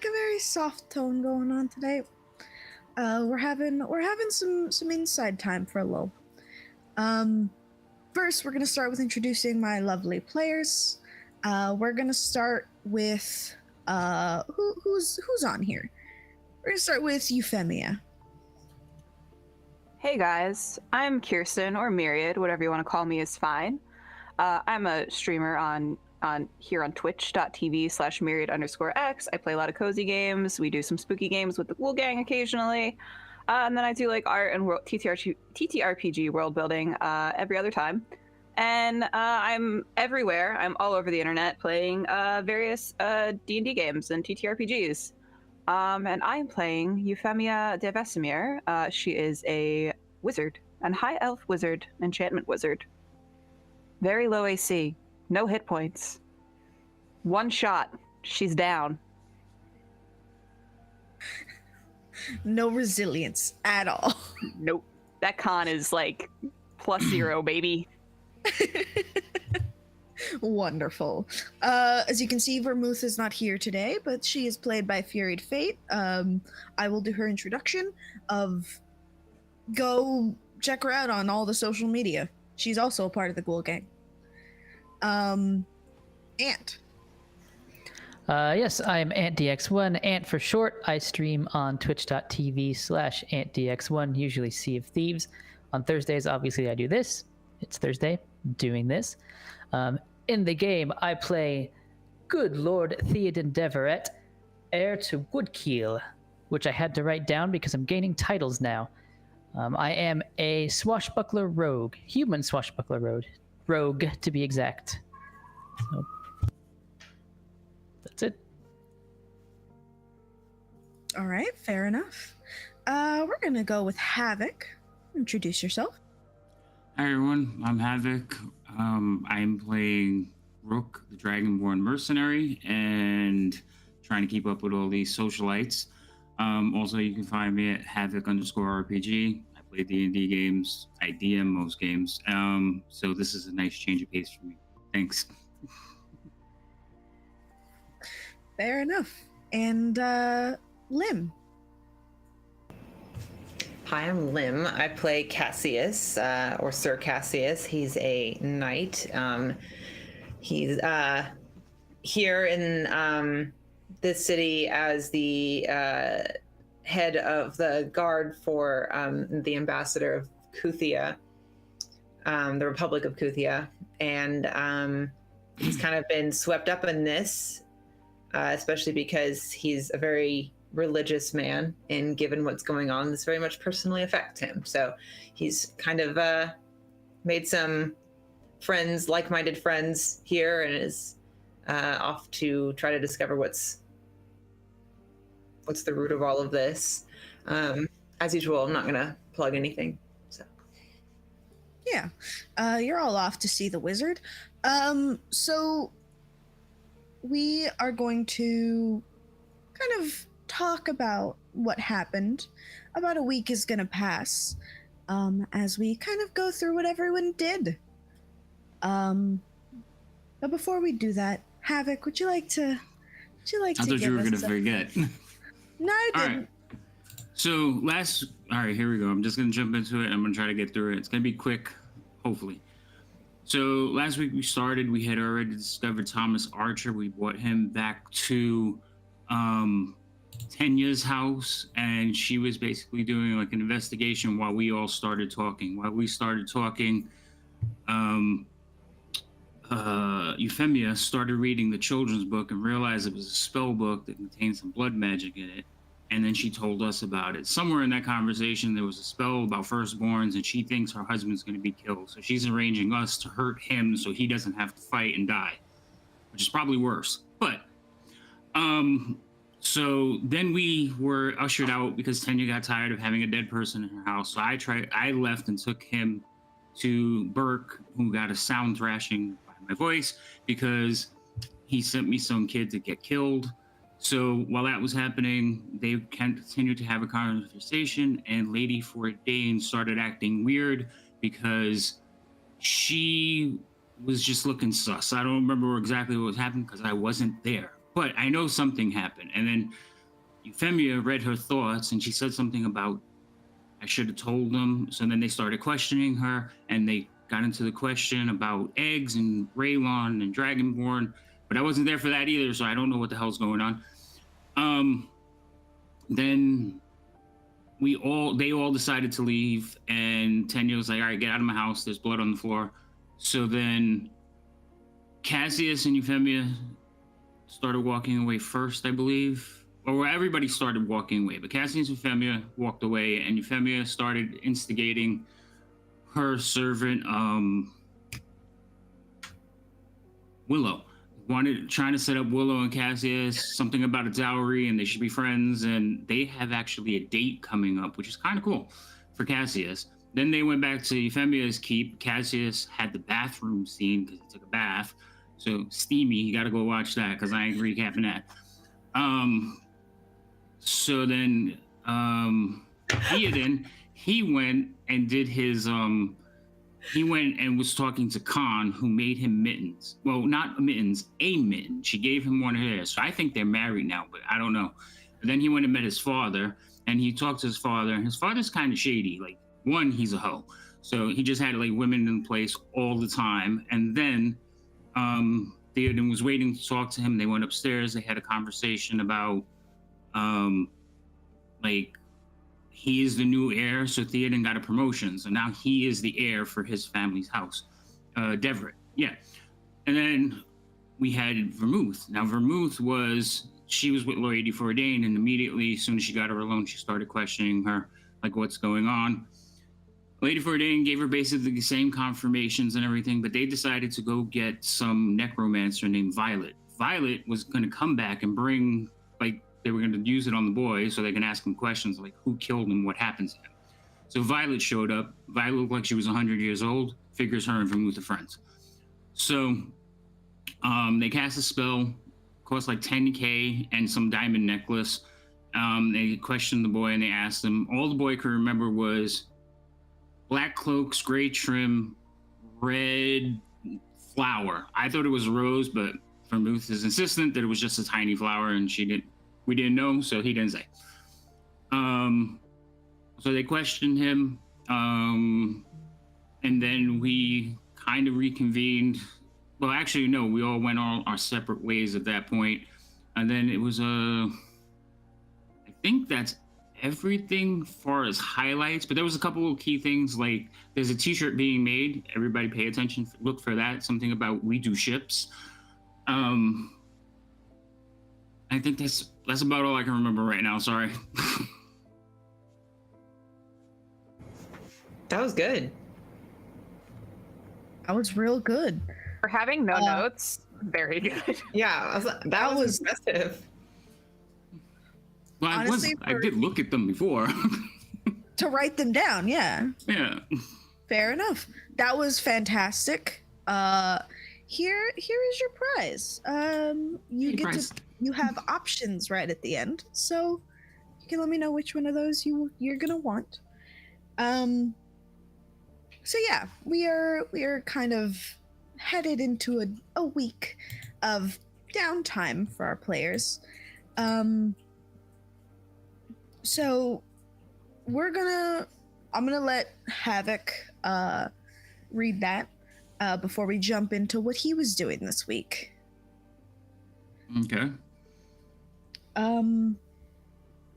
like a very soft tone going on today. We're having some inside time for a lull. First, we're gonna start with introducing my lovely players. We're gonna start with who's on here. We're gonna start with Euphemia. Hey guys, I'm Kirsten, or Myriad, whatever you want to call me is fine. I'm a streamer on here on twitch.tv/myriad_x. I play a lot of cozy games. We do some spooky games with the Ghoul Gang occasionally. And then I do like art and TTRPG world building every other time. And I'm everywhere. I'm all over the internet playing various D&D games and TTRPGs. And I am playing Euphemia de Vesemir. She is a wizard, and high elf wizard, enchantment wizard. Very low AC, no hit points. One shot, she's down. No resilience at all. Nope. That con is like +0, baby. Wonderful. As you can see, Vermouth is not here today, but she is played by Furied Fate. I will do her introduction of go check her out on all the social media. She's also a part of the Ghoul Gang. Ant. Yes, I'm AntDX1, Ant for short. I stream on twitch.tv/AntDX1, usually Sea of Thieves. On Thursdays, obviously, I do this. It's Thursday, doing this. In the game, I play Good Lord Theoden Deverett, heir to Woodkeel, which I had to write down because I'm gaining titles now. I am a swashbuckler rogue, human swashbuckler rogue to be exact. So, that's it. All right, fair enough. We're gonna go with Havoc. Introduce yourself. Hi everyone, I'm Havoc. I'm playing Rook, the Dragonborn Mercenary, and trying to keep up with all these socialites. Also, you can find me at Havoc_RPG. I play D&D games. I DM most games. So this is a nice change of pace for me. Thanks. Fair enough. And Lim. Hi, I'm Lim. I play Cassius, or Sir Cassius. He's a knight. He's here in this city as the head of the guard for the ambassador of Kuthia, the Republic of Kuthia. And he's kind of been swept up in this, especially because he's a very religious man, and given what's going on, this very much personally affects him. So he's kind of made some friends, like-minded friends here, and is off to try to discover what's the root of all of this. As usual, I'm not gonna plug anything. So Yeah, you're all off to see the wizard. So we are going to kind of talk about what happened. About a week is gonna pass as we kind of go through what everyone did. But before we do that, Havoc, would you like to I thought you were going to forget. No, I All didn't. right. So all right, here we go. I'm just going to jump into it. I'm going to try to get through it. It's going to be quick, hopefully. So last week we had already discovered Thomas Archer. We brought him back to Tenya's house, and she was basically doing like an investigation while we all started talking. Euphemia started reading the children's book and realized it was a spell book that contained some blood magic in it. And then she told us about it. Somewhere in that conversation, there was a spell about firstborns, and she thinks her husband's going to be killed. So she's arranging us to hurt him so he doesn't have to fight and die, which is probably worse. But, so then we were ushered out because Tenya got tired of having a dead person in her house. So I left and took him to Burke, who got a sound thrashing by my voice because he sent me some kid to get killed. So while that was happening, they continued to have a conversation, and Lady Fourdain started acting weird because she was just looking sus. I don't remember exactly what was happening because I wasn't there, but I know something happened. And then Euphemia read her thoughts, and she said something about I should have told them. So then they started questioning her, and they got into the question about eggs and Raylon and Dragonborn. But I wasn't there for that either, so I don't know what the hell's going on. Then they all decided to leave, and Tenya was like, all right, get out of my house. There's blood on the floor. So then Cassius and Euphemia started walking away first, I believe. Or everybody started walking away, but Cassius and Euphemia walked away, and Euphemia started instigating her servant, Willow. Trying to set up Willow and Cassius, something about a dowry, and they should be friends, and they have actually a date coming up, which is kind of cool for Cassius. Then they went back to Euphemia's keep. Cassius had the bathroom scene because he took a bath. So steamy, you gotta go watch that because I ain't recapping that. So then Theoden, he went and did his he went and was talking to Khan, who made him mittens. Well, not mittens, a mitten. She gave him one of hers. So I think they're married now, but I don't know. And then he went and met his father, and he talked to his father. And his father's kind of shady. Like, one, he's a hoe. So he just had like women in place all the time. And then Theoden was waiting to talk to him. They went upstairs. They had a conversation about like he is the new heir, so Theoden got a promotion. So now he is the heir for his family's house. Deverett, yeah. And then we had Vermouth. Now Vermouth she was with Lady Fordain, and immediately, as soon as she got her alone, she started questioning her, like, what's going on. Lady Fordain gave her basically the same confirmations and everything, but they decided to go get some necromancer named Violet. Violet was going to come back and bring, like, they were going to use it on the boy so they can ask him questions like who killed him, what happened to him. So Violet showed up. Violet looked like she was 100 years old. Figures her and Vermouth are friends. So they cast a spell, cost like 10K and some diamond necklace. They questioned the boy and they asked him. All the boy could remember was black cloaks, gray trim, red flower. I thought it was a rose, but Vermouth is insistent that it was just a tiny flower, and we didn't know, so he didn't say. So they questioned him, and then we kind of reconvened. Well, actually, no, we all went our separate ways at that point. And then it was I think that's everything far as highlights, but there was a couple of key things, like there's a t-shirt being made. Everybody pay attention, look for that. Something about we do ships. I think that's about all I can remember right now. Sorry. That was good. That was real good. For having no notes, very good. Yeah, that was impressive. Well, Honestly, I did look at them before. To write them down, yeah. Yeah. Fair enough. That was fantastic. Here is your prize. You have options right at the end, so you can let me know which one of those you're gonna want. So yeah, we are kind of headed into a week of downtime for our players. So I'm gonna let Havoc read that before we jump into what he was doing this week. Okay.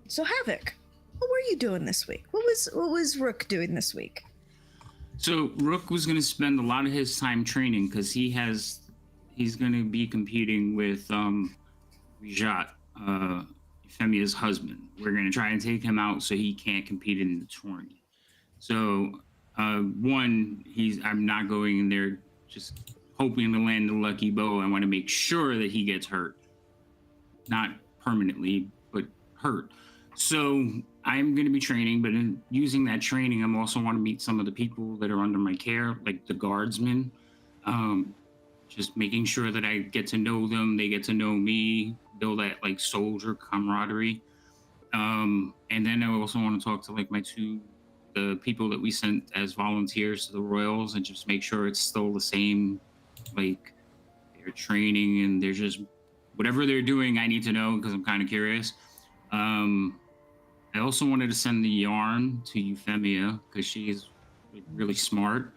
So Havoc, what were you doing this week? What was Rook doing this week? So Rook was going to spend a lot of his time training because he's going to be competing with Rijat, Euphemia's husband. We're going to try and take him out so he can't compete in the tourney. So I'm not going in there just hoping to land the lucky bow. I want to make sure that he gets hurt. Not permanently, but hurt. So I'm going to be training, but in using that training, I'm also want to meet some of the people that are under my care, like the guardsmen. Just making sure that I get to know them, they get to know me, build that like soldier camaraderie. And then I also want to talk to like the people that we sent as volunteers to the Royals, and just make sure it's still the same, like they're training and they're just whatever they're doing. I need to know because I'm kind of curious. I also wanted to send the yarn to Euphemia because she is really smart,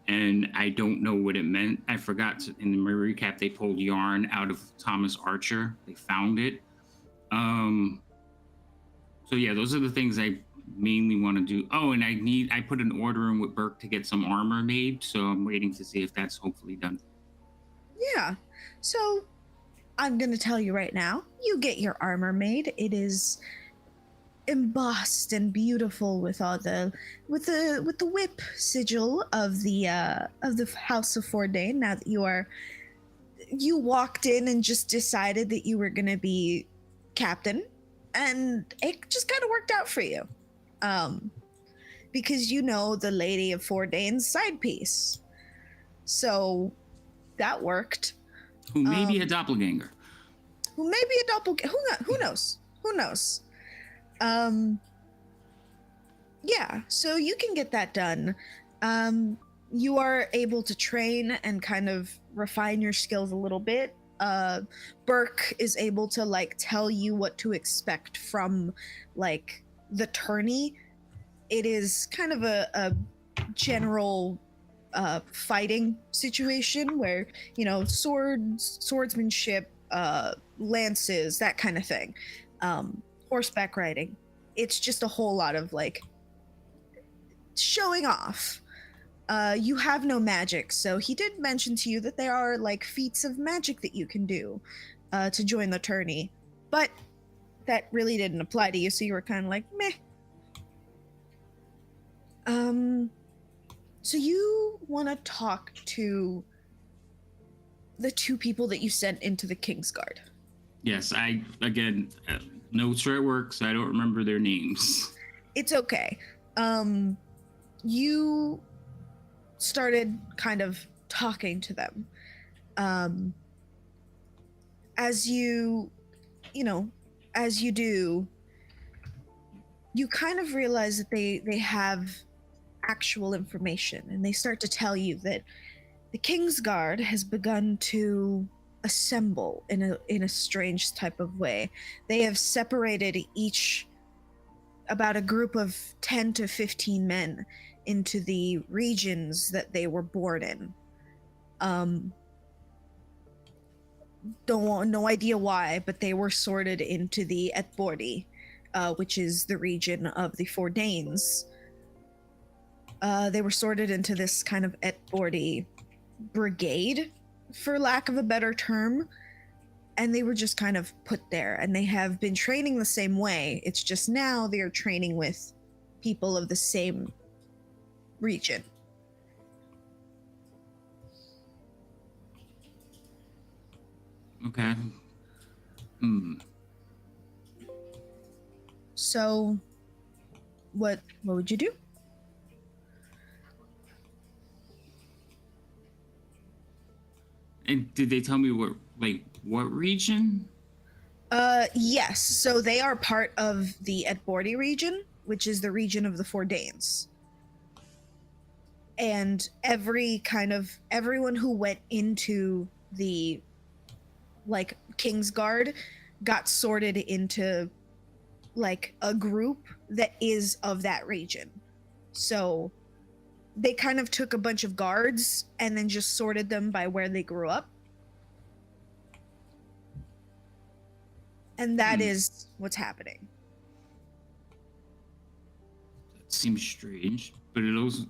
and I don't know what it meant. I forgot in the recap they pulled yarn out of Thomas Archer. They found it. So yeah, those are the things I mainly want to do. Oh, and I put an order in with Burke to get some armor made, so I'm waiting to see if that's hopefully done. Yeah. So I'm gonna tell you right now, you get your armor made. It is embossed and beautiful with all the with the whip sigil of the House of Fordain. Now that you walked in and just decided that you were gonna be captain, and it just kind of worked out for you, because you know the Lady of Fordain's side piece, so that worked. Who may be a doppelganger. Who may be a doppelganger? Who knows? Who knows? Yeah, so you can get that done. You are able to train and kind of refine your skills a little bit. Burke is able to like tell you what to expect from like the tourney. It is kind of a general fighting situation where, you know, swordsmanship, lances, that kind of thing. Horseback riding. It's just a whole lot of like showing off. You have no magic, so he did mention to you that there are like feats of magic that you can do to join the tourney, but that really didn't apply to you, so you were kind of like meh. So you want to talk to the two people that you sent into the Kingsguard? Yes, notes are at work, so I don't remember their names. It's okay. You started kind of talking to them. As you do, you kind of realize that they have actual information, and they start to tell you that the Kingsguard has begun to assemble in a strange type of way. They have separated each, about a group of 10 to 15 men, into the regions that they were born in. No idea why, but they were sorted into the Etbordi, which is the region of the Fordains. They were sorted into this kind of Etbordi brigade, for lack of a better term, and they were just kind of put there, and they have been training the same way. It's just now they are training with people of the same region. Okay. So what would you do? And did they tell me what region? Yes. So they are part of the Etbordi region, which is the region of the Fordains. And everyone who went into the like Kingsguard got sorted into like a group that is of that region. So they kind of took a bunch of guards and then just sorted them by where they grew up. And that is what's happening. That seems strange, but it also...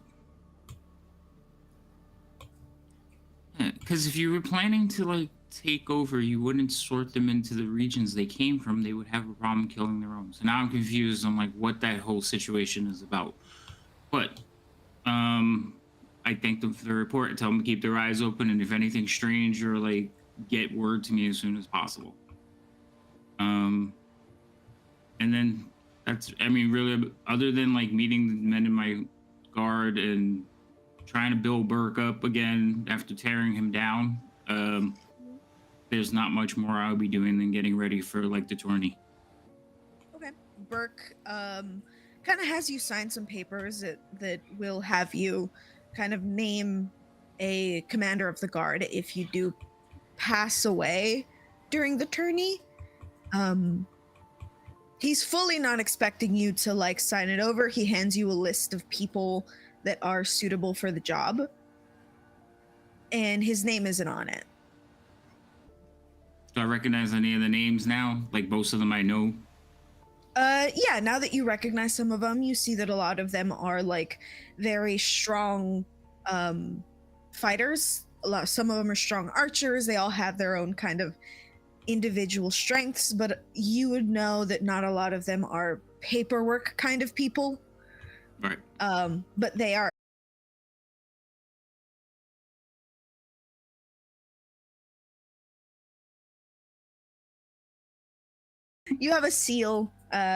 Because if you were planning to like take over, you wouldn't sort them into the regions they came from. They would have a problem killing their own. So now I'm confused on like what that whole situation is about. But I thank them for the report and tell them to keep their eyes open, and if anything strange, or like get word to me as soon as possible. And then really, other than like meeting the men in my guard and trying to build Burke up again after tearing him down, there's not much more I'll be doing than getting ready for like the tourney. Okay. Burke kind of has you sign some papers that will have you kind of name a commander of the guard if you do pass away during the tourney. He's fully not expecting you to like sign it over. He hands you a list of people that are suitable for the job, and his name isn't on it. Do I recognize any of the names now? Like most of them I know. Yeah, now that you recognize some of them, you see that a lot of them are like very strong fighters. Some of them are strong archers. They all have their own kind of individual strengths, but you would know that not a lot of them are paperwork kind of people. Right. But they are. You have a seal.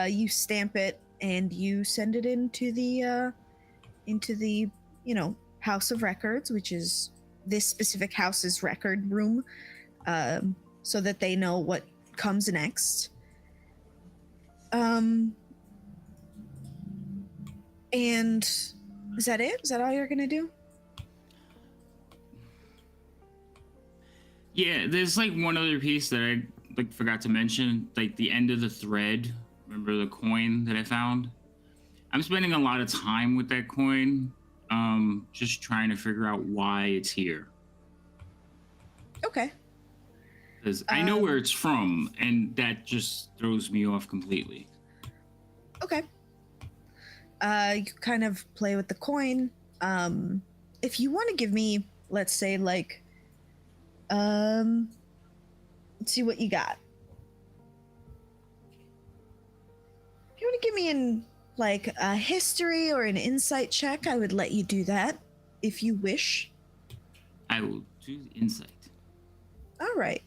You stamp it and you send it into the House of Records, which is this specific house's record room, so that they know what comes next. And is that it? Is that all you're gonna do? Yeah, there's like one other piece that I like forgot to mention, like the end of the thread. Remember the coin that I found? I'm spending a lot of time with that coin, just trying to figure out why it's here. Okay. Because I know where it's from, and that just throws me off completely. Okay. You kind of play with the coin. If you want to give me, let's say, like, let's see what you got. If you want to give me a history or an insight check, I would let you do that if you wish. I will do the insight. All right.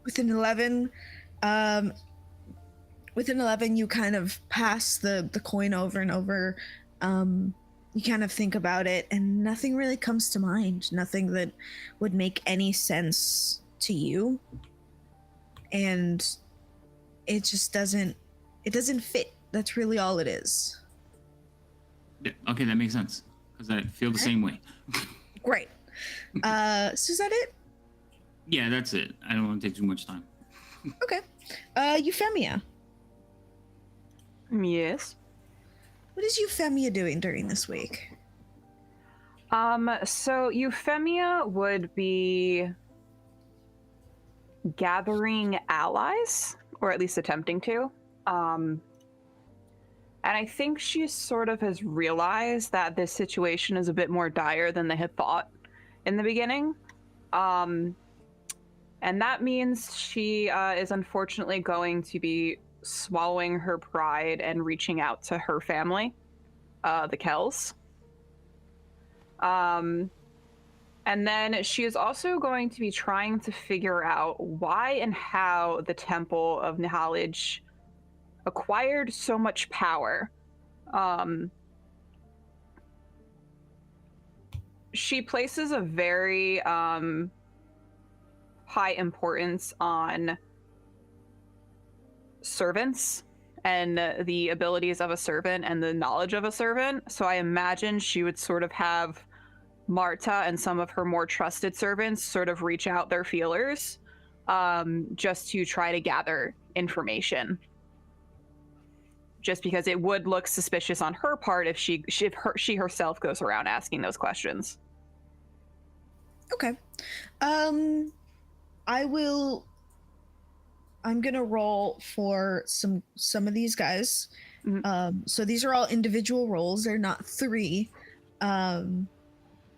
With an 11, you kind of pass the coin over and over. You kind of think about it, and nothing really comes to mind. Nothing that would make any sense to you, and it just doesn't. It doesn't fit. That's really all it is. Yeah, okay, that makes sense. Because I feel the same way. Great. So is that it? Yeah, that's it. I don't want to take too much time. Okay. Euphemia. Yes. What is Euphemia doing during this week? So Euphemia would be gathering allies, or at least attempting to. And I think she sort of has realized that this situation is a bit more dire than they had thought in the beginning. And that means she is unfortunately going to be swallowing her pride and reaching out to her family, the Kells. And then she is also going to be trying to figure out why and how the Temple of Knowledge acquired so much power. She places a very high importance on servants and the abilities of a servant and the knowledge of a servant. So I imagine she would sort of have Marta and some of her more trusted servants sort of reach out their feelers, just to try to gather information. Just because it would look suspicious on her part if she herself goes around asking those questions. Okay. I'm gonna roll for some of these guys. Mm-hmm. So these are all individual rolls. They're not three.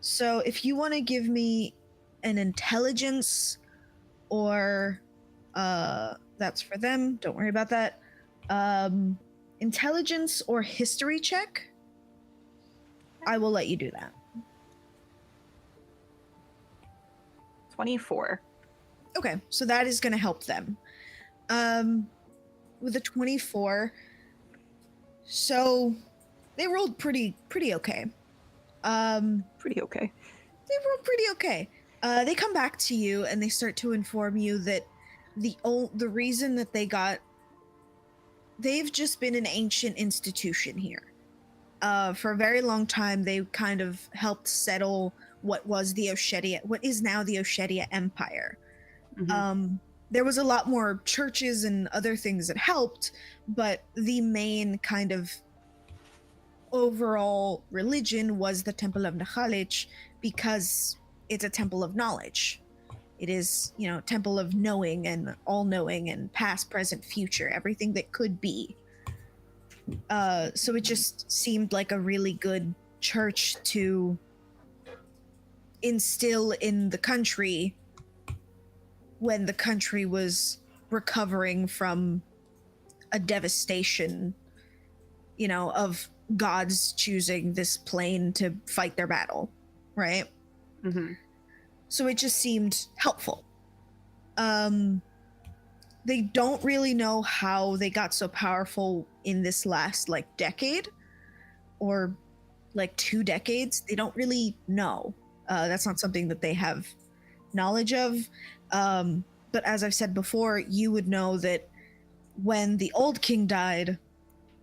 So if you want to give me an intelligence, or that's for them. Don't worry about that. Intelligence or history check, I will let you do that. 24. Okay, so that is going to help them. With a 24, so they rolled pretty okay. Pretty okay. They rolled pretty okay. They come back to you and they start to inform you that the reason that they've just been an ancient institution here. For a very long time, they kind of helped settle what was the Oshetia, what is now the Oshetia Empire. Mhm. There was a lot more churches and other things that helped, but the main kind of overall religion was the Temple of Nahalich, because it's a temple of knowledge. It is, temple of knowing and all knowing and past, present, future, everything that could be. So it just seemed like a really good church to instill in the country when the country was recovering from a devastation, of gods choosing this plane to fight their battle, right? Mhm. So it just seemed helpful. They don't really know how they got so powerful in this last decade or 2 decades. They don't really know. That's not something that they have knowledge of. But as I've said before, you would know that when the old king died,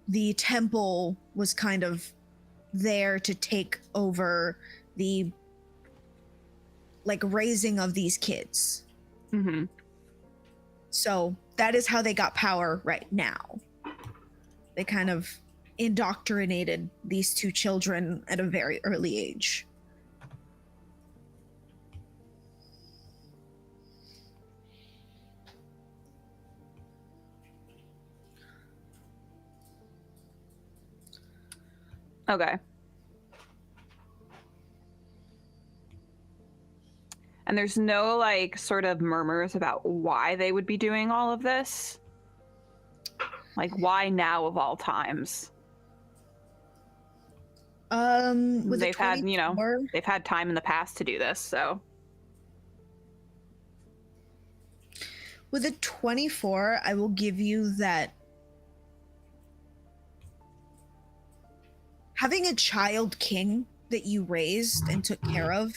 the temple was kind of there to take over the raising of these kids. Mhm. So that is how they got power right now. They kind of indoctrinated these 2 children at a very early age. Okay. And there's no sort of murmurs about why they would be doing all of this? Why now of all times? With They've had, 24, they've had time in the past to do this, so. with a 24, I will give you that having a child king that you raised and took care of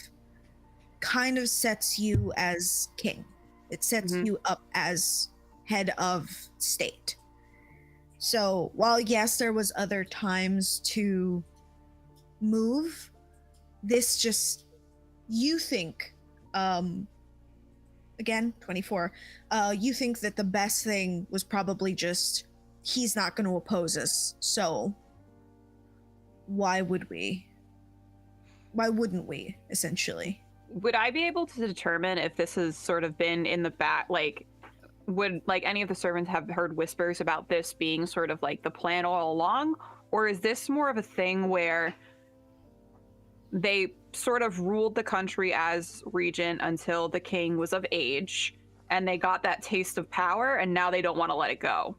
kind of sets you as king. It sets Mhm. you up as head of state. So while yes, there was other times to move, this just, you think, again, 24, you think that the best thing was probably just, he's not going to oppose us, so why wouldn't we, essentially? Would I be able to determine if this has sort of been in the back, would any of the servants have heard whispers about this being sort of the plan all along? Or is this more of a thing where they sort of ruled the country as regent until the king was of age and they got that taste of power and now they don't want to let it go?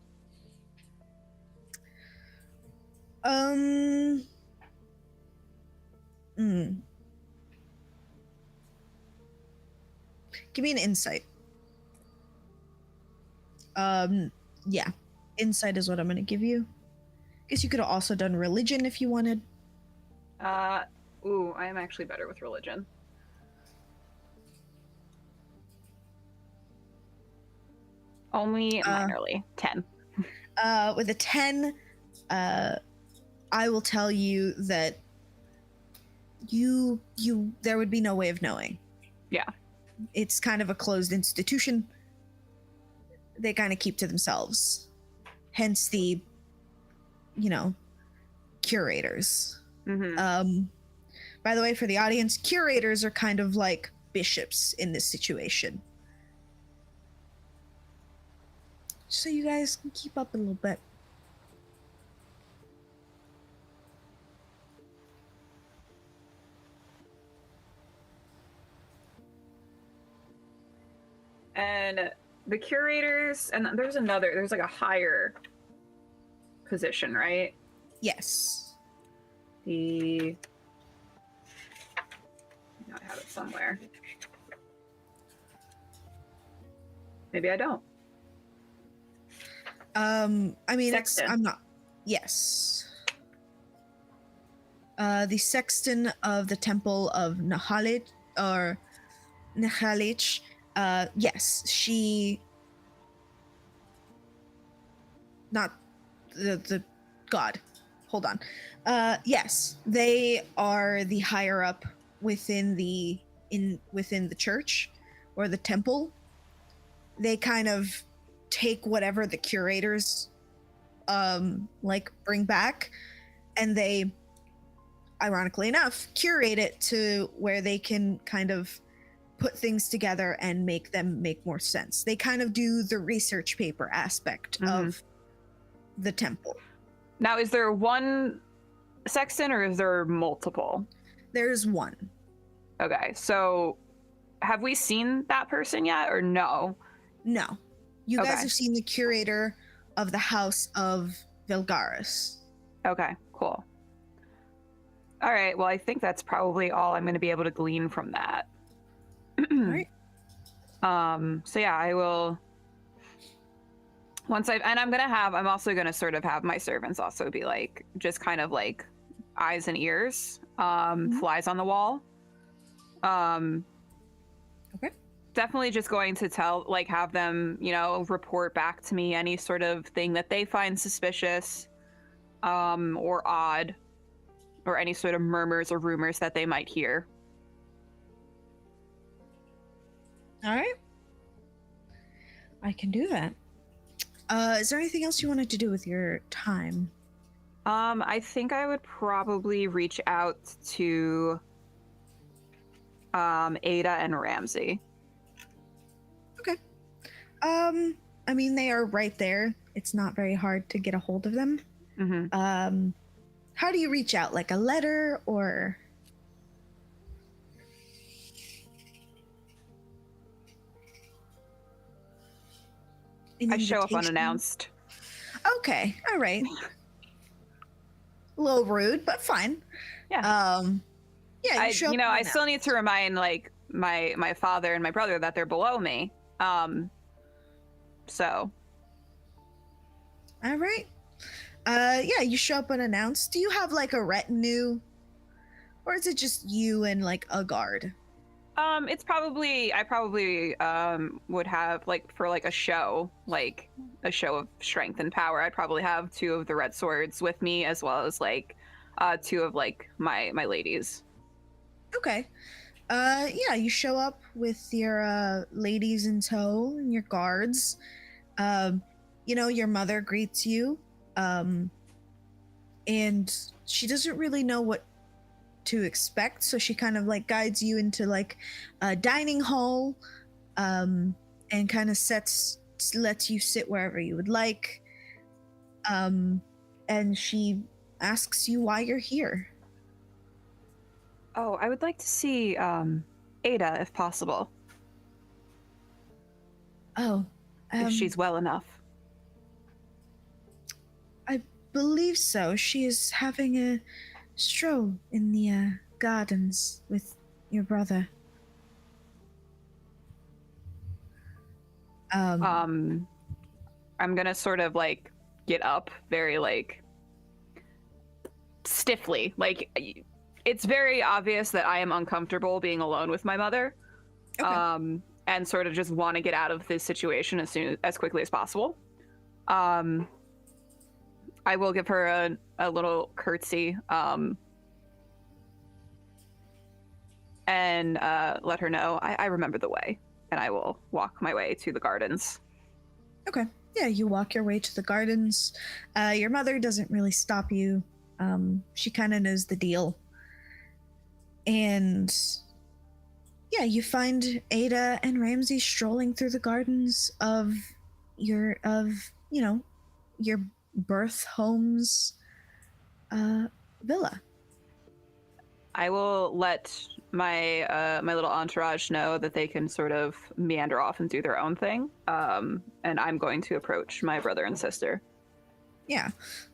Give me an insight. Yeah. Insight is what I'm going to give you. Guess you could have also done religion if you wanted. I am actually better with religion. Only minorly. 10. With a 10, I will tell you that you there would be no way of knowing. Yeah. It's kind of a closed institution. They kind of keep to themselves. Hence the, curators. Mm-hmm. By the way, for the audience, curators are kind of like bishops in this situation. So you guys can keep up a little bit. And the curators, and there's a higher position, right? Yes. I have it somewhere. Maybe I don't. I mean, Sexton. I'm not. Yes. The sexton of the Temple of Nahalit, or Nahalich. Yes, she. Not the god. Hold on. Yes, they are the higher up within the church or the temple, they kind of take whatever the curators like bring back, and they, ironically enough, curate it to where they can kind of put things together and make them make more sense. They kind of do the research paper aspect of the temple. Now, is there one sexton or is there multiple? There's one. Okay, so have we seen that person yet or no? No. You guys Okay. have seen the curator of the House of Vilgaris. Okay, cool. All right, well, I think that's probably all I'm going to be able to glean from that. All right. So yeah, I will. I'm also gonna sort of have my servants also be like, just kind of like eyes and ears, flies on the wall. Okay. Definitely just going to have them, report back to me any sort of thing that they find suspicious, or odd, or any sort of murmurs or rumors that they might hear. All right. I can do that. Is there anything else you wanted to do with your time? I think I would probably reach out to Ada and Ramsey. Okay. I mean, they are right there. It's not very hard to get a hold of them. Mm-hmm. How do you reach out? Like a letter or? I show up invitation? unannounced. Okay, all right. A little rude, but fine. Yeah. Yeah, I you show up I still unannounced. need to remind like my father and my brother that they're below me. So. All right. Yeah, you show up unannounced. Do you have like a retinue, or is it just you and like a guard? I probably would have like for like a show of strength and power. I'd probably have 2 of the red swords with me, as well as like 2 of like my ladies. Okay. Yeah, you show up with your ladies in tow and your guards. Your mother greets you, and she doesn't really know what to expect, so she kind of like guides you into like a dining hall, and kind of lets you sit wherever you would like, and she asks you why you're here. Oh, I would like to see Ada if possible, Oh, if she's well enough. I believe so. She is having a stroll in the gardens with your brother. I'm gonna sort of like get up very like stiffly. Like it's very obvious that I am uncomfortable being alone with my mother. Okay. And sort of just want to get out of this situation as quickly as possible. I will give her a little curtsy, and let her know I remember the way, and I will walk my way to the gardens. Okay. Yeah, you walk your way to the gardens. Your mother doesn't really stop you. She kind of knows the deal. And yeah, you find Ada and Ramsey strolling through the gardens of your birth home's villa. I will let my little entourage know that they can sort of meander off and do their own thing. And I'm going to approach my brother and sister. Yeah.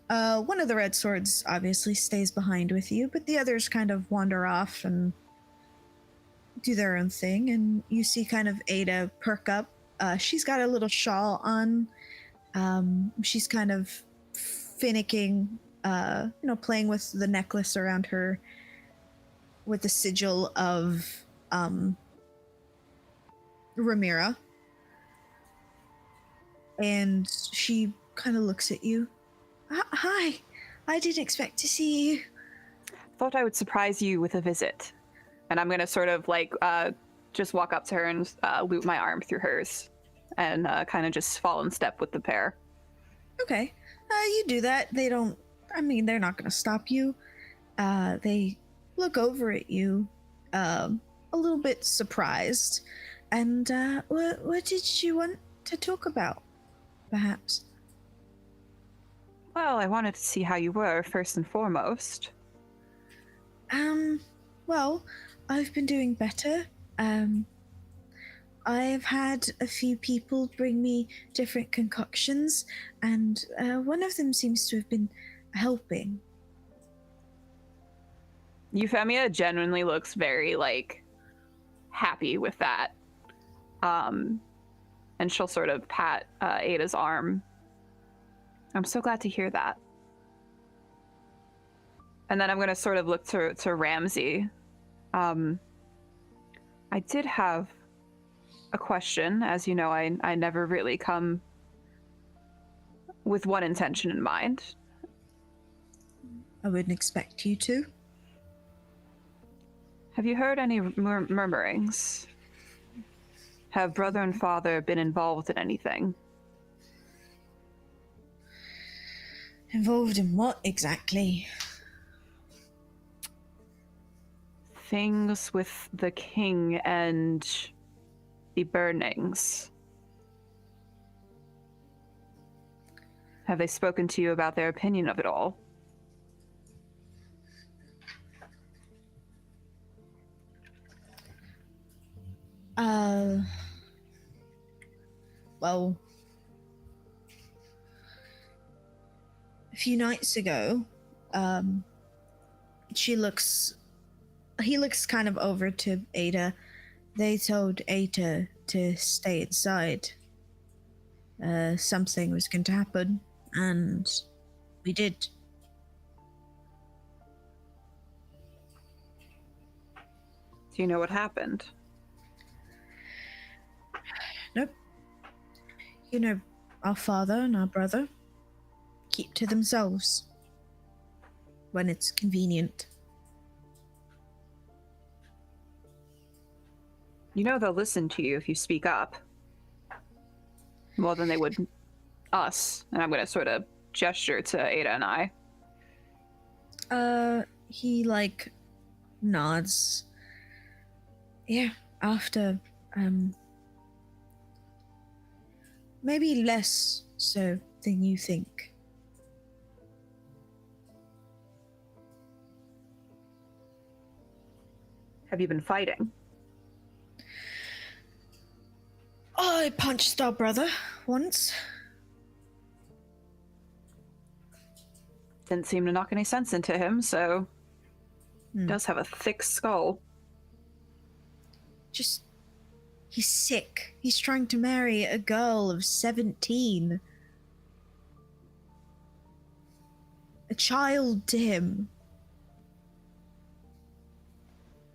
One of the red swords obviously stays behind with you, but the others kind of wander off and do their own thing. And you see kind of Ada perk up. She's got a little shawl on. She's kind of finicking, playing with the necklace around her with the sigil of Ramira. And she kind of looks at you. Hi, I didn't expect to see you. Thought I would surprise you with a visit. And I'm gonna sort of like just walk up to her and loop my arm through hers, and kind of just fall in step with the pair. Okay. You do that. They don't. I mean, they're not going to stop you. They look over at you, a little bit surprised. And what did you want to talk about? Perhaps. Well, I wanted to see how you were first and foremost. Well, I've been doing better. I've had a few people bring me different concoctions, and one of them seems to have been helping. Euphemia genuinely looks very, like, happy with that. And she'll sort of pat Ada's arm. I'm so glad to hear that. And then I'm going to sort of look to Ramsey. I did have a question. As you know, I never really come with one intention in mind. I wouldn't expect you to. Have you heard any murmurings? Have brother and father been involved in anything? Involved in what exactly? Things with the king and the burnings. Have they spoken to you about their opinion of it all? Well, a few nights ago, he looks kind of over to Ada. They told Ada to stay inside. Something was going to happen, and we did. Do you know what happened? Nope. You know, our father and our brother keep to themselves when it's convenient. You know they'll listen to you if you speak up. More than they would us. And I'm going to sort of gesture to Ada and I. He, like, nods. Yeah, after, maybe less so than you think. Have you been fighting? I punched our brother once. Didn't seem to knock any sense into him, so... Does have a thick skull. Just... He's sick. He's trying to marry a girl of 17. A child to him.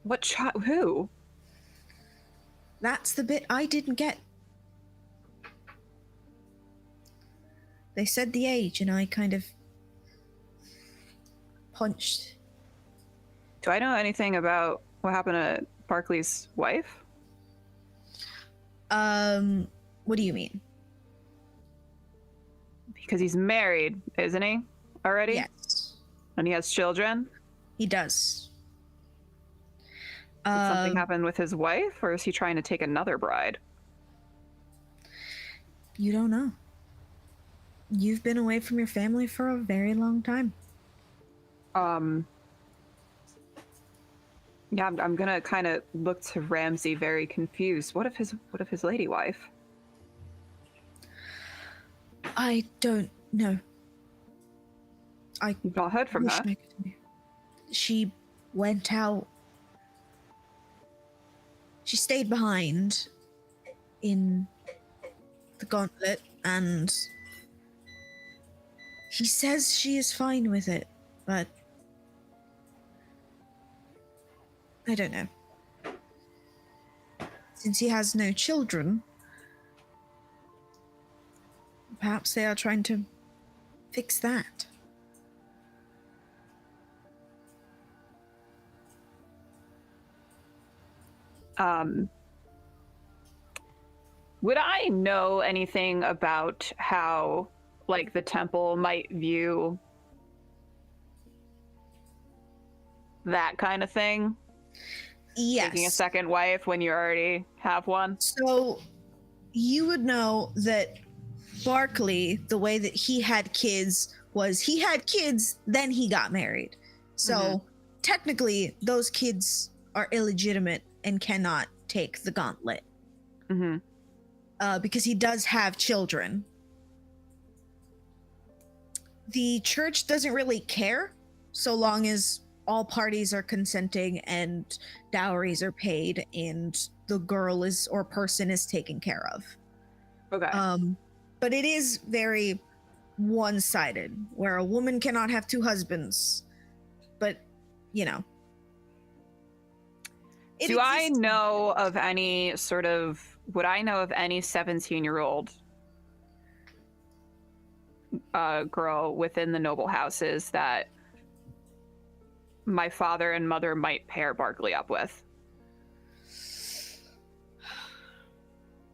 What child? Who? That's the bit I didn't get. They said the age, and I kind of punched. Do I know anything about what happened to Barkley's wife? What do you mean? Because he's married, isn't he? Already? Yes, And he has children? he does. Did something happen with his wife, or is he trying to take another bride? You don't know. You've been away from your family for a very long time. Yeah, I'm gonna kind of look to Ramsey very confused. What if his lady wife? I don't know. You've not heard from wish her. I could know. She went out. She stayed behind in the gauntlet, and he says she is fine with it, but I don't know. Since he has no children, perhaps they are trying to fix that. Would I know anything about how, like, the temple might view that kind of thing? Taking a Yes. second wife when you already have one? So you would know that Barkley, the way that he had kids was he had kids, then he got married. So technically, those kids are illegitimate and cannot take the gauntlet. Mm-hmm. Because he does have children. The church doesn't really care so long as all parties are consenting and dowries are paid and the girl is or person is taken care of. Okay. But it is very one-sided, where a woman cannot have two husbands. But, you know. Do I know of any sort of... Would I know of any 17-year-old girl within the noble houses that my father and mother might pair Barkley up with?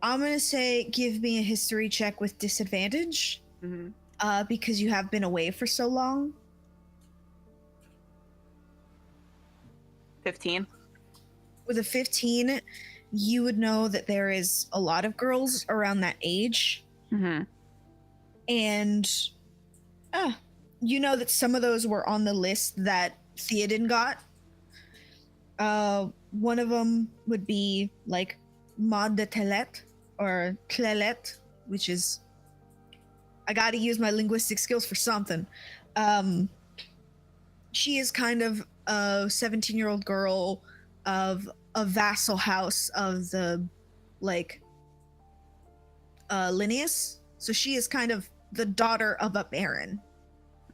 I'm going to say give me a history check with disadvantage. Because you have been away for so long. 15. With a 15, you would know that there is a lot of girls around that age. And you know that some of those were on the list that Theoden got. One of them would be like Maud de Telet or Clelet, which is, I gotta use my linguistic skills for something. She is kind of a 17-year-old girl of a vassal house of the, like, Linnaeus. So she is kind of the daughter of a baron.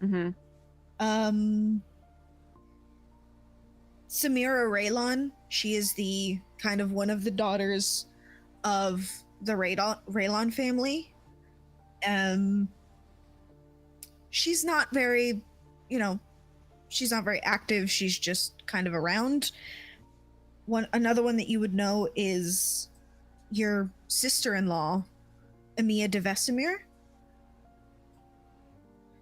Samira Raylon, she is the kind of one of the daughters of the Raylon family. She's not very, she's not very active. She's just kind of around. Another one that you would know is your sister-in-law, Emiya de Vesemir.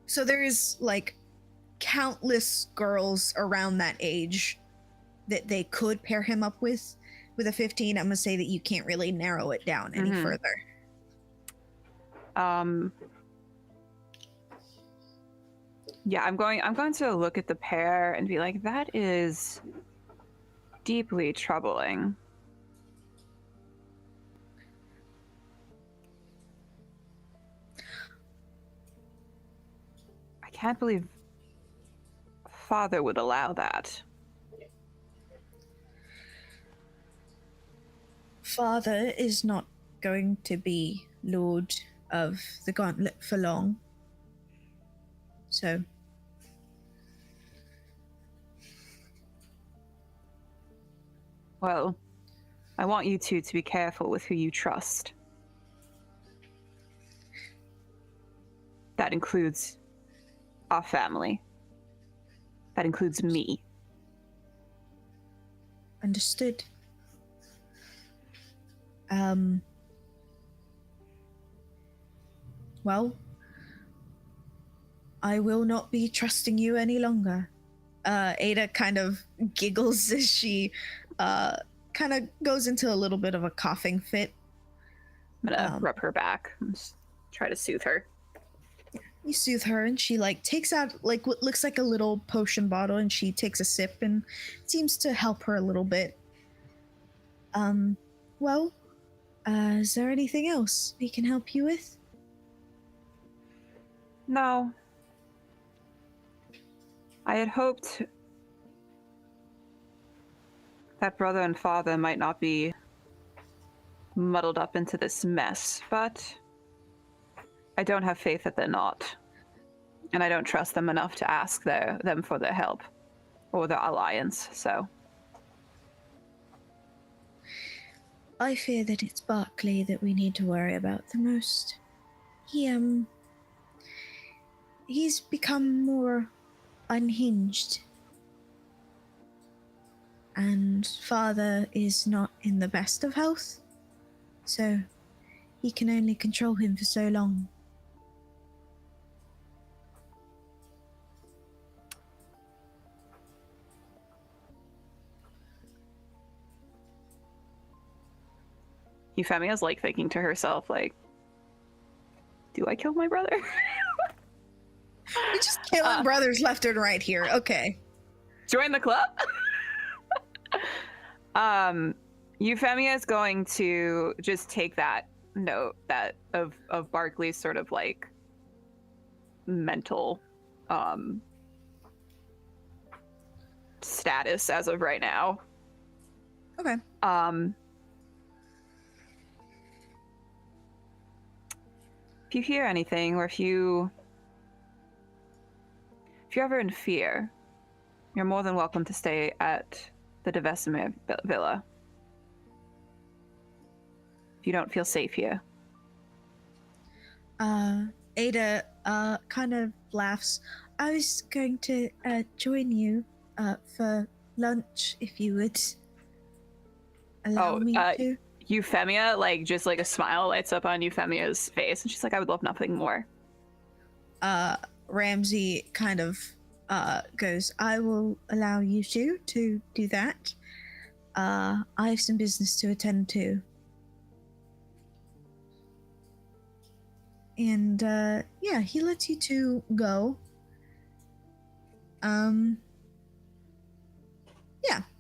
So there is like countless girls around that age that they could pair him up with. With a 15, I'm gonna say that you can't really narrow it down any further. Yeah, I'm going to look at the pair and be like, that is deeply troubling. I can't believe father would allow that. Father is not going to be Lord of the Gauntlet for long. So well, I want you two to be careful with who you trust. That includes our family. That includes me. Understood. Well, I will not be trusting you any longer. Ada kind of giggles as she kind of goes into a little bit of a coughing fit. I'm gonna rub her back and just try to soothe her. You soothe her and she like takes out like what looks like a little potion bottle and she takes a sip and it seems to help her a little bit. Well, is there anything else we can help you with? No. I had hoped that brother and father might not be muddled up into this mess, but I don't have faith that they're not. And I don't trust them enough to ask them for their help or their alliance, so. I fear that it's Barkley that we need to worry about the most. He's become more unhinged. and father is not in the best of health, so he can only control him for so long. Euphemia's like thinking to herself, like, do I kill my brother? You're just killing brothers left and right here. Okay. Join the club. Euphemia is going to just take that note that of Barkley's sort of like mental status as of right now. Okay. If you hear anything, or if you're ever in fear, you're more than welcome to stay at the De Vesemir Villa. If you don't feel safe here. Ada kind of laughs. I was going to join you for lunch if you would allow me to. Euphemia, like, just like a smile lights up on Euphemia's face, and she's like, I would love nothing more. Ramsey kind of goes, I will allow you to do that. I have some business to attend to. And yeah, he lets you two go. Yeah,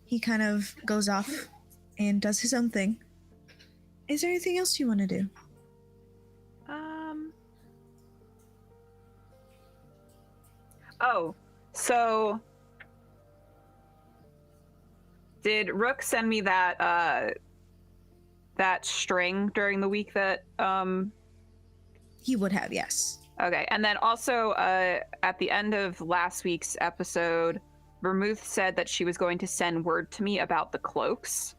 he kind of goes off and does his own thing. Is there anything else you want to do? Oh, so did Rook send me that that string during the week that He would have, yes. Okay, and then also at the end of last week's episode, Vermouth said that she was going to send word to me about the cloaks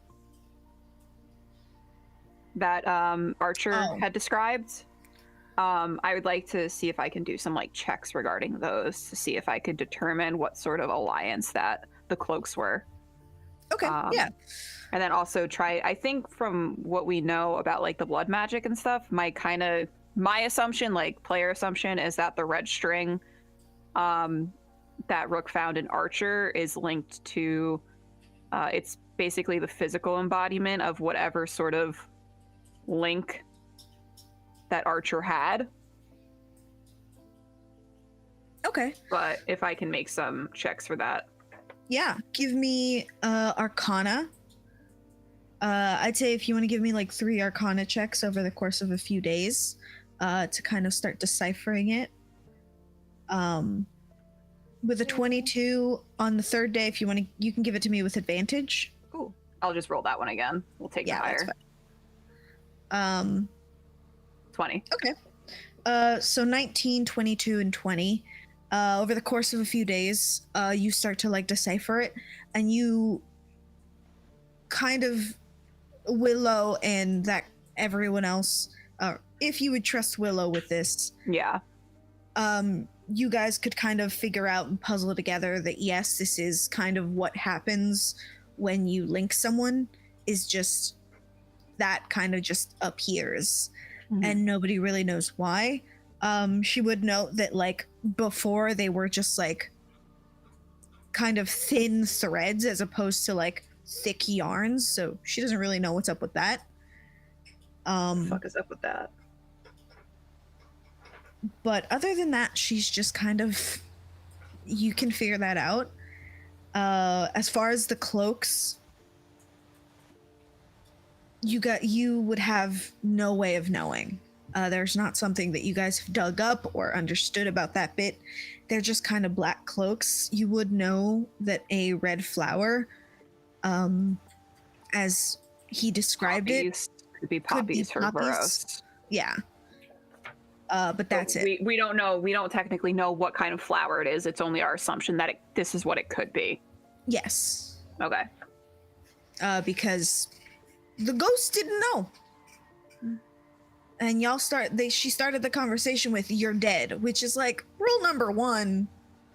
that Archer had described. I would like to see if I can do some like checks regarding those to see if I could determine what sort of alliance that the cloaks were. Okay, yeah. And then also try, I think from what we know about like the blood magic and stuff, my assumption, like player assumption, is that the red string that Rook found in Archer is linked to, it's basically the physical embodiment of whatever sort of link that Archer had. Okay. But if I can make some checks for that. Yeah, give me Arcana. I'd say if you want to give me like 3 Arcana checks over the course of a few days to kind of start deciphering it. With a 22 on the 3rd day, if you want to, you can give it to me with advantage. Ooh, I'll just roll that one again. We'll take the higher. That's fine. 20. Okay. So 19, 22, and 20. Over the course of a few days, you start to like decipher it, and you kind of, Willow and that everyone else, if you would trust Willow with this, yeah, you guys could kind of figure out and puzzle together that yes, this is kind of what happens when you link someone, is just that kind of just appears. Mm-hmm. And nobody really knows why. She would note that like before they were just like kind of thin threads as opposed to like thick yarns, so she doesn't really know what's up with that. What the fuck is up with that? But other than that, she's just kind of, you can figure that out. As far as the cloaks, you would have no way of knowing. There's not something that you guys have dug up or understood about that bit. They're just kind of black cloaks. You would know that a red flower, as he described poppies. Could be poppies for Boros. Yeah. But that's it. We don't know. We don't technically know what kind of flower it is. It's only our assumption that this is what it could be. Yes. Okay. Because the ghost didn't know. And she started the conversation with, you're dead, which is like rule number 1.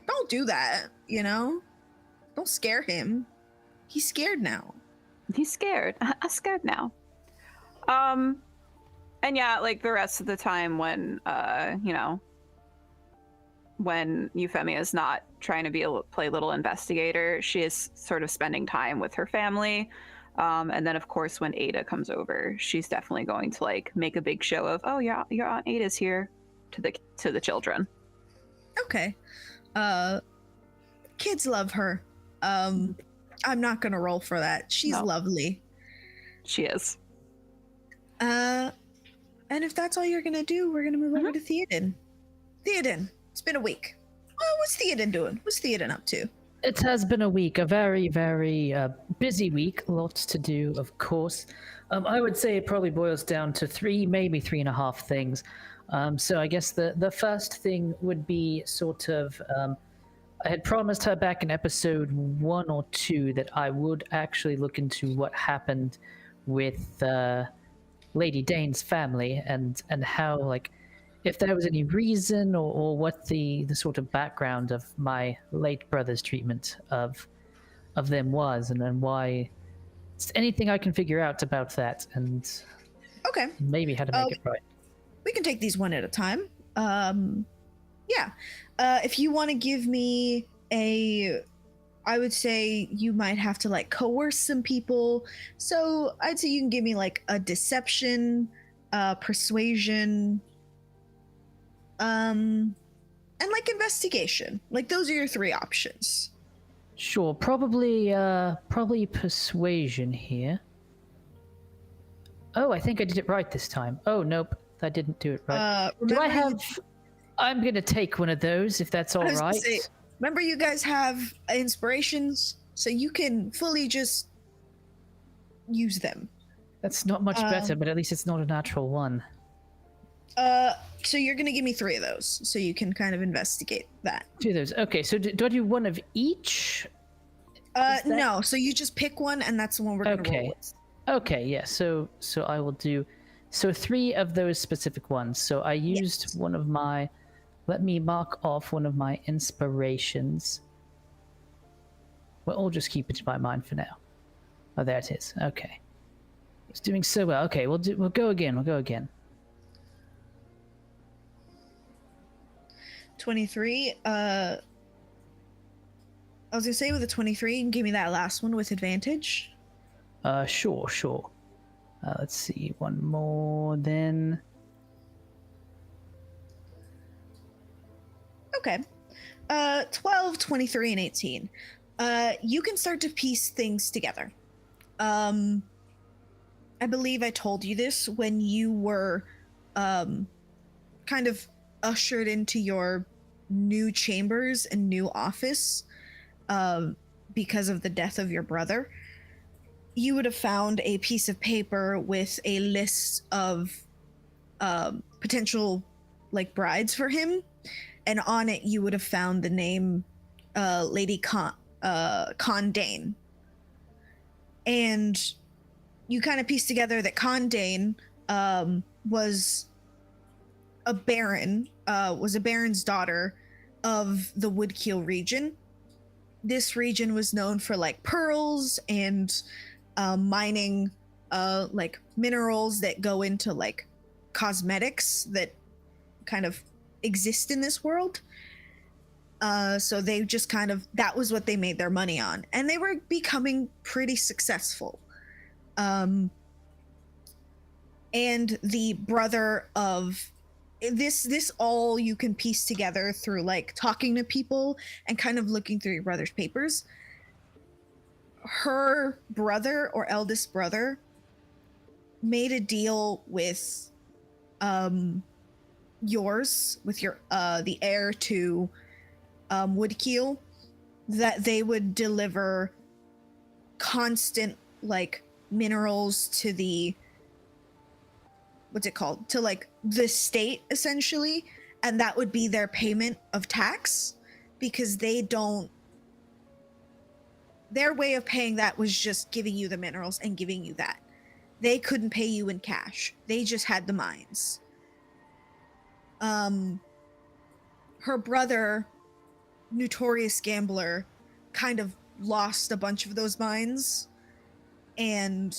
Don't do that, you know? Don't scare him. he's scared now. He's scared. I'm scared now. And yeah, like the rest of the time when, when Euphemia is not trying to play little investigator, she is sort of spending time with her family. And then of course, when Ada comes over, she's definitely going to like make a big show of, oh yeah, your Aunt Ada's here to the children. Okay. Kids love her. I'm not gonna roll for that. She's lovely. She is. And if that's all you're gonna do, we're gonna move over to Theoden. Theoden, it's been a week. Well, what's Theoden doing? What's Theoden up to? It has been a week, a very, very busy week. Lots to do, of course. I would say it probably boils down to 3, maybe 3.5 things. So I guess the first thing would be sort of, I had promised her back in episode 1 or 2 that I would actually look into what happened with Lady Dane's family and how, like, if there was any reason or what the sort of background of my late brother's treatment of them was, and then why. It's anything I can figure out about that, and Okay. maybe how to make it right. We can take these one at a time. Yeah. If you want to give me I would say you might have to like coerce some people. So I'd say you can give me like a deception, persuasion, and like investigation. Like those are your 3 options. Sure, probably persuasion here. Oh, I think I did it right this time. Oh, nope, I didn't do it right. Do I have... I'm gonna take one of those, if that's all right. Remember, you guys have inspirations, so you can fully just use them. That's not much better, but at least it's not a natural one. So you're gonna give me 3 of those, so you can kind of investigate that. 2 of those. Okay, so do I do one of each? No. So you just pick one, and that's the one we're gonna roll with. Okay, yeah. So I will do 3 of those specific ones. So I used one of my. Let me mark off one of my inspirations. Well, I'll just keep it in my mind for now. Oh, there it is. Okay. It's doing so well. Okay, we'll go again. We'll go again. 23. I was gonna say with a 23, you can give me that last one with advantage. Sure. Let's see. One more then. Okay. 12, 23, and 18. You can start to piece things together. I believe I told you this when you were kind of ushered into your new chambers and new office because of the death of your brother. You would have found a piece of paper with a list of potential like brides for him. And on it, you would have found the name Lady Condane. And you kind of piece together that Condane was a baron, was a baron's daughter of the Woodkeel region. This region was known for like pearls and mining like minerals that go into like cosmetics that kind of exist in this world. So they just kind of, that was what they made their money on, and they were becoming pretty successful. And the brother of this all you can piece together through like talking to people and kind of looking through your brother's papers. Her brother or eldest brother made a deal with yours, with your the heir to Woodkeel, that they would deliver constant like minerals to the, what's it called, to like the state essentially, and that would be their payment of tax, because they don't, their way of paying that was just giving you the minerals and giving you that. They couldn't pay you in cash, they just had the mines. Her brother, notorious gambler, kind of lost a bunch of those mines, and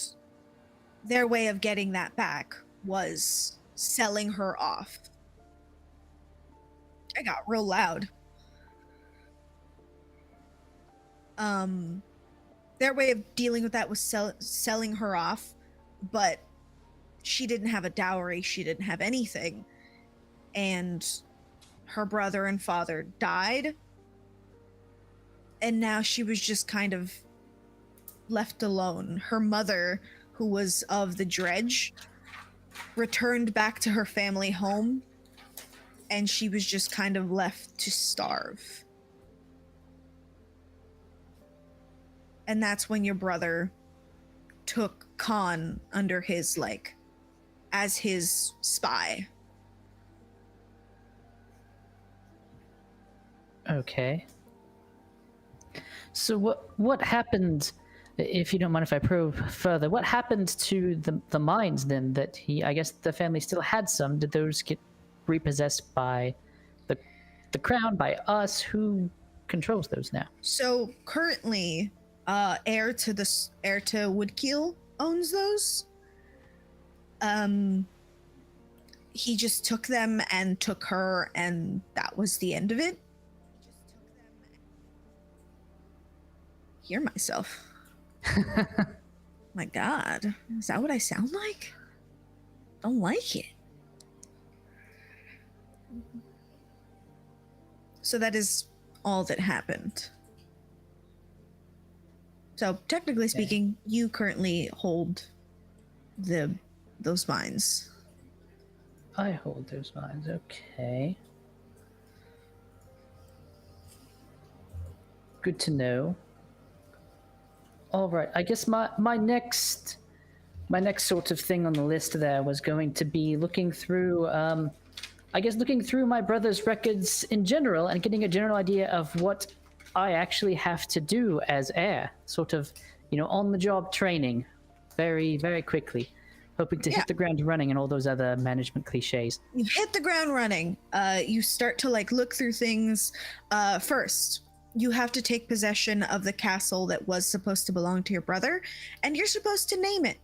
their way of getting that back was selling her off. I got real loud. Their way of dealing with that was selling her off, but she didn't have a dowry, she didn't have anything, and her brother and father died, and now she was just kind of left alone. Her mother, who was of the dredge, returned back to her family home, and she was just kind of left to starve. And that's when your brother took Khan under his, like, as his spy. Okay. So what happened, if you don't mind if I probe further, what happened to the mines then that I guess the family still had some? Did those get repossessed by the crown, by us? Who controls those now? So currently, heir to Woodkeel owns those. He just took them and took her, and that was the end of it. Hear myself. My God, is that what I sound like? Don't like it. So that is all that happened. So technically speaking, you currently hold those mines. I hold those mines. Okay. Good to know. All right. I guess my next sort of thing on the list there was going to be looking through looking through my brother's records in general and getting a general idea of what I actually have to do as heir, sort of, on the job training very, very quickly, hoping to hit the ground running and all those other management cliches. You hit the ground running. You start to look through things. First, you have to take possession of the castle that was supposed to belong to your brother, and you're supposed to name it.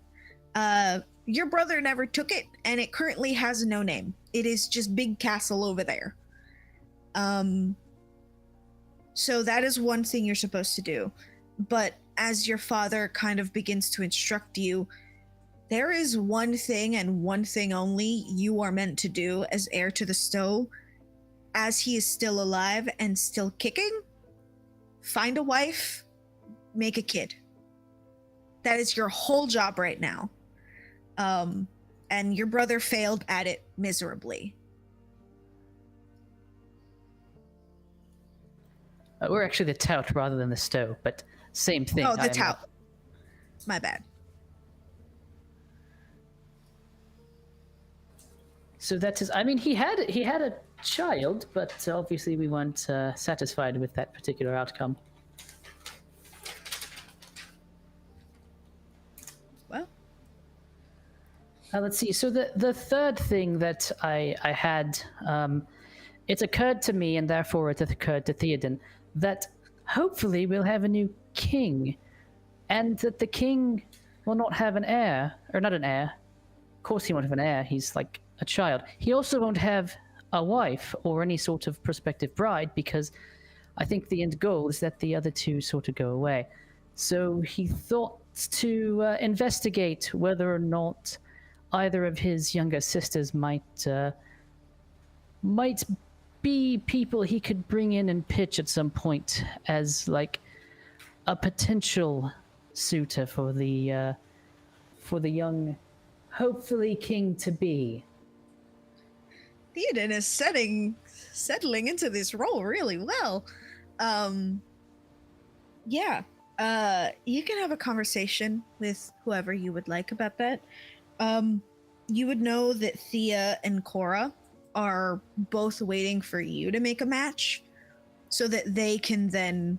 Your brother never took it, and it currently has no name. It is just big castle over there. So that is one thing you're supposed to do. But as your father kind of begins to instruct you, there is one thing and one thing only you are meant to do as heir to the Stowe, as he is still alive and still kicking. Find a wife, make a kid. That is your whole job right now. And your brother failed at it miserably. We're actually the tout rather than the Stowe, but same thing. Oh, the tout. My bad. So that is, I mean, he had a child, but obviously we weren't satisfied with that particular outcome. Well, let's see. So the third thing that I had, it occurred to me, and therefore it occurred to Theoden, that hopefully we'll have a new king, and that the king will not have an heir, or not an heir. Of course he won't have an heir. He's like a child. He also won't have a wife or any sort of prospective bride, because I think the end goal is that the other two sort of go away. So he thought to investigate whether or not either of his younger sisters might be people he could bring in and pitch at some point as like a potential suitor for the young, hopefully king to be. Theoden is settling into this role really well. You can have a conversation with whoever you would like about that. You would know that Thea and Cora are both waiting for you to make a match so that they can then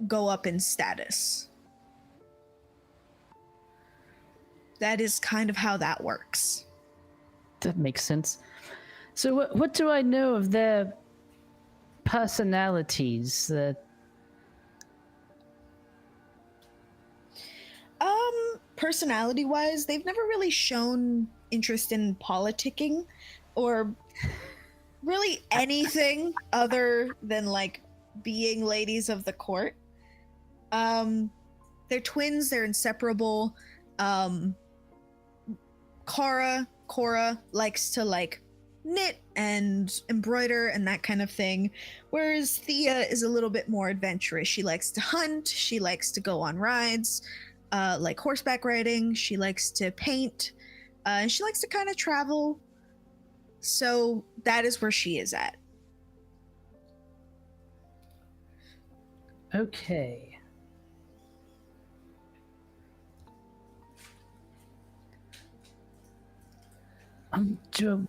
go up in status. That is kind of how that works. That makes sense. So what do I know of their personalities? personality-wise, they've never really shown interest in politicking or really anything other than like being ladies of the court. They're twins, they're inseparable. Cora likes to like knit and embroider and that kind of thing, whereas Thea is a little bit more adventurous. She likes to hunt, she likes to go on rides, like horseback riding, she likes to paint, and she likes to kind of travel. So that is where she is at. Okay. Joe,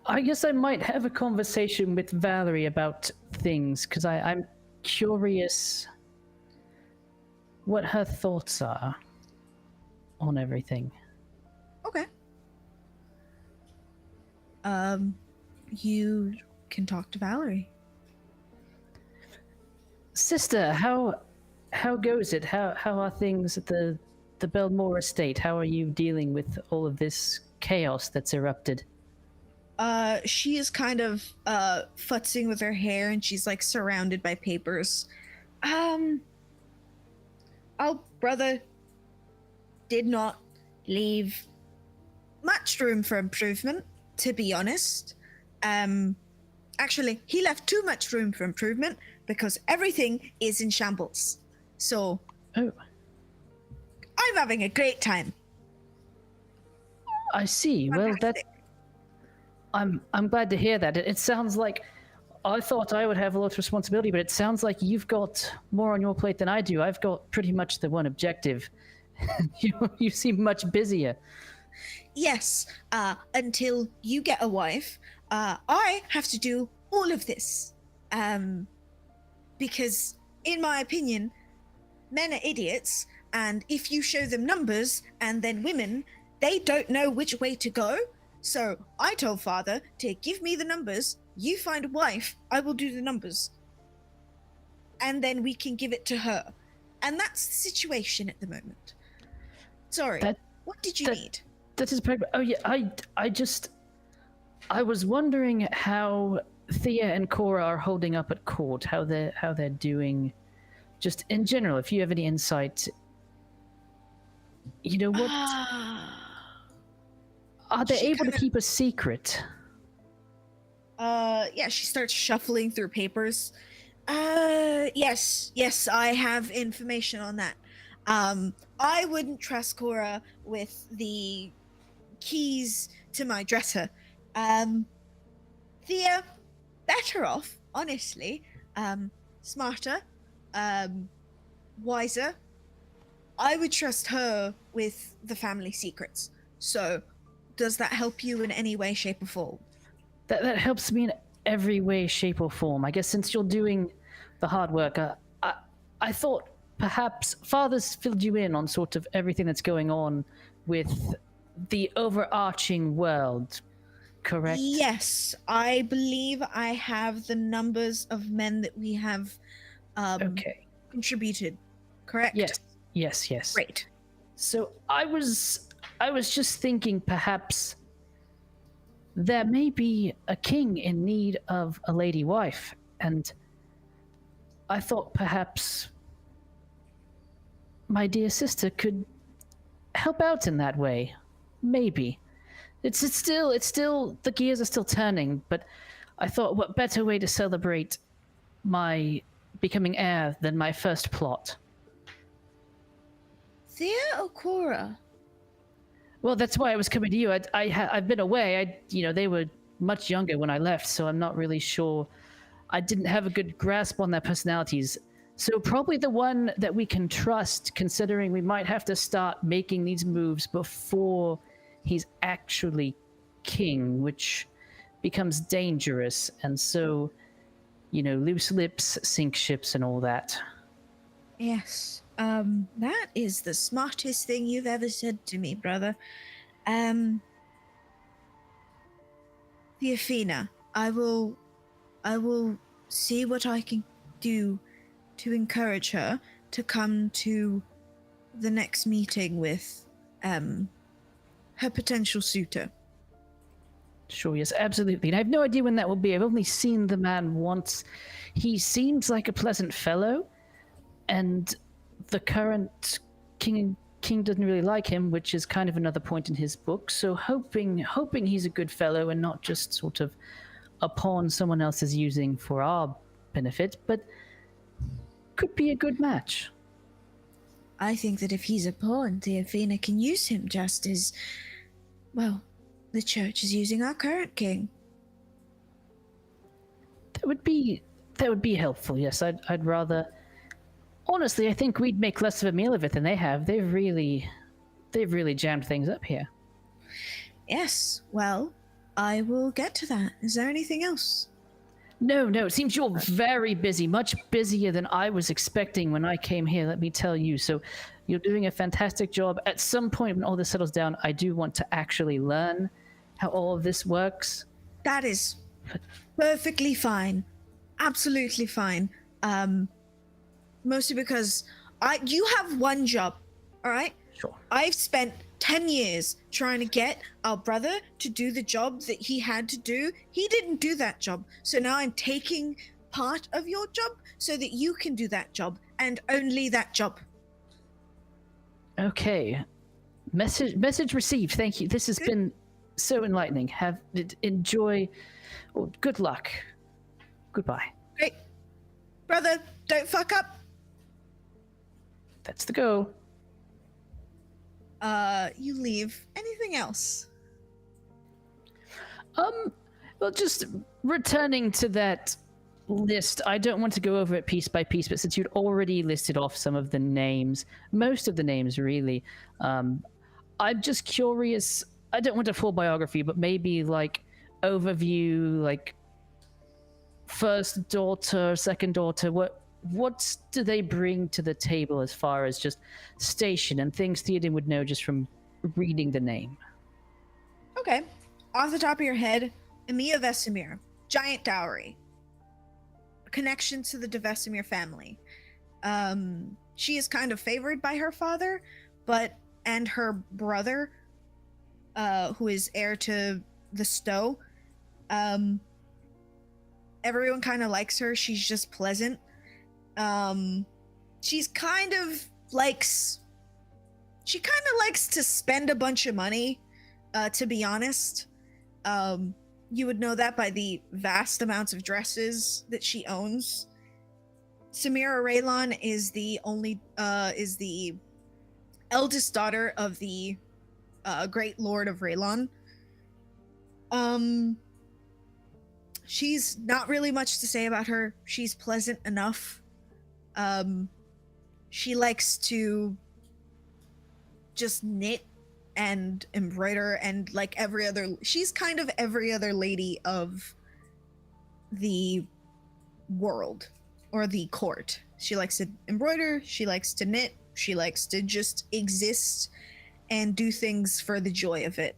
I guess I might have a conversation with Valerie about things, because I'm curious what her thoughts are on everything. Okay. You can talk to Valerie. Sister, how goes it? How are things at the Belmore estate? How are you dealing with all of this chaos that's erupted? She is kind of futzing with her hair, and she's like surrounded by papers. Our brother did not leave much room for improvement, to be honest. Actually, he left too much room for improvement because everything is in shambles. So, Oh, I'm having a great time. I see. Well, that I'm glad to hear that. It sounds like I thought I would have a lot of responsibility, but it sounds like you've got more on your plate than I do. I've got pretty much the one objective. You seem much busier. Yes, until you get a wife, I have to do all of this. Because, in my opinion, men are idiots, and if you show them numbers and then women, they don't know which way to go. So I told father to give me the numbers, you find a wife, I will do the numbers. And then we can give it to her. And that's the situation at the moment. Sorry, what did you need? That is perfect. Oh yeah, I was wondering how Thea and Cora are holding up at court, how they're doing, just in general. If you have any insight, you know what? Are they able to keep a secret? Yeah, she starts shuffling through papers. Yes, I have information on that. I wouldn't trust Cora with the keys to my dresser. Thea, better off, honestly. Smarter, wiser. I would trust her with the family secrets. So, does that help you in any way, shape, or form? That helps me in every way, shape, or form. I guess since you're doing the hard work, I thought perhaps Father's filled you in on sort of everything that's going on with the overarching world, correct? Yes, I believe I have the numbers of men that we have contributed, correct? Yes. Great. So I was just thinking perhaps there may be a king in need of a lady wife, and I thought perhaps my dear sister could help out in that way. Maybe. It's still the gears are still turning, but I thought what better way to celebrate my becoming heir than my first plot. Thea or Cora? Well, that's why I was coming to you. I've been away. They were much younger when I left, so I'm not really sure. I didn't have a good grasp on their personalities. So probably the one that we can trust, considering we might have to start making these moves before he's actually king, which becomes dangerous. And so, loose lips sink ships and all that. Yes. That is the smartest thing you've ever said to me, brother. Theophina, I will see what I can do to encourage her to come to the next meeting with her potential suitor. Sure, yes, absolutely. And I have no idea when that will be. I've only seen the man once. He seems like a pleasant fellow, and the current king doesn't really like him, which is kind of another point in his book. So hoping he's a good fellow and not just sort of a pawn someone else is using for our benefit, but could be a good match. I think that if he's a pawn, the Athena can use him just as, well, the church is using our current king. That would be helpful. Yes, I'd rather. Honestly, I think we'd make less of a meal of it than they have. They've really jammed things up here. Yes, well, I will get to that. Is there anything else? No, it seems you're very busy, much busier than I was expecting when I came here, let me tell you. So you're doing a fantastic job. At some point when all this settles down, I do want to actually learn how all of this works. That is perfectly fine. Absolutely fine. Mostly because you have one job, all right? Sure. I've spent 10 years trying to get our brother to do the job that he had to do. He didn't do that job. So now I'm taking part of your job so that you can do that job and only that job. Okay. Message received. Thank you. This has been so enlightening. Enjoy. Oh, good luck. Goodbye. Great. Brother, don't fuck up. That's the go. You leave. Anything else? Well, just returning to that list, I don't want to go over it piece by piece, but since you'd already listed off some of the names, most of the names really, I'm just curious. I don't want a full biography, but maybe like overview, like first daughter, second daughter, what do they bring to the table as far as just station and things Theoden would know just from reading the name? Okay. Off the top of your head, Emilia Vesemir, giant dowry. Connection to the de Vesemir family. She is kind of favored by her father, and her brother, who is heir to the Stowe. Everyone kind of likes her. She's just pleasant. She kind of likes to spend a bunch of money, to be honest. You would know that by the vast amounts of dresses that she owns. Samira Raylon is the eldest daughter of the Great Lord of Raylon. She's not really much to say about her. She's pleasant enough. She likes to just knit and embroider and she's kind of every other lady of the world or the court. She likes to embroider, she likes to knit, she likes to just exist and do things for the joy of it.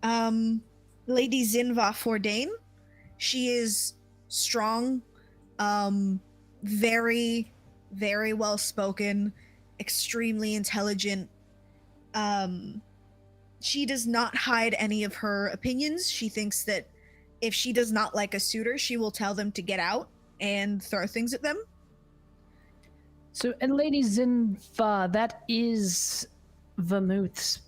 Lady Zinva Fordain, she is strong, very, very well spoken, extremely intelligent. She does not hide any of her opinions. She thinks that if she does not like a suitor, she will tell them to get out and throw things at them. So, and Lady Zinva, that is Vermouth's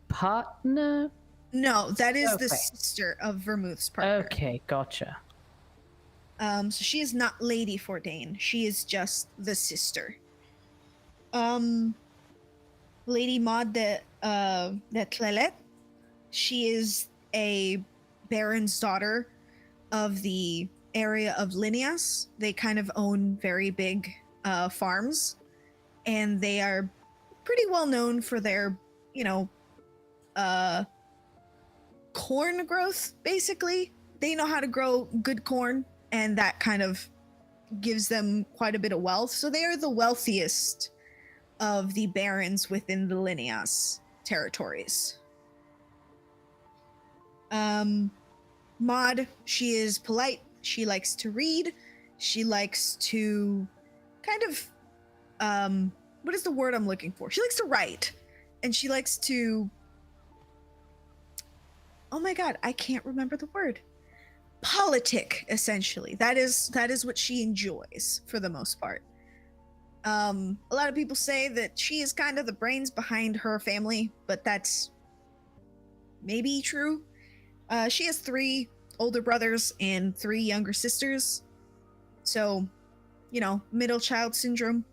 partner? No, that is Okay. the sister of Vermouth's partner. Okay, gotcha. So she is not Lady Fordain. She is just the sister. Lady Maud de Clelet. She is a baron's daughter of the area of Linias. They kind of own very big farms, and they are pretty well known for their, corn growth, basically. They know how to grow good corn, and that kind of gives them quite a bit of wealth. So they are the wealthiest of the barons within the Linias territories. Maud, she is polite. She likes to read. She likes to kind of what is the word I'm looking for? She likes to write, and she likes to. Oh my god, I can't remember the word. Politic, essentially. That is what she enjoys for the most part. A lot of people say that she is kind of the brains behind her family, but that's maybe true. She has 3 older brothers and 3 younger sisters. So, middle child syndrome.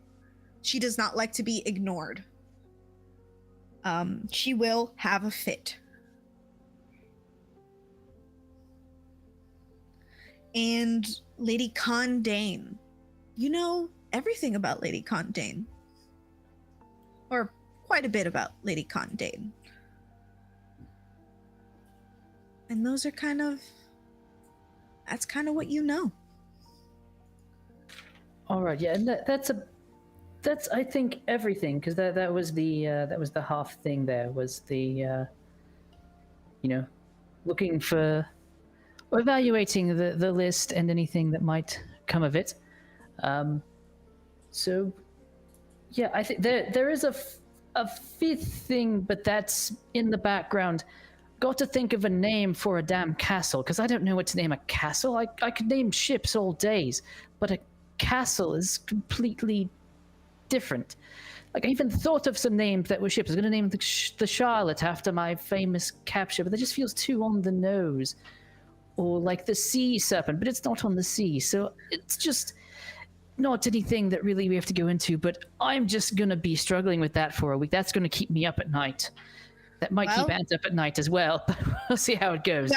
She does not like to be ignored. She will have a fit. And Lady Condane. You know everything about Lady Condane. Or quite a bit about Lady Condane. And those are that's kind of what you know. All right, yeah, and that's I think everything, because that was the half thing. There was the looking for or evaluating the list and anything that might come of it. So yeah, I think there is a 5th thing, but that's in the background. Got to think of a name for a damn castle, because I don't know what to name a castle. I could name ships all days, but a castle is completely different. Like, I even thought of some names that were ships. I was going to name the Charlotte after my famous capture, but that just feels too on the nose. Or like the Sea Serpent, but it's not on the sea, so it's just not anything that really we have to go into. But I'm just going to be struggling with that for a week. That's going to keep me up at night. That might keep Ant up at night as well, but we'll see how it goes.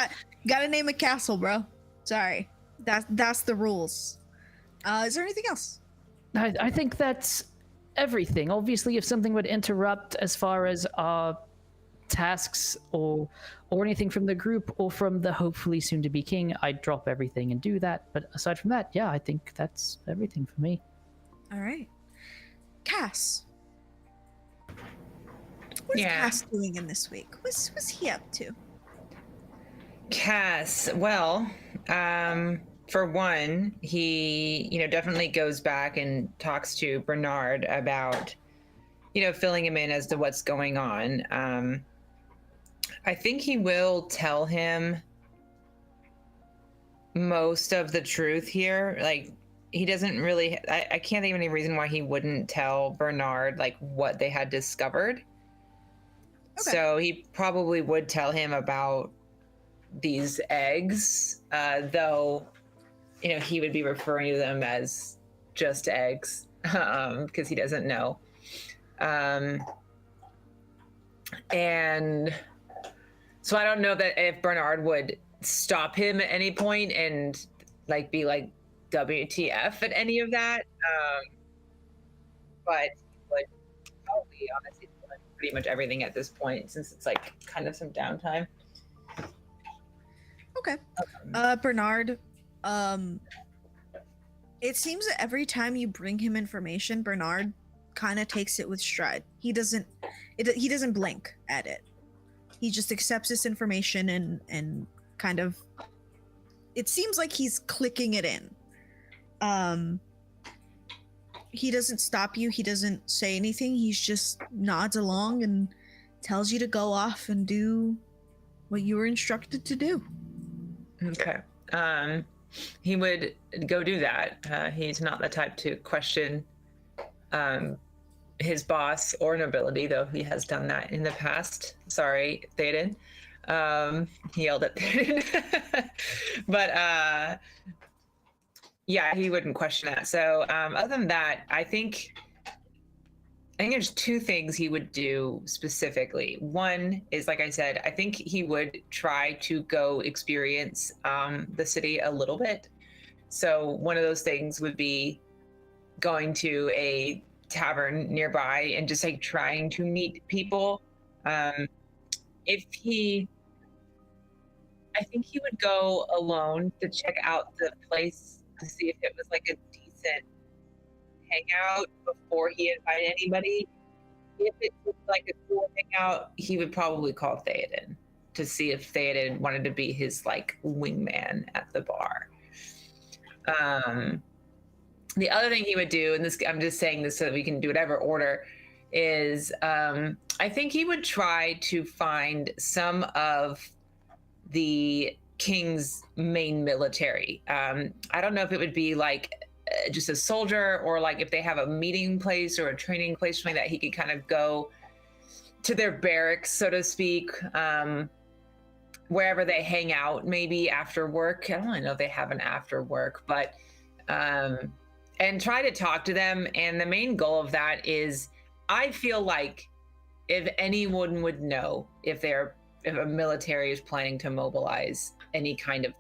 Gotta name a castle, bro. Sorry. That's the rules. Is there anything else? I think that's everything. Obviously, if something would interrupt as far as our tasks or anything from the group or from the hopefully soon-to-be king, I'd drop everything and do that. But aside from that, yeah, I think that's everything for me. All right. Cass. What's Cass doing in this week? What's he up to? Cass, well, for one, he, definitely goes back and talks to Bernard about, filling him in as to what's going on. I think he will tell him most of the truth here. Like, he doesn't really, I can't think of any reason why he wouldn't tell Bernard, like, what they had discovered. Okay. So he probably would tell him about these eggs, though, he would be referring to them as just eggs, because he doesn't know. And so I don't know that if Bernard would stop him at any point and be like, WTF at any of that. But he would probably honestly pretty much everything at this point, since it's kind of some downtime. Okay. Bernard, it seems that every time you bring him information, Bernard kind of takes it with stride. He doesn't blink at it. He just accepts this information and kind of, it seems like he's clicking it in. He doesn't stop you. He doesn't say anything. He's just nods along and tells you to go off and do what you were instructed to do. Okay. He would go do that. He's not the type to question his boss or nobility, though he has done that in the past. Sorry, Theoden. He yelled at Theoden. But yeah, he wouldn't question that. So other than that, I think there's 2 things he would do specifically. One is, like I said, I think he would try to go experience the city a little bit. So one of those things would be going to a tavern nearby and just trying to meet people. I think he would go alone to check out the place to see if it was a decent hangout before he invited anybody. If it was a cool hangout, he would probably call Theoden to see if Theoden wanted to be his wingman at the bar. The other thing he would do, and this I'm just saying this so that we can do whatever order, is I think he would try to find some of the king's main military. I don't know if it would be like just a soldier, or like if they have a meeting place or a training place, something that he could kind of go to their barracks, so to speak, wherever they hang out, maybe after work. I don't really know if they have an after work, but and try to talk to them. And the main goal of that is, I feel like if anyone would know if a military is planning to mobilize any kind of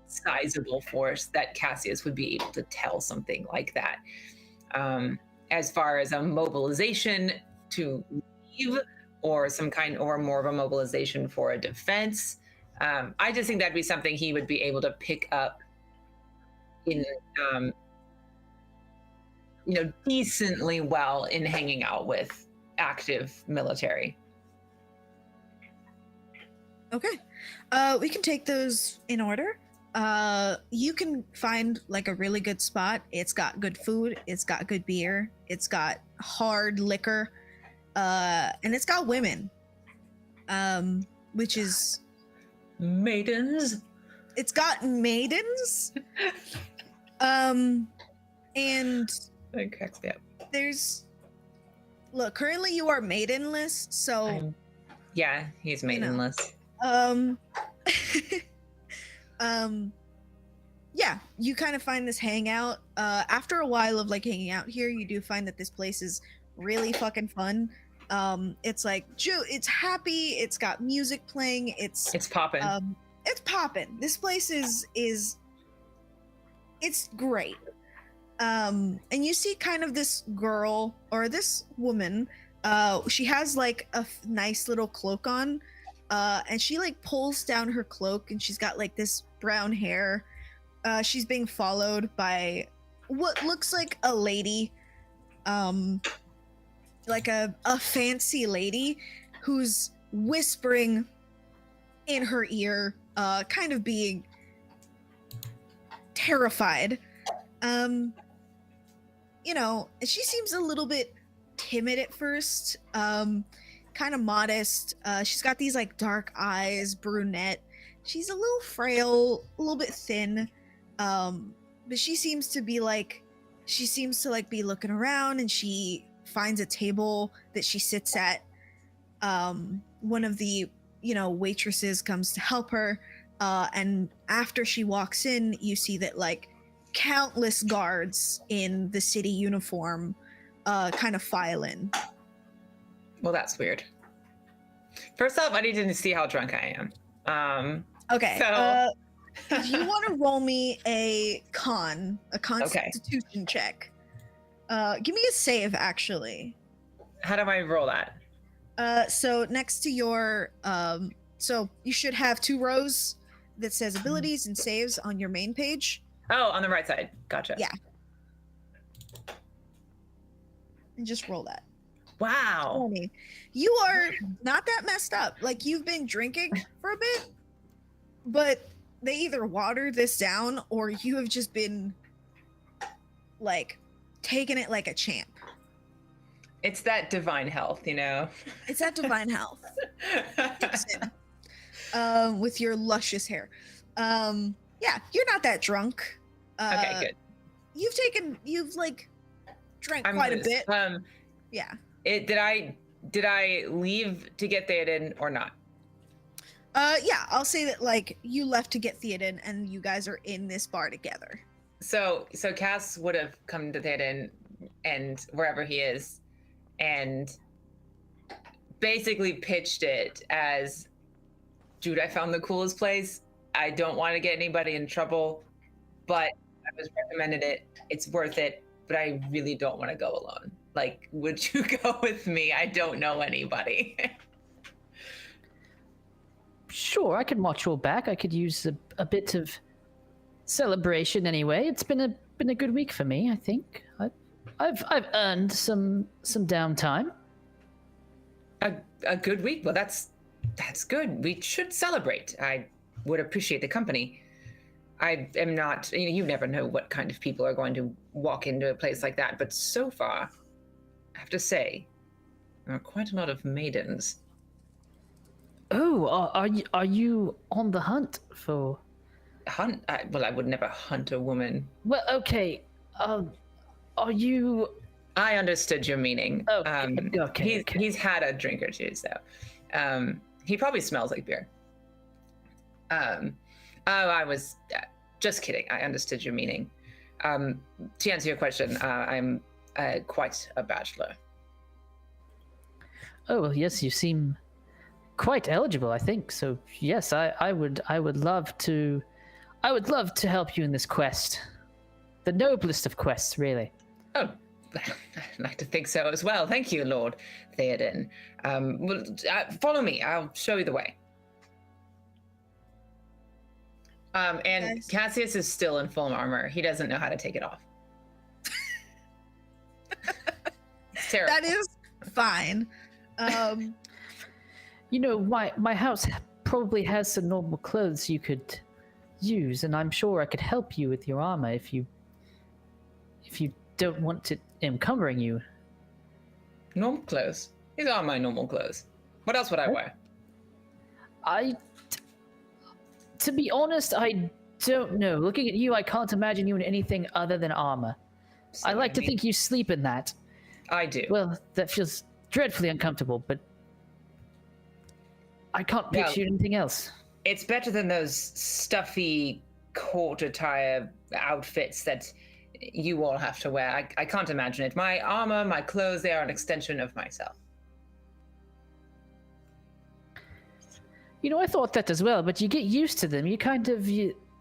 sizable force, that Cassius would be able to tell something like that. As far as a mobilization to leave, or some kind, or more of a mobilization for a defense, I just think that'd be something he would be able to pick up in decently well in hanging out with active military. Okay. We can take those in order. You can find like a really good spot. It's got good food, it's got good beer, it's got hard liquor, and it's got women. Which is Maidens. It's got maidens. And That cracks me up. currently you are maidenless, so Yeah, he's maidenless. Yeah, you kind of find this hangout. After a while of like hanging out here, you do find that this place is really fucking fun. It's like it's happy, it's got music playing, it's Popping. It's popping. This place is it's great. And you see kind of this girl, or this woman, she has like a nice little cloak on, and she like pulls down her cloak, and she's got like this brown hair. She's being followed by what looks like a lady, like a fancy lady who's whispering in her ear, kind of being terrified. She seems a little bit timid at first, kind of modest. She's got these like dark eyes, brunette. She's a little frail, a little bit thin, but she seems to be be looking around, and she finds a table that she sits at. One of the waitresses comes to help her, and after she walks in, you see that like countless guards in the city uniform kind of file in. Well, that's weird. First off, I need to see how drunk I am. Okay. So... if you want to roll me a constitution check, give me a save, actually. How do I roll that? So next to your so you should have 2 rows that says abilities and saves on your main page. Oh, on the right side. Gotcha. Yeah. And just roll that. Wow. 20. You are not that messed up. Like, you've been drinking for a bit, but they either water this down, or you have just been like taking it like a champ. It's that divine health, It's that divine health. With your luscious hair. Yeah, you're not that drunk. Okay, good. You've like drank I'm quite loose. a bit. Yeah. Did I leave to get Theoden or not? Yeah, I'll say that like you left to get Theoden, and you guys are in this bar together. So Cass would have come to Theoden and wherever he is, and basically pitched it as, dude, I found the coolest place. I don't want to get anybody in trouble, but I was recommended it. It's worth it, but I really don't want to go alone. Like, would you go with me? I don't know anybody. Sure, I can watch your back. I could use a bit of celebration anyway. It's been a good week for me, I think. I've earned some downtime. A good week? Well, that's good. We should celebrate. I would appreciate the company. I am not, you never know what kind of people are going to walk into a place like that, but so far, I have to say, there are quite a lot of maidens. Oh, are you on the hunt for? Hunt? Well, I would never hunt a woman. Well, okay. Are you? I understood your meaning. Okay. He's had a drink or two, so he probably smells like beer. I was just kidding. I understood your meaning. To answer your question, I'm quite a bachelor. Oh well, yes. You seem quite eligible, I think. So yes, I would love to. I would love to help you in this quest. The noblest of quests, really. Oh, I'd like to think so as well. Thank you, Lord Theoden. Well, follow me. I'll show you the way. And Nice. Cassius is still in full armor. He doesn't know how to take it off. It's terrible. That is fine. You know, my house probably has some normal clothes you could use, and I'm sure I could help you with your armor if you don't want it encumbering you. Normal clothes. These are my normal clothes. What else would I wear? To be honest, I don't know. Looking at you, I can't imagine you in anything other than armor. I like to think you sleep in that. I do. Well, that feels dreadfully uncomfortable, but I can't picture you in anything else. It's better than those stuffy court attire outfits that you all have to wear. I can't imagine it. My armor, my clothes, they are an extension of myself. You know, I thought that as well, but you get used to them.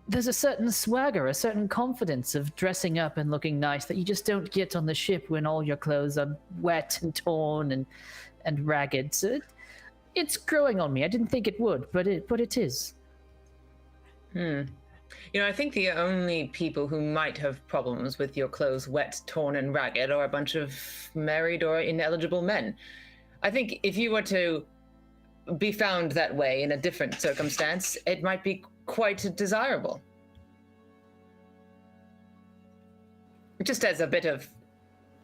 There's a certain swagger, a certain confidence of dressing up and looking nice that you just don't get on the ship when all your clothes are wet and torn and ragged. So it's growing on me. I didn't think it would, but it is. You know, I think the only people who might have problems with your clothes wet, torn, and ragged are a bunch of married or ineligible men. I think if you were to be found that way in a different circumstance, it might be quite desirable. Just as a bit of,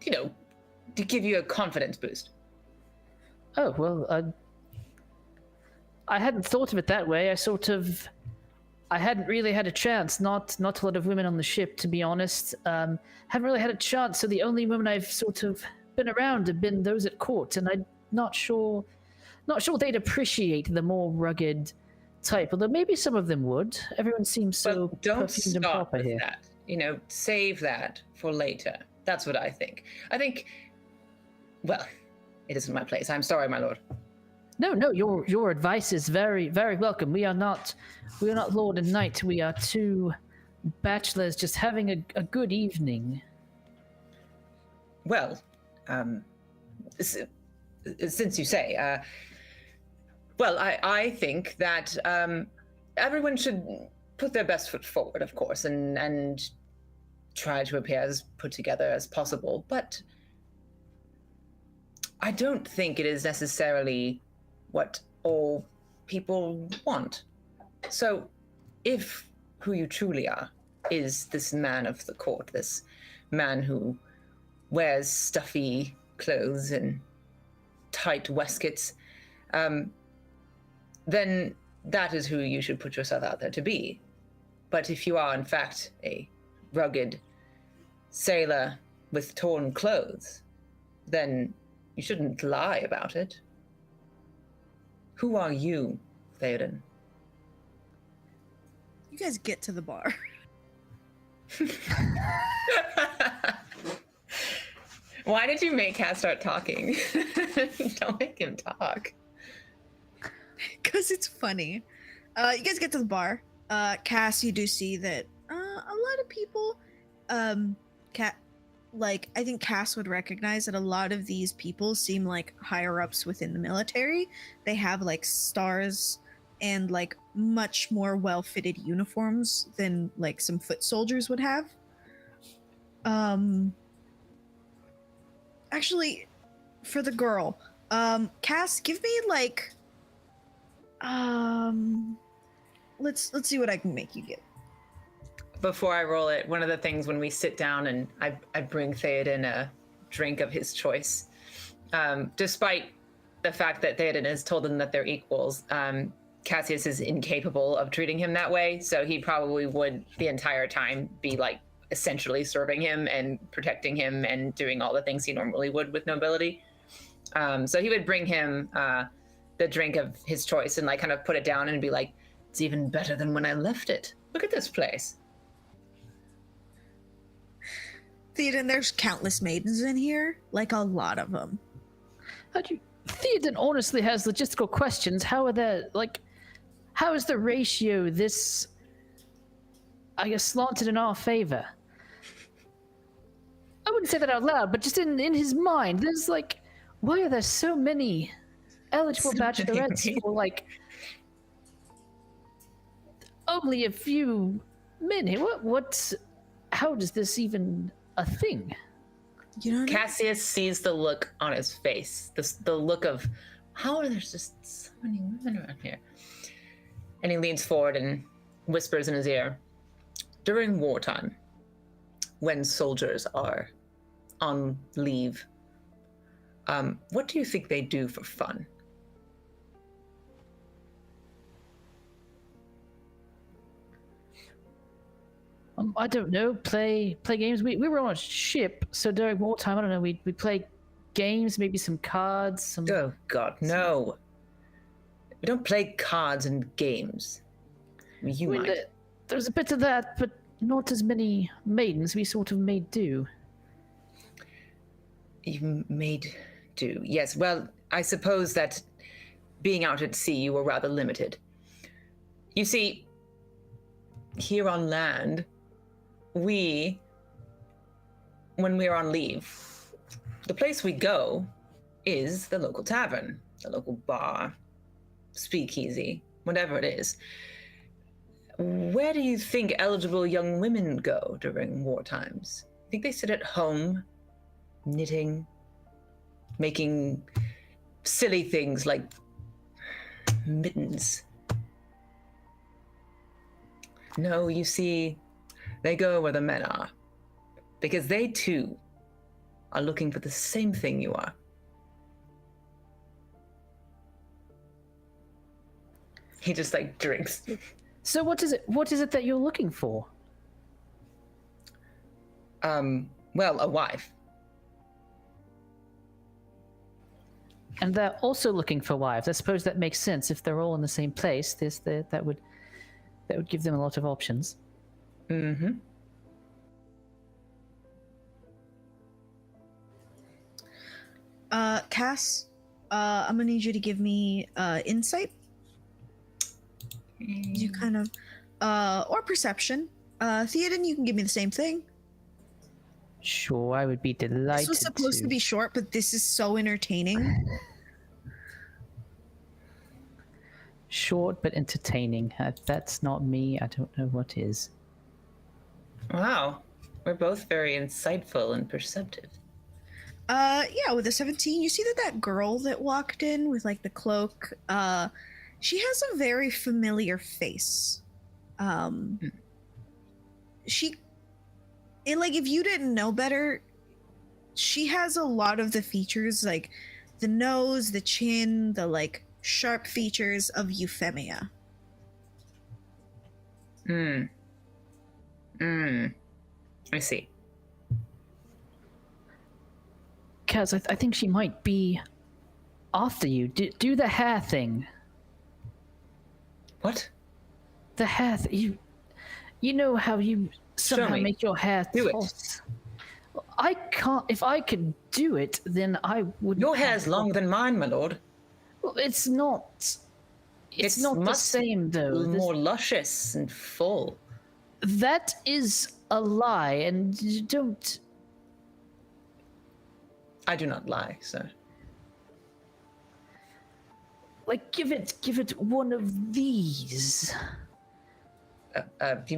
to give you a confidence boost. Oh, well, I hadn't thought of it that way. I hadn't really had a chance. Not a lot of women on the ship, to be honest. Haven't really had a chance. So the only women I've sort of been around have been those at court, and I'm not sure they'd appreciate the more rugged type. Although maybe some of them would. Everyone seems so but don't perfumed and stop proper with here. that. Save that for later. That's what I think. Well, it isn't my place. I'm sorry, my lord. No, your advice is very, very welcome. We are not lord and knight. We are two bachelors just having a good evening. Well, since you say, I think that everyone should put their best foot forward, of course, and try to appear as put together as possible. But I don't think it is necessarily what all people want. So if who you truly are is this man of the court, this man who wears stuffy clothes and tight waistcoats, then that is who you should put yourself out there to be. But if you are, in fact, a rugged sailor with torn clothes, then you shouldn't lie about it. Who are you, Theoden? You guys get to the bar. Why did you make Cass start talking? Don't make him talk. Because it's funny. You guys get to the bar. Cass, you do see that a lot of people, I think Cass would recognize that a lot of these people seem like higher ups within the military. They have like stars and like much more well-fitted uniforms than like some foot soldiers would have. Actually, for the girl, Cass, give me like, let's see what I can make you get. before I roll it, one of the things when we sit down and I bring Theoden a drink of his choice, despite the fact that Theoden has told them that they're equals, Cassius is incapable of treating him that way, so he probably would the entire time be like essentially serving him and protecting him and doing all the things he normally would with nobility. So he would bring him the drink of his choice and like kind of put it down and be like, it's even better than when I left it. Look at this place. Theoden, there's countless maidens in here, like a lot of them. Theoden honestly has logistical questions. How is the ratio this, I guess, slanted in our favor? I wouldn't say that out loud, but just in his mind, there's like, why are there so many eligible bachelorettes for like only a few men here? How does this even a thing? You know, Cassius sees the look on his face, the look of, how are there just so many women around here? And he leans forward and whispers in his ear, during wartime, when soldiers are on leave, what do you think they do for fun? I don't know. Play games. We were on a ship, so during wartime, I don't know. We play games, maybe some cards. Some. Oh God, no! We don't play cards and games. I mean, you might. There's a bit of that, but not as many maidens. We sort of made do. You made do. Yes. Well, I suppose that being out at sea, you were rather limited. You see, here on land, when we're on leave, the place we go is the local tavern, the local bar, speakeasy, whatever it is. Where do you think eligible young women go during war times? I think they sit at home, knitting, making silly things like mittens. No, you see, they go where the men are, because they too are looking for the same thing you are. He just like drinks. So what is it that you're looking for? Well, a wife. And they're also looking for wives. I suppose that makes sense. If they're all in the same place, that would give them a lot of options. Mm-hmm. Cass, I'm gonna need you to give me insight. You kind of, or perception. Theoden, you can give me the same thing. Sure, I would be delighted. This was supposed to be short, but this is so entertaining. Short but entertaining. That's not me. I don't know what is. Wow. We're both very insightful and perceptive. Yeah, with a 17, you see that girl that walked in with like the cloak, she has a very familiar face. If you didn't know better, she has a lot of the features, like the nose, the chin, the like sharp features of Euphemia. I see. Kaz, I think she might be after you. Do the hair thing. What? The hair you know how you somehow make your hair do toss. I can't. If I could do it, then I would. Your hair's longer than mine, my lord. Well, it's not. It's not the same, though. More luscious and full. That is a lie, and you don't. I do not lie, sir. Like, give it one of these. You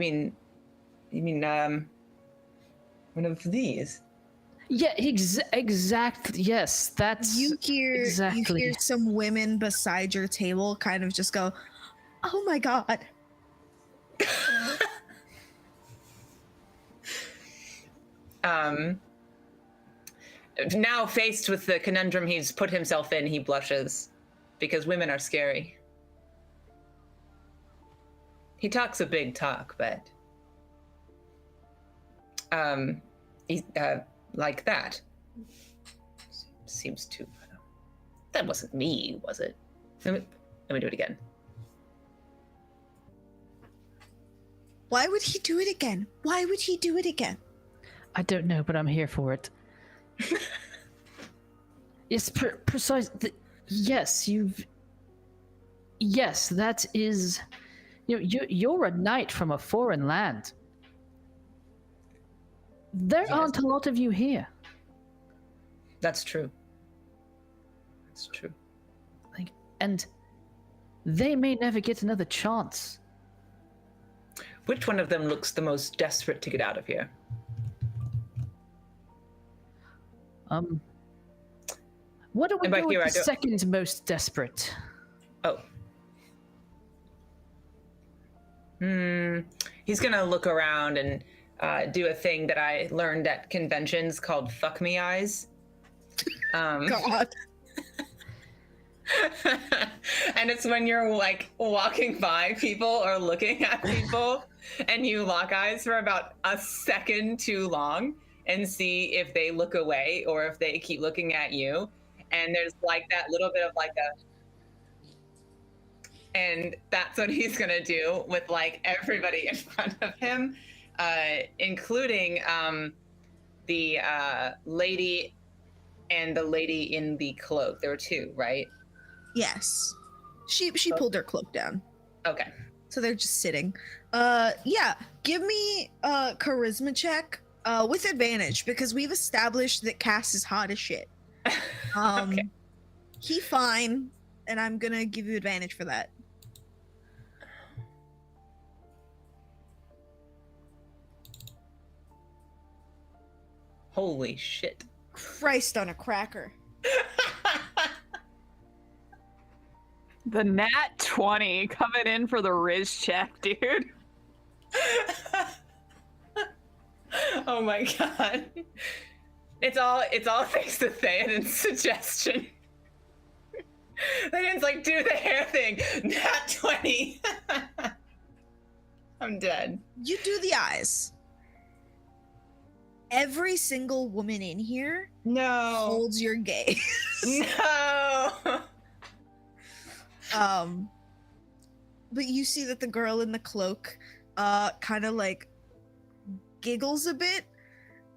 mean, one of these? Yeah, exactly. Yes, that's You hear exactly. some women beside your table kind of just go, "Oh my god." Now faced with the conundrum he's put himself in, he blushes because women are scary. He talks a big talk, but he, like that. Seems to. That wasn't me, was it? Let me do it again. Why would he do it again? Why would he do it again? I don't know, but I'm here for it. Yes, precise. Yes, you've. Yes, that is. You're a knight from a foreign land. There aren't a lot of you here. That's true. That's true. And they may never get another chance. Which one of them looks the most desperate to get out of here? What do we And by go here, with I the don't- second most desperate? Oh. He's gonna look around and do a thing that I learned at conventions called "fuck me eyes." God. And it's when you're like walking by people or looking at people and you lock eyes for about a second too long and see if they look away or if they keep looking at you. And there's like that little bit of like and that's what he's gonna do with like everybody in front of him, including the lady and the lady in the cloak. There were two, right? Yes. She pulled her cloak down. Okay. So they're just sitting. Yeah, give me a charisma check with advantage because we've established that Cass is hot as shit. Okay. He fine, and I'm gonna give you advantage for that. Holy shit. Christ on a cracker. The nat 20 coming in for the Riz check, dude. Oh my god. It's all thanks to Theoden's suggestion. Theoden's like, do the hair thing. Nat 20. I'm dead. You do the eyes. Every single woman in here No. holds your gaze. No. But you see that the girl in the cloak kind of like giggles a bit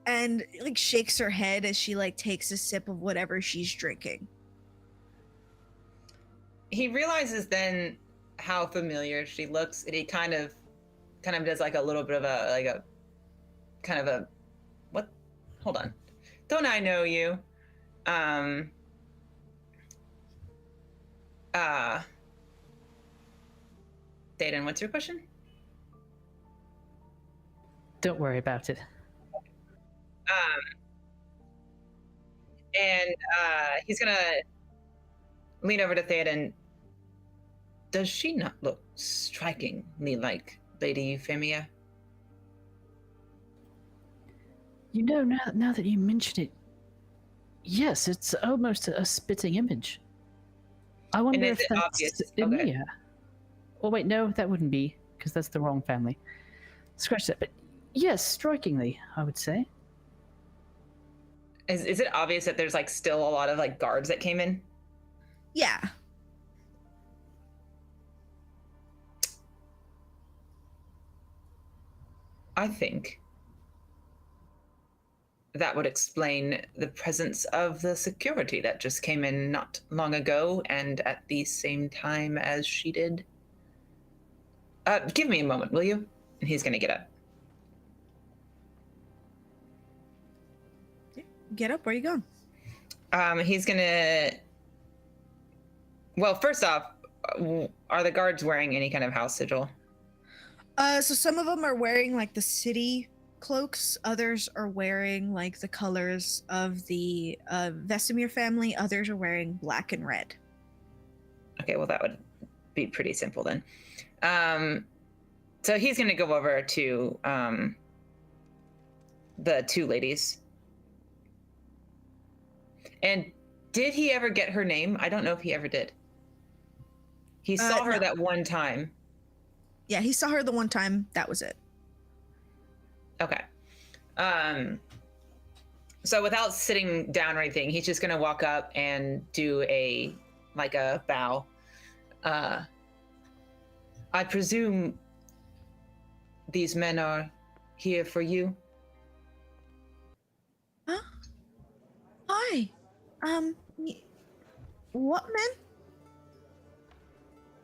and like shakes her head as she like takes a sip of whatever she's drinking. He realizes then how familiar she looks, and he kind of does like a little bit of a what? Hold on. Don't I know you? Theoden, what's your question? Don't worry about it. And he's gonna lean over to Theoden. Does she not look strikingly like Lady Euphemia? You know, now that you mention it, yes, it's almost a spitting image. I wonder is if it that's obvious? Emilia. Okay. Well, wait, no, that wouldn't be, because that's the wrong family. Scratch that, but yes, strikingly, I would say. Is it obvious that there's like still a lot of like guards that came in? Yeah. I think that would explain the presence of the security that just came in not long ago and at the same time as she did. Give me a moment, will you? And he's gonna get up. Get up, where you going? He's gonna. Well, first off, are the guards wearing any kind of house sigil? So some of them are wearing like the city cloaks, others are wearing like the colors of the Vesemir family, others are wearing black and red. Okay, well that would be pretty simple then. So he's gonna go over to the two ladies. And did he ever get her name? I don't know if he ever did. He saw her no. that one time. Yeah, he saw her the one time. That was it. Okay. So without sitting down or anything, he's just gonna walk up and do a bow. I presume these men are here for you? Huh? Hi. What men?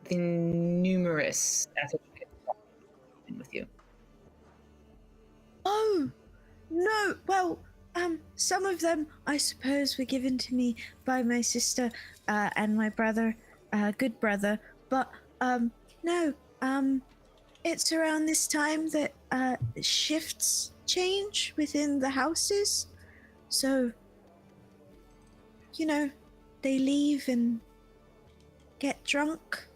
The numerous associated with you. Oh, no. Well, some of them, I suppose, were given to me by my sister and my brother, good brother. But no. It's around this time that shifts change within the houses. So, you know, they leave and get drunk.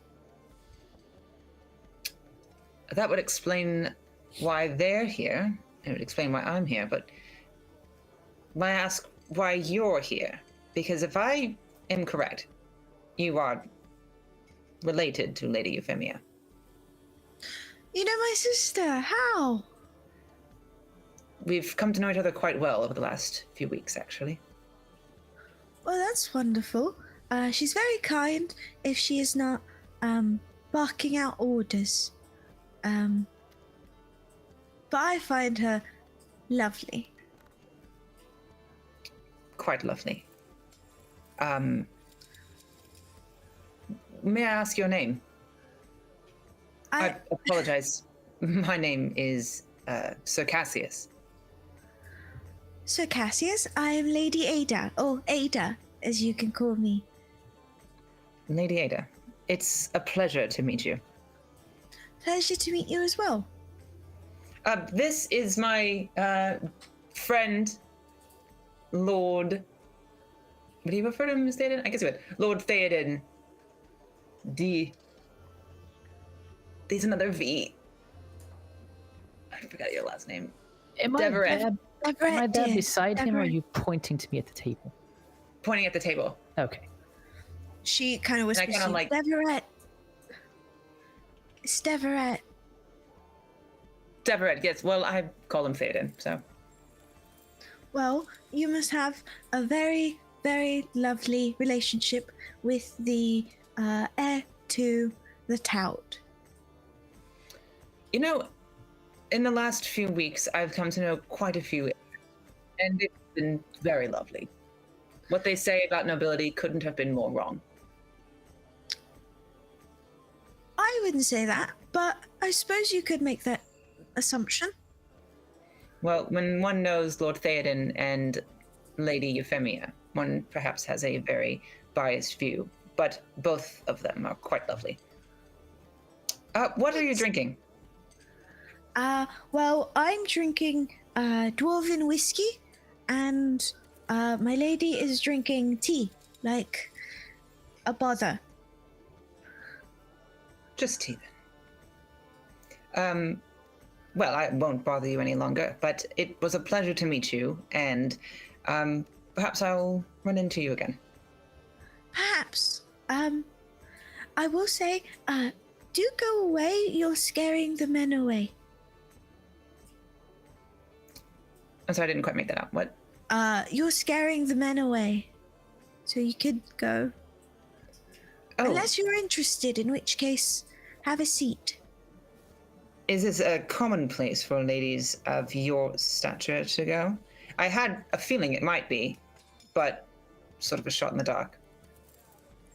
That would explain why they're here. It would explain why I'm here, but may I ask why you're here? Because if I am correct, you are related to Lady Euphemia. You know my sister, how? We've come to know each other quite well over the last few weeks, actually. Well, that's wonderful. She's very kind if she is not barking out orders. But I find her lovely. Quite lovely. May I ask your name? I apologize. My name is Sir Cassius. Sir Cassius, I am Lady Ada, or Ada, as you can call me. Lady Ada, it's a pleasure to meet you. Pleasure to meet you as well. This is my friend, Lord. Would you refer to him as Theoden? I guess you would. Lord Theoden. There's another V. I forgot your last name. Am Deverett. I there dear. beside him, or are Deverett. you pointing to me at the table? Pointing at the table. Okay. She kind of whispers, kinda like- Deverett. It's Deverett. Deverett, yes. Well, I call him Theoden, so. Well, you must have a very, very lovely relationship with the heir to the tout. You know, in the last few weeks, I've come to know quite a few, and it's been very lovely. What they say about nobility couldn't have been more wrong. I wouldn't say that, but I suppose you could make that assumption. Well, when one knows Lord Theoden and Lady Euphemia, one perhaps has a very biased view, but both of them are quite lovely. What are you drinking? Well, I'm drinking dwarven whiskey, and my lady is drinking tea, like a bother. Just tea, then. Well, I won't bother you any longer, but it was a pleasure to meet you, and perhaps I'll run into you again. Perhaps. I will say, do go away. You're scaring the men away. I'm sorry, I didn't quite make that out. What? You're scaring the men away. So you could go. Oh, Unless you're interested, in which case, have a seat. is this a common place for ladies of your stature to go? I had a feeling it might be, but sort of a shot in the dark.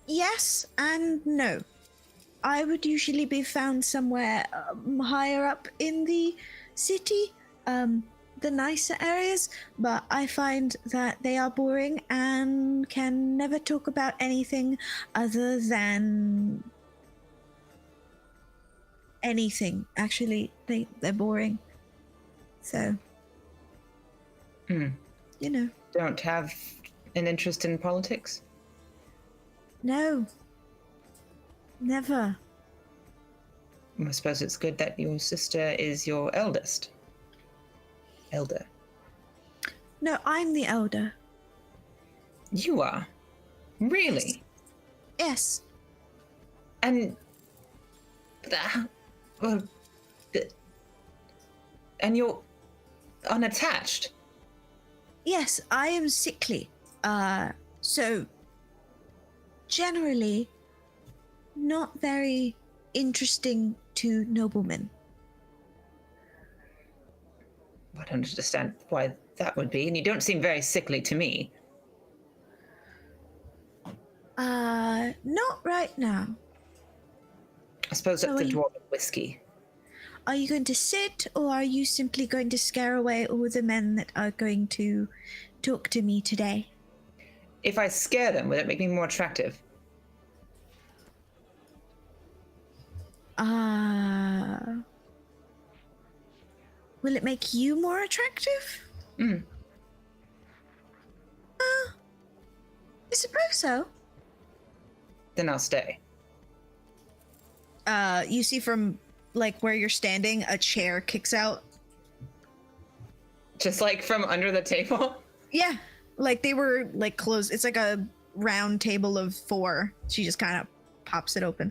Yes and no. I would usually be found somewhere higher up in the city, the nicer areas, but I find that they are boring and can never talk about anything other than anything. Actually, they're boring. So, you know, Don't have an interest in politics? no. Never. I suppose it's good that your sister is your eldest. Elder. No, I'm the elder. You are? Really? Yes. And... well, and you're unattached? Yes, I am sickly. So generally not very interesting to noblemen. I don't understand why that would be, and you don't seem very sickly to me. Not right now. I suppose that's So the are you- dwarven whiskey. Are you going to sit, or are you simply going to scare away all the men that are going to talk to me today? If I scare them, would it make me more attractive? Will it make you more attractive? Mm. I suppose so. Then I'll stay. You see from like where you're standing, a chair kicks out. Just like from under the table? Yeah, like they were like closed. It's like a round table of 4. She just kind of pops it open.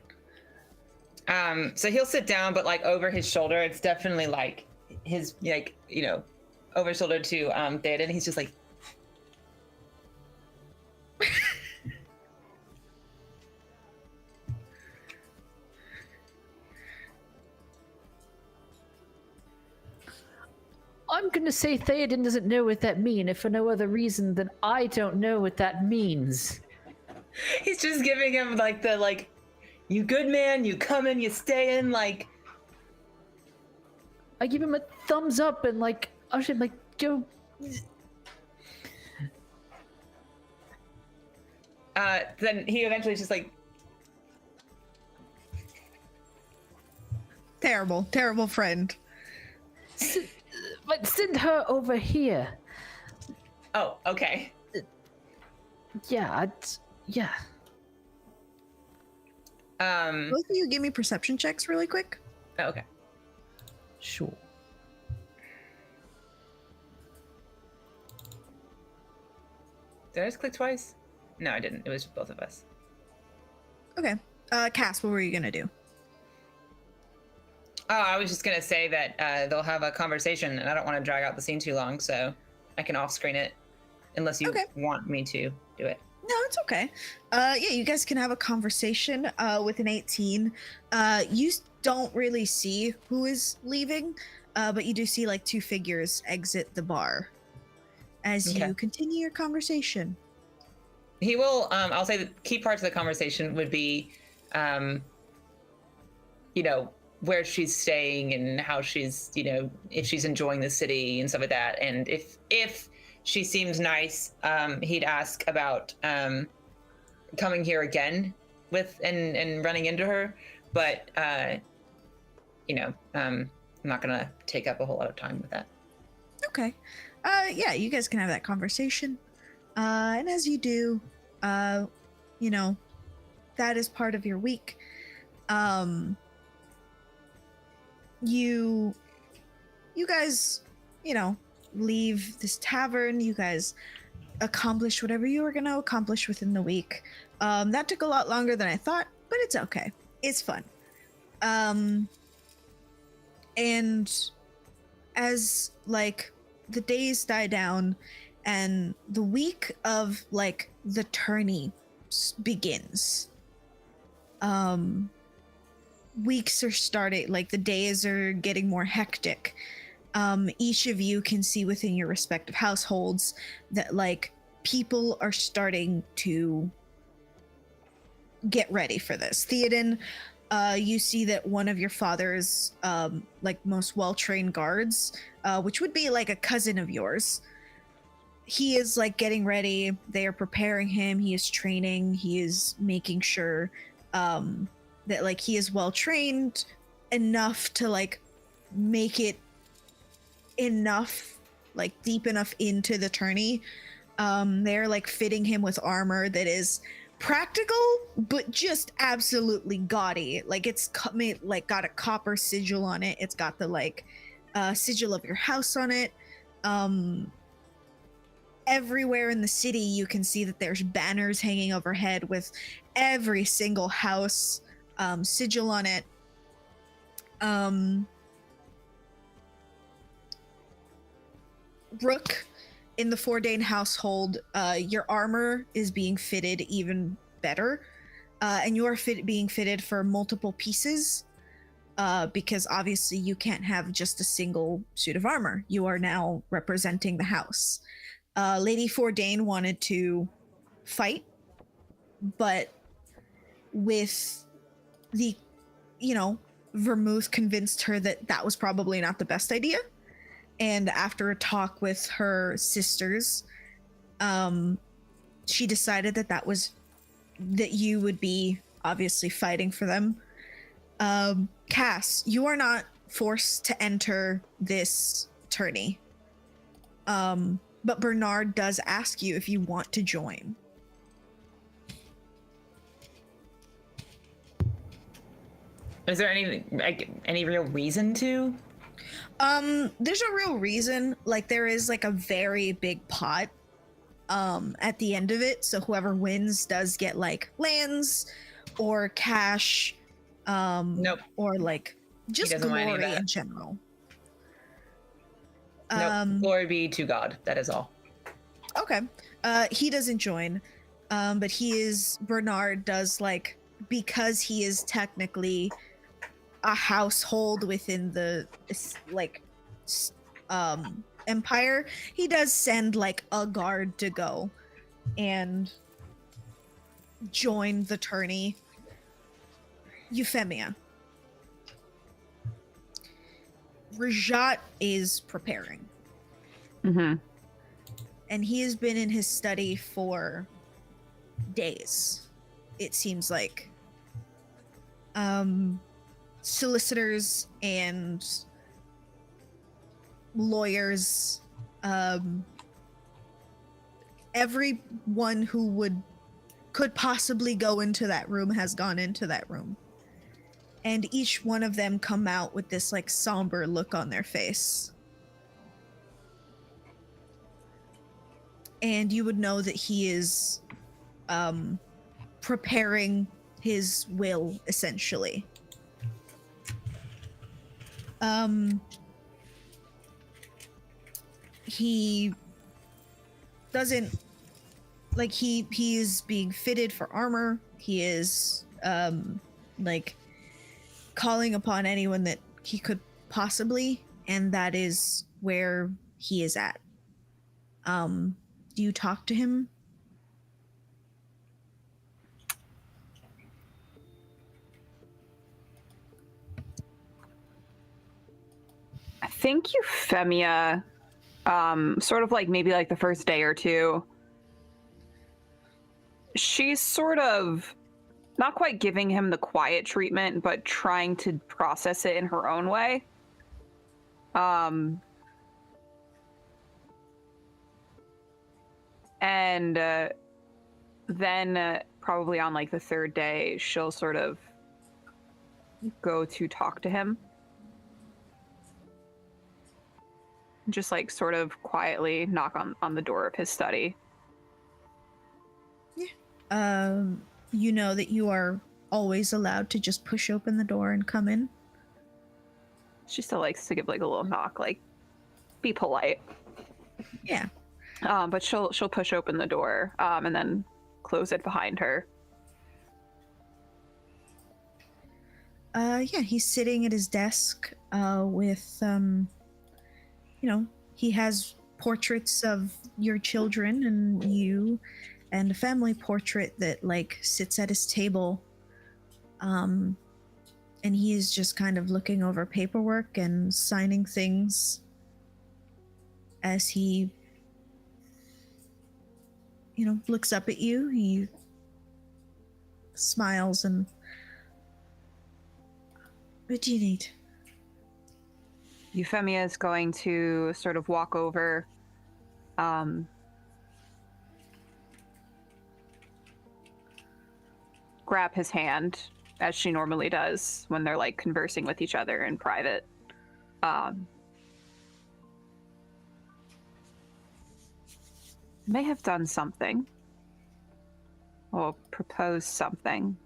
So he'll sit down, but like over his shoulder, it's definitely like his, like, you know, over his shoulder to Theoden, and he's just like, I'm gonna say Theoden doesn't know what that means, if for no other reason than I don't know what that means. he's just giving him like the, like, you good man, you come in, you stay in, like. I give him a thumbs up and like, I should like go. Then he eventually just like, Terrible friend. But send her over here. oh, okay. Yeah, yeah. Both of you give me perception checks really quick. Okay. Sure. Did I just click twice? No, I didn't. It was both of us. Okay. Cass, what were you gonna do? Oh, I was just gonna say that they'll have a conversation, and I don't want to drag out the scene too long, so I can off-screen it, unless you Okay. want me to do it. No, it's okay. Yeah, you guys can have a conversation with an 18. You don't really see who is leaving, but you do see like 2 figures exit the bar as Okay. you continue your conversation. He will. I'll say the key parts of the conversation would be, you know, where she's staying and how she's, you know, if she's enjoying the city and stuff like that. And if she seems nice, he'd ask about coming here again with and running into her. But you know, I'm not gonna take up a whole lot of time with that. Okay. Yeah, you guys can have that conversation. And as you do, you know, that is part of your week. You guys, you know, leave this tavern. You guys accomplish whatever you were going to accomplish within the week. That took a lot longer than I thought, but it's okay. It's fun. And as like the days die down and the week of like the tourney begins, weeks are starting, like the days are getting more hectic. Each of you can see within your respective households that like people are starting to get ready for this. Theoden, you see that one of your father's like most well-trained guards, which would be like a cousin of yours, he is like getting ready. They are preparing him. He is training. He is making sure that like he is well trained enough to like make it enough, like deep enough into the tourney. They're like fitting him with armor that is practical but just absolutely gaudy. Like it's like got a copper sigil on it. It's got the like sigil of your house on it. everywhere in the city you can see that there's banners hanging overhead with every single house sigil on it. Rook, in the Fourdain household, your armor is being fitted even better, and you are being fitted for multiple pieces, because obviously you can't have just a single suit of armor. You are now representing the house. Lady Fourdain wanted to fight, but with the, vermouth convinced her that that was probably not the best idea. And after a talk with her sisters, she decided that you would be obviously fighting for them. Cass, you are not forced to enter this tourney. But Bernard does ask you if you want to join. Is there any real reason to? There's a real reason. Like, there is like a very big pot at the end of it, so whoever wins does get like lands or cash, Nope. or like just doesn't want any of glory that. in general. Nope. Glory be to God. That is all. Okay. He doesn't join. But Bernard does, like, because he is technically a household within the empire, he does send like a guard to go and join the tourney. Euphemia. Rajat is preparing. Mm-hmm. And he has been in his study for days, it seems like. Solicitors and lawyers, everyone who could possibly go into that room has gone into that room. And each one of them come out with this like somber look on their face. And you would know that he is preparing his will, essentially. He doesn't, like, he is being fitted for armor. He is like calling upon anyone that he could possibly, and that is where he is at. Do you talk to him? I think Euphemia, sort of like maybe like the first day or two, she's sort of not quite giving him the quiet treatment, but trying to process it in her own way. And then probably on like the third day, she'll sort of go to talk to him. Just like sort of quietly knock on the door of his study. Yeah. You know that you are always allowed to just push open the door and come in. She still likes to give like a little knock, like be polite. Yeah. But she'll push open the door and then close it behind her. Yeah, he's sitting at his desk with he has portraits of your children and you, and a family portrait that like sits at his table. And he is just kind of looking over paperwork and signing things as he looks up at you. He smiles and, what do you need? Euphemia is going to sort of walk over, grab his hand, as she normally does when they're like conversing with each other in private. may have done something. Or proposed something.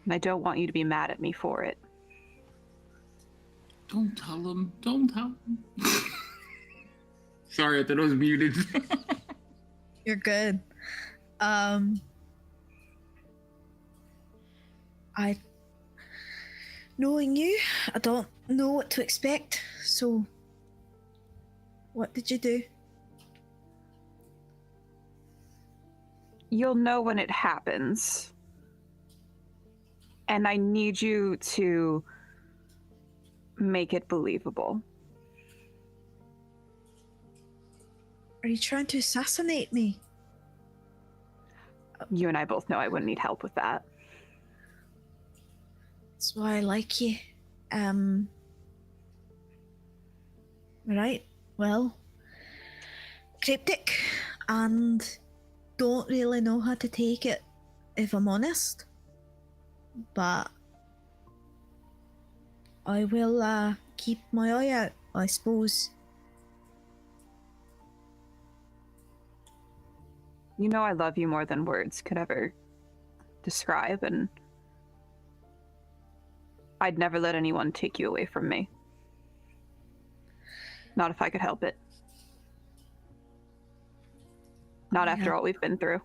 And I don't want you to be mad at me for it. Don't tell him. Don't tell him. Sorry, I thought I was muted. You're good. Knowing you, I don't know what to expect, so what did you do? You'll know when it happens. And I need you to make it believable. Are you trying to assassinate me? You and I both know I wouldn't need help with that. That's why I like you. Right, well, cryptic, and don't really know how to take it, if I'm honest. But I will keep my eye out, I suppose. You know I love you more than words could ever describe, and I'd never let anyone take you away from me. Not if I could help it. Not after all we've been through.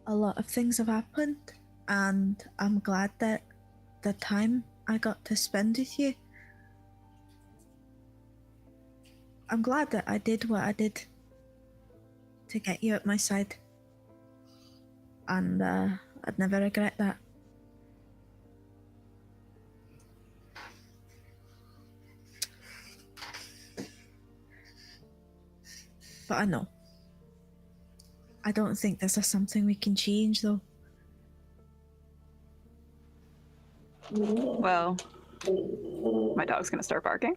A lot of things have happened, and I'm glad that the time I got to spend with you, I'm glad that I did what I did to get you at my side. And I'd never regret that. But I know. I don't think this is something we can change, though. Well, my dog's gonna start barking.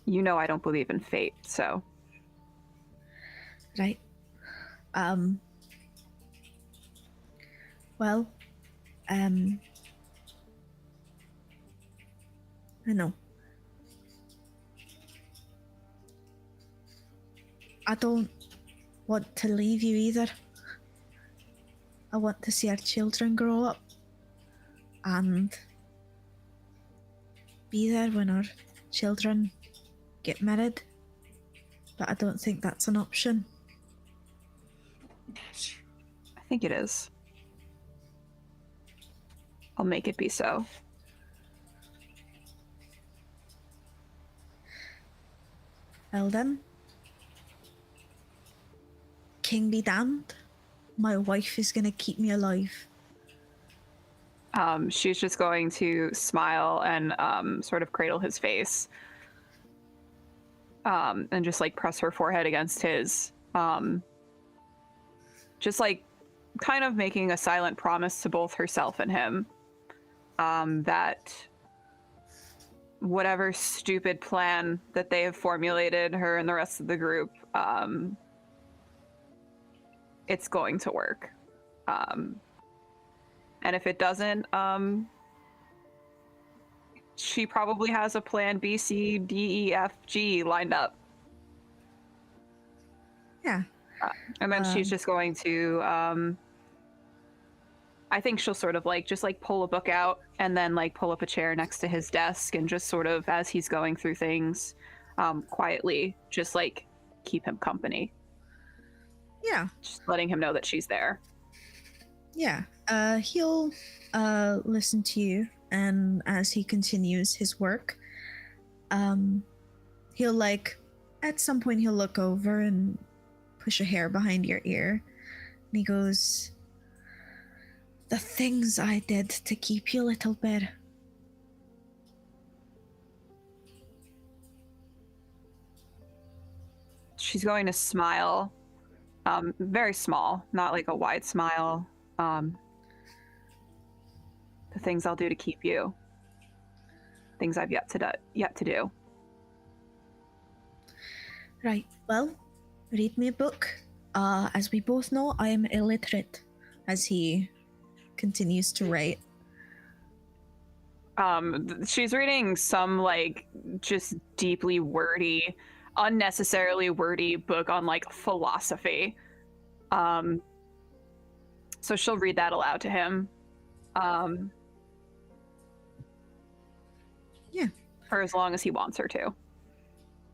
You know I don't believe in fate, so... Right. Well, I know. I don't want to leave you either. I want to see our children grow up and be there when our children get married. But I don't think that's an option. I think it is. I'll make it be so. Well then, king be damned. My wife is gonna keep me alive. She's just going to smile and sort of cradle his face. And just like press her forehead against his. Just like kind of making a silent promise to both herself and him. That whatever stupid plan that they have formulated, her and the rest of the group, it's going to work. And if it doesn't, she probably has a plan B, C, D, E, F, G lined up. Yeah. And then she's just going to, I think she'll sort of like, just like pull a book out and then like pull up a chair next to his desk and just sort of, as he's going through things, quietly, just like keep him company. Yeah. Just letting him know that she's there. Yeah. He'll listen to you, and as he continues his work, he'll like, at some point he'll look over and push a hair behind your ear, and he goes, "The things I did to keep you, little bear." She's going to smile, very small, not like a wide smile. The things I'll do to keep you, things I've yet to do. Right. Well, read me a book. As we both know, I am illiterate. As he continues to write. She's reading some like just deeply wordy, unnecessarily wordy book on like philosophy. So she'll read that aloud to him. Yeah. For as long as he wants her to.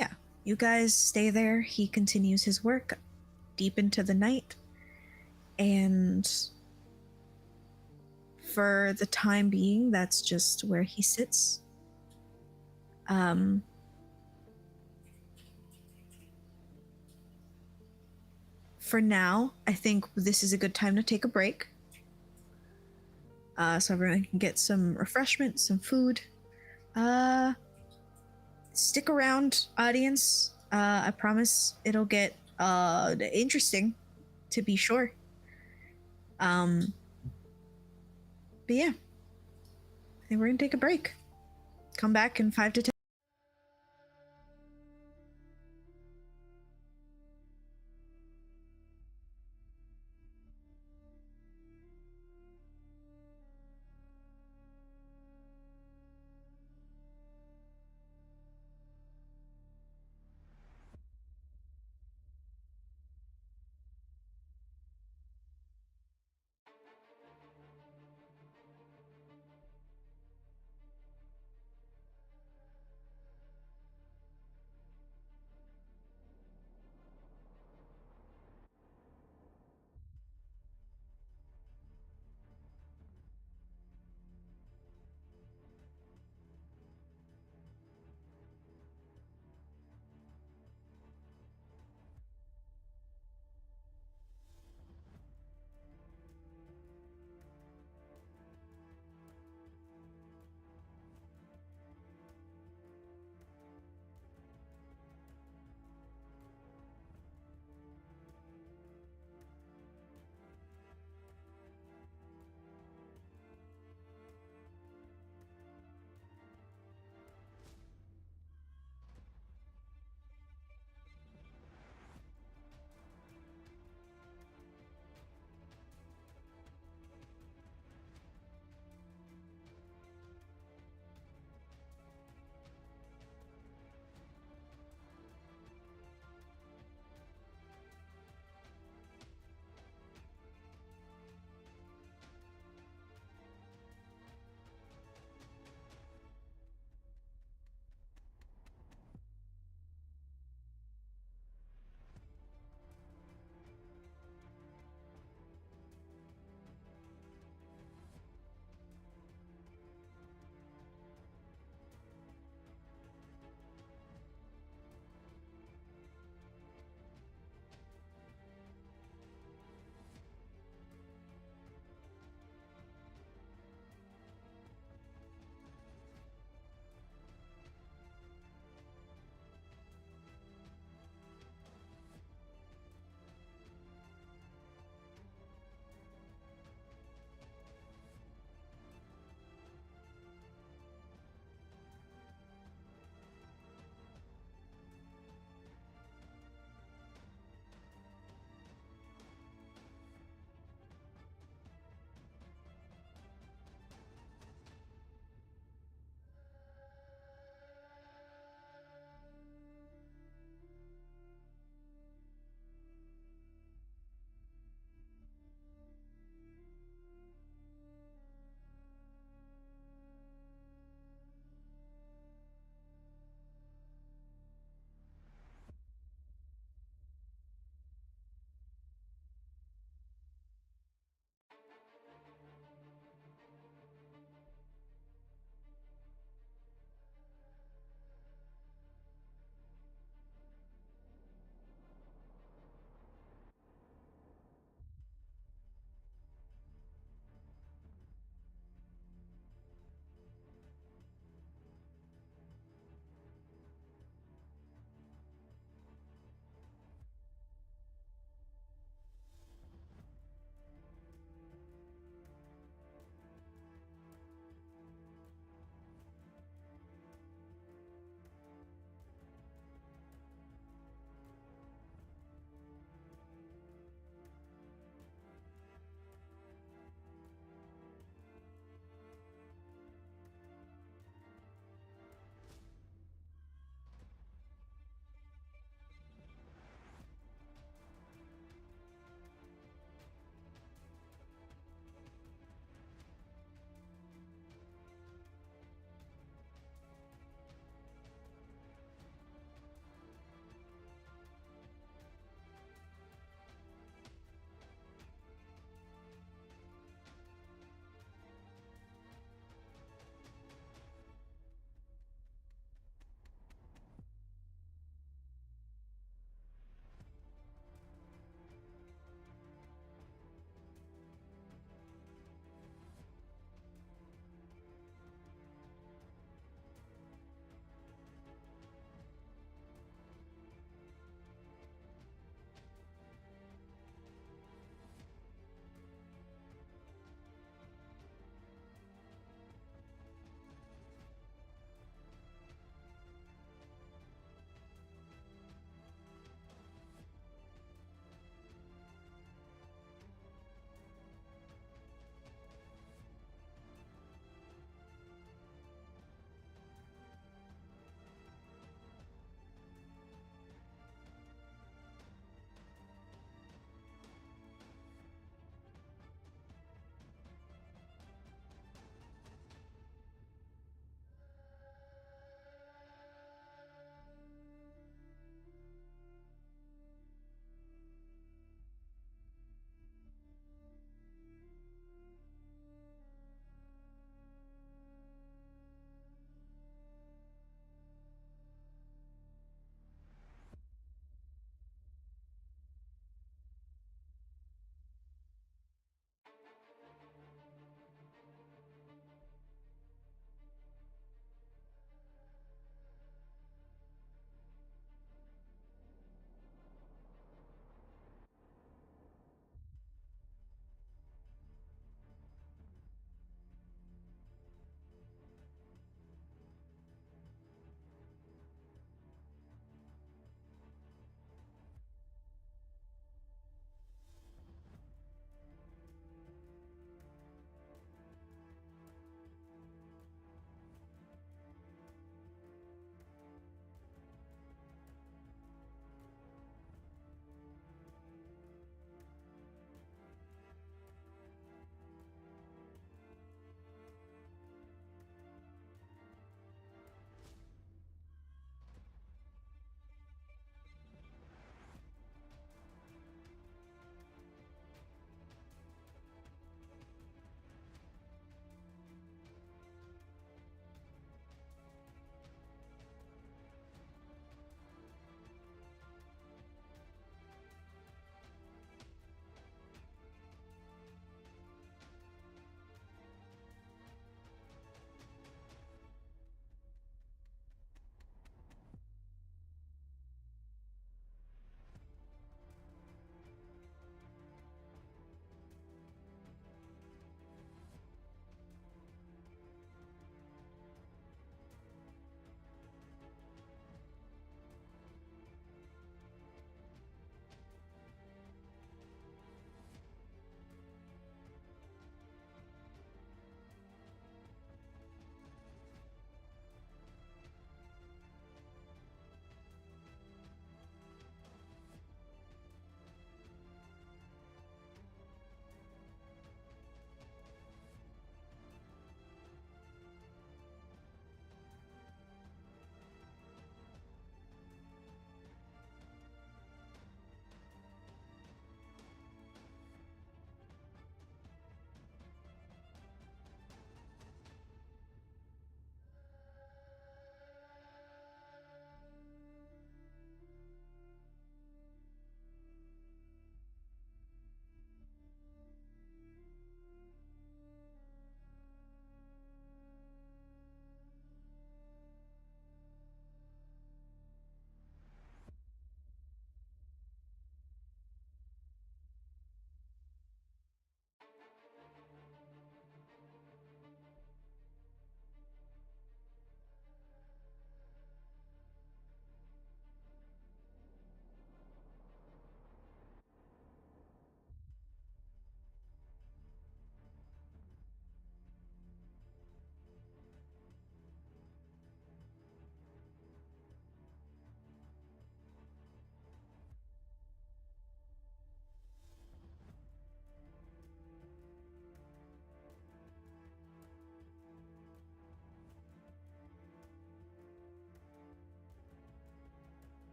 Yeah. You guys stay there. He continues his work deep into the night. And for the time being, that's just where he sits. For now, I think this is a good time to take a break. So everyone can get some refreshment, some food. Stick around, audience. I promise it'll get interesting, to be sure. But yeah, I think we're gonna take a break. Come back in 5 to 10.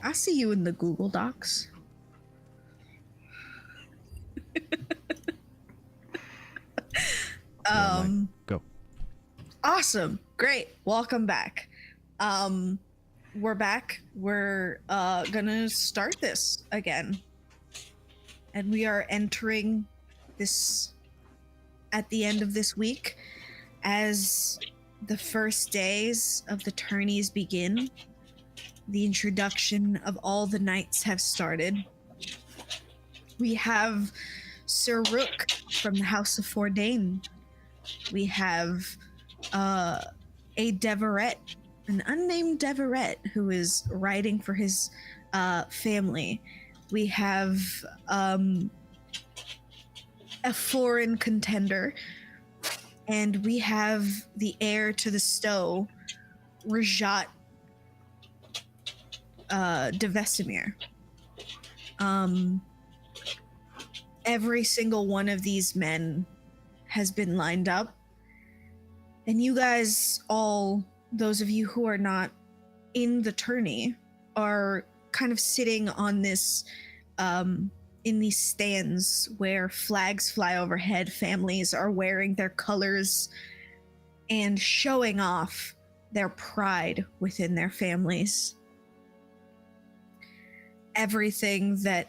I see you in the Google Docs. Go. Awesome. Great. Welcome back. We're back. We're gonna start this again. And we are entering this at the end of this week as the first days of the tourneys begin. The introduction of all the knights have started. We have Sir Rook from the House of Fordain. We have a Deverett, an unnamed Deverett, who is riding for his family. We have a foreign contender, and we have the heir to the Stowe, Rajat de Vesemir. Every single one of these men has been lined up, and you guys all, those of you who are not in the tourney, are kind of sitting on this in these stands where flags fly overhead. Families are wearing their colors and showing off their pride within their families. Everything that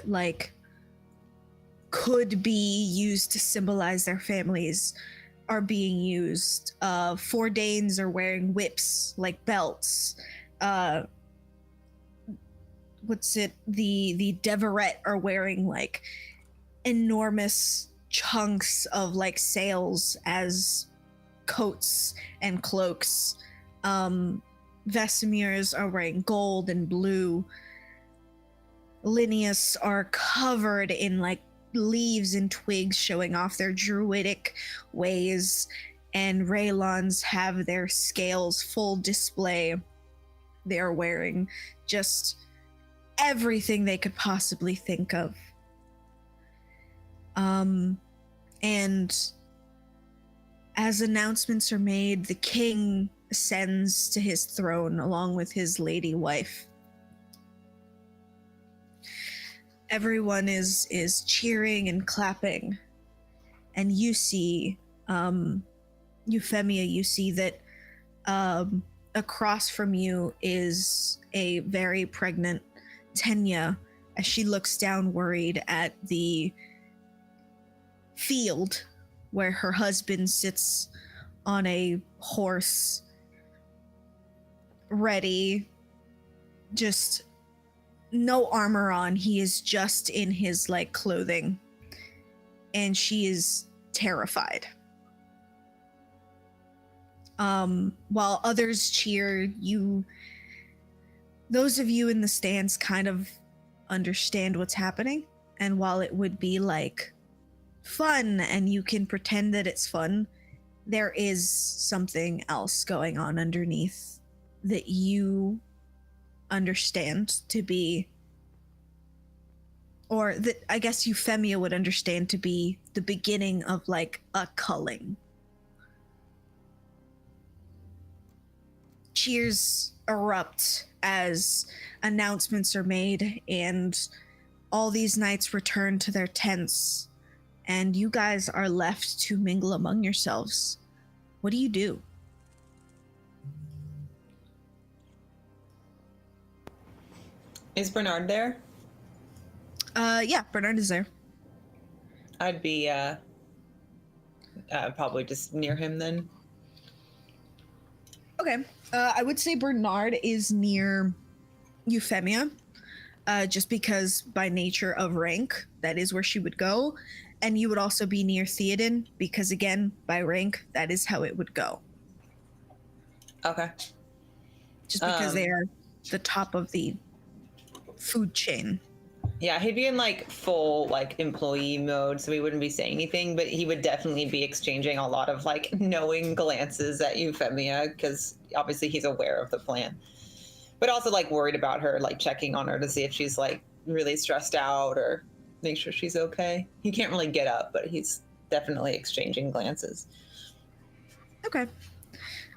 like could be used to symbolize their families are being used. Fordains are wearing whips like belts. The Deverett are wearing like enormous chunks of like sails as coats and cloaks. Vesemirs are wearing gold and blue. Linneas are covered in like leaves and twigs showing off their druidic ways, and Raylons have their scales full display. They're wearing just everything they could possibly think of. And as announcements are made, the king ascends to his throne along with his lady wife. Everyone is cheering and clapping, and you see, Euphemia, you see that across from you is a very pregnant Tenya, as she looks down worried at the field where her husband sits on a horse, ready, just no armor on. He is just in his like clothing, and she is terrified. While others cheer, those of you in the stands kind of understand what's happening, and while it would be like fun and you can pretend that it's fun, there is something else going on underneath that you understand to be, or that I guess Euphemia would understand to be, the beginning of like a culling. Cheers erupt as announcements are made, and all these knights return to their tents, and you guys are left to mingle among yourselves. What do you do? Is Bernard there? Yeah, Bernard is there. I'd be probably just near him then. Okay. I would say Bernard is near Euphemia, just because by nature of rank, that is where she would go. And you would also be near Theoden, because again, by rank, that is how it would go. Okay. Just because they are the top of the food chain. Yeah, he'd be in like full like employee mode, so he wouldn't be saying anything, but he would definitely be exchanging a lot of like knowing glances at Euphemia, because obviously he's aware of the plan. But also like worried about her, like checking on her to see if she's like really stressed out or make sure she's okay. He can't really get up, but he's definitely exchanging glances. Okay.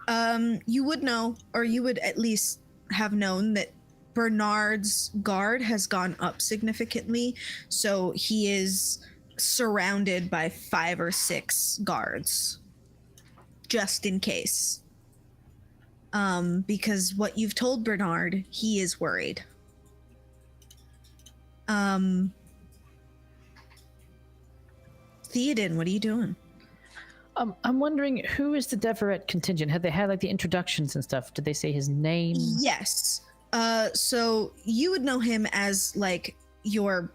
You would know, or you would at least have known that Bernard's guard has gone up significantly, so he is surrounded by 5 or 6 guards, just in case. Because what you've told Bernard, he is worried. Theoden, what are you doing? I'm wondering, who is the Deverett contingent? Had they had like the introductions and stuff? Did they say his name? Yes. So you would know him as like your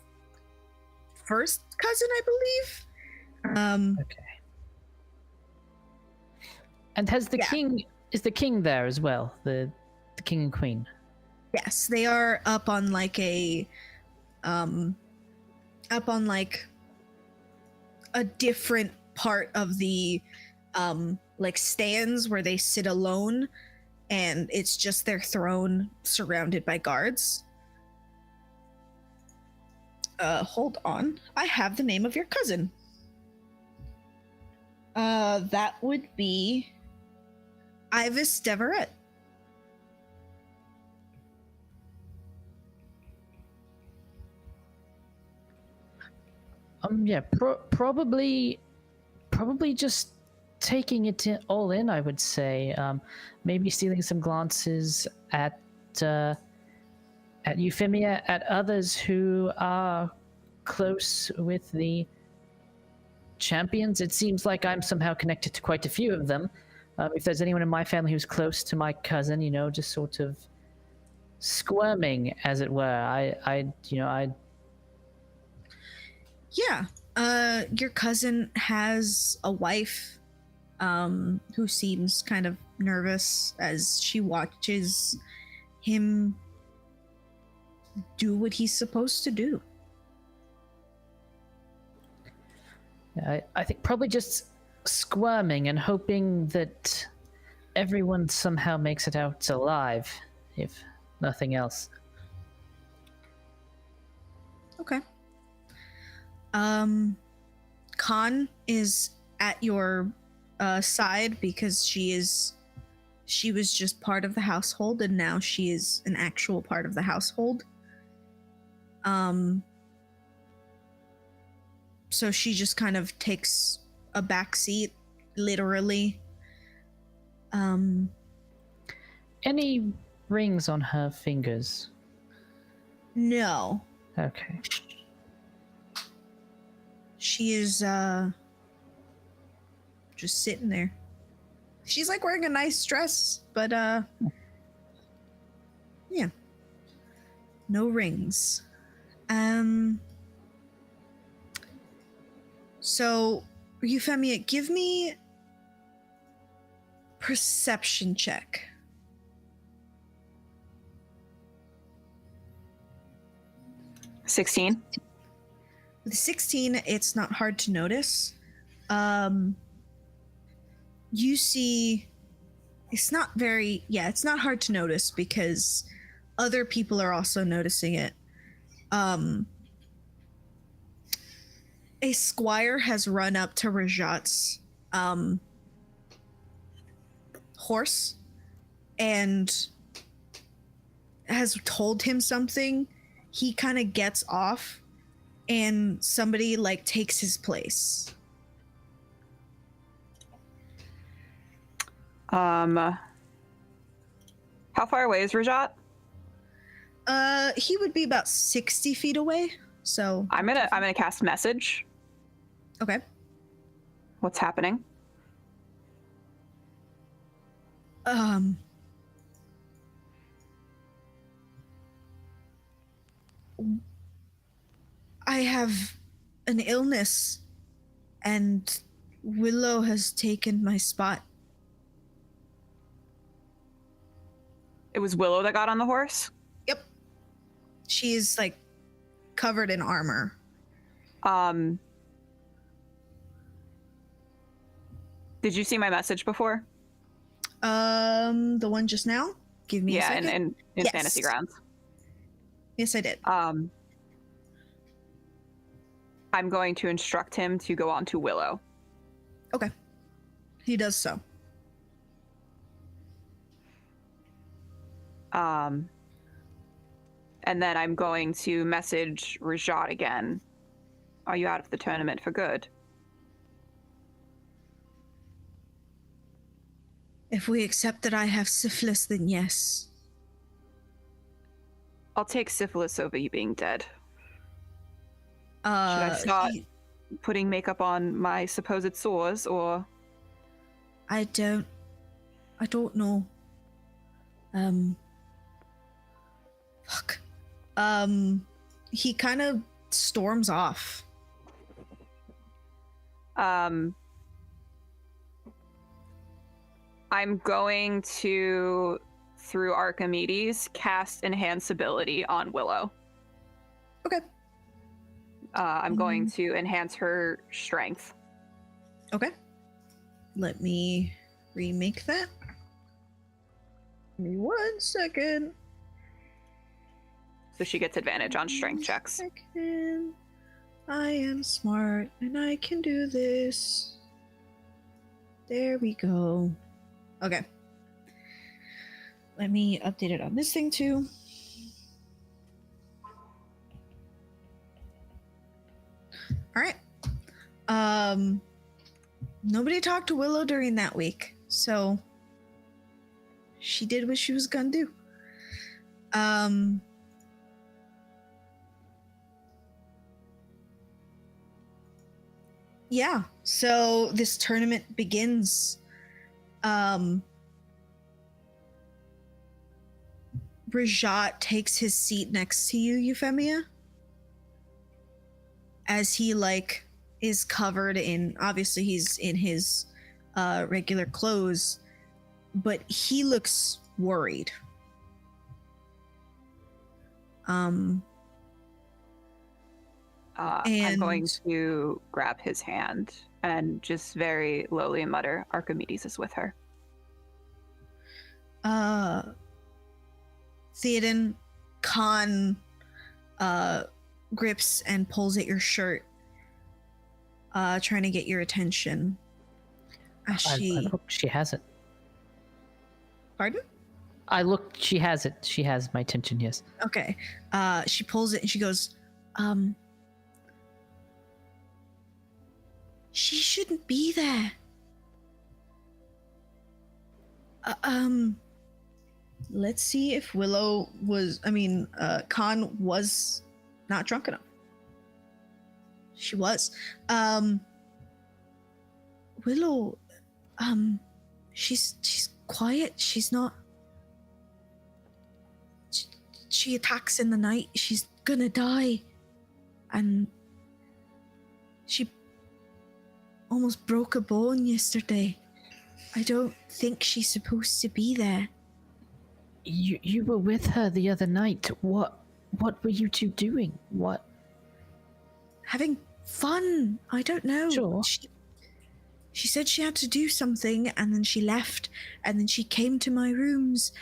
first cousin, I believe. Okay. And has the king, is the king there as well? The king and queen? Yes, they are up on like a different part of the like stands where they sit alone, and it's just their throne surrounded by guards. Hold on. I have the name of your cousin. That would be Ivis Deverett. Yeah, probably just taking it all in, I would say. Maybe stealing some glances at Euphemia, at others who are close with the champions. It seems like I'm somehow connected to quite a few of them. If there's anyone in my family who's close to my cousin, just sort of squirming, as it were. Yeah. Your cousin has a wife who seems kind of nervous as she watches him do what he's supposed to do. I think probably just squirming and hoping that everyone somehow makes it out alive, if nothing else. Okay. Khan is at your side because she was just part of the household, and now she is an actual part of the household. So she just kind of takes a back seat, literally. Any rings on her fingers? No. Okay. She is just sitting there. She's like wearing a nice dress, but yeah. No rings. So, Euphemia, give me perception check. $16. With 16, it's not hard to notice. You see, it's not hard to notice because other people are also noticing it. A squire has run up to Rajat's horse and has told him something. He kind of gets off and somebody like takes his place. How far away is Rajat? He would be about 60 feet away. So I'm gonna cast message. Okay. What's happening? I have an illness and Willow has taken my spot. It was Willow that got on the horse? Yep. She's like covered in armor. Did you see my message before? The one just now? Give me a second. in Yes. Fantasy Grounds. Yes, I did. I'm going to instruct him to go on to Willow. Okay. He does so. And then I'm going to message Rajat again. Are you out of the tournament for good? If we accept that I have syphilis, then yes. I'll take syphilis over you being dead. Should Uh, I start he- putting makeup on my supposed sores, or... I don't know. Fuck. He kind of storms off. I'm going to, through Archimedes, cast Enhance Ability on Willow. Okay. I'm going to enhance her strength. Okay. Let me remake that. Give me 1 second. So she gets advantage on strength checks. Second. I am smart and I can do this. There we go. Okay. Let me update it on this thing too. All right. Nobody talked to Willow during that week, so she did what she was gonna do. Yeah, so this tournament begins. Rajat takes his seat next to you, Euphemia. As he is covered in, obviously he's in his regular clothes, but he looks worried. I'm going And- to grab his hand and just very lowly mutter, Archimedes is with her. Theoden, Khan grips and pulls at your shirt, trying to get your attention. As I she, look, she has it. pardon? I look, she has it. She has my attention, yes. Okay. She pulls it and she goes, she shouldn't be there. Let's see if Khan was not drunk enough. She was. Willow, she's quiet. She's not. She attacks in the night. She's gonna die. And she almost broke a bone yesterday. I don't think she's supposed to be there. You were with her the other night. What were you two doing? What? Having fun. I don't know. Sure. She said she had to do something and then she left and then she came to my rooms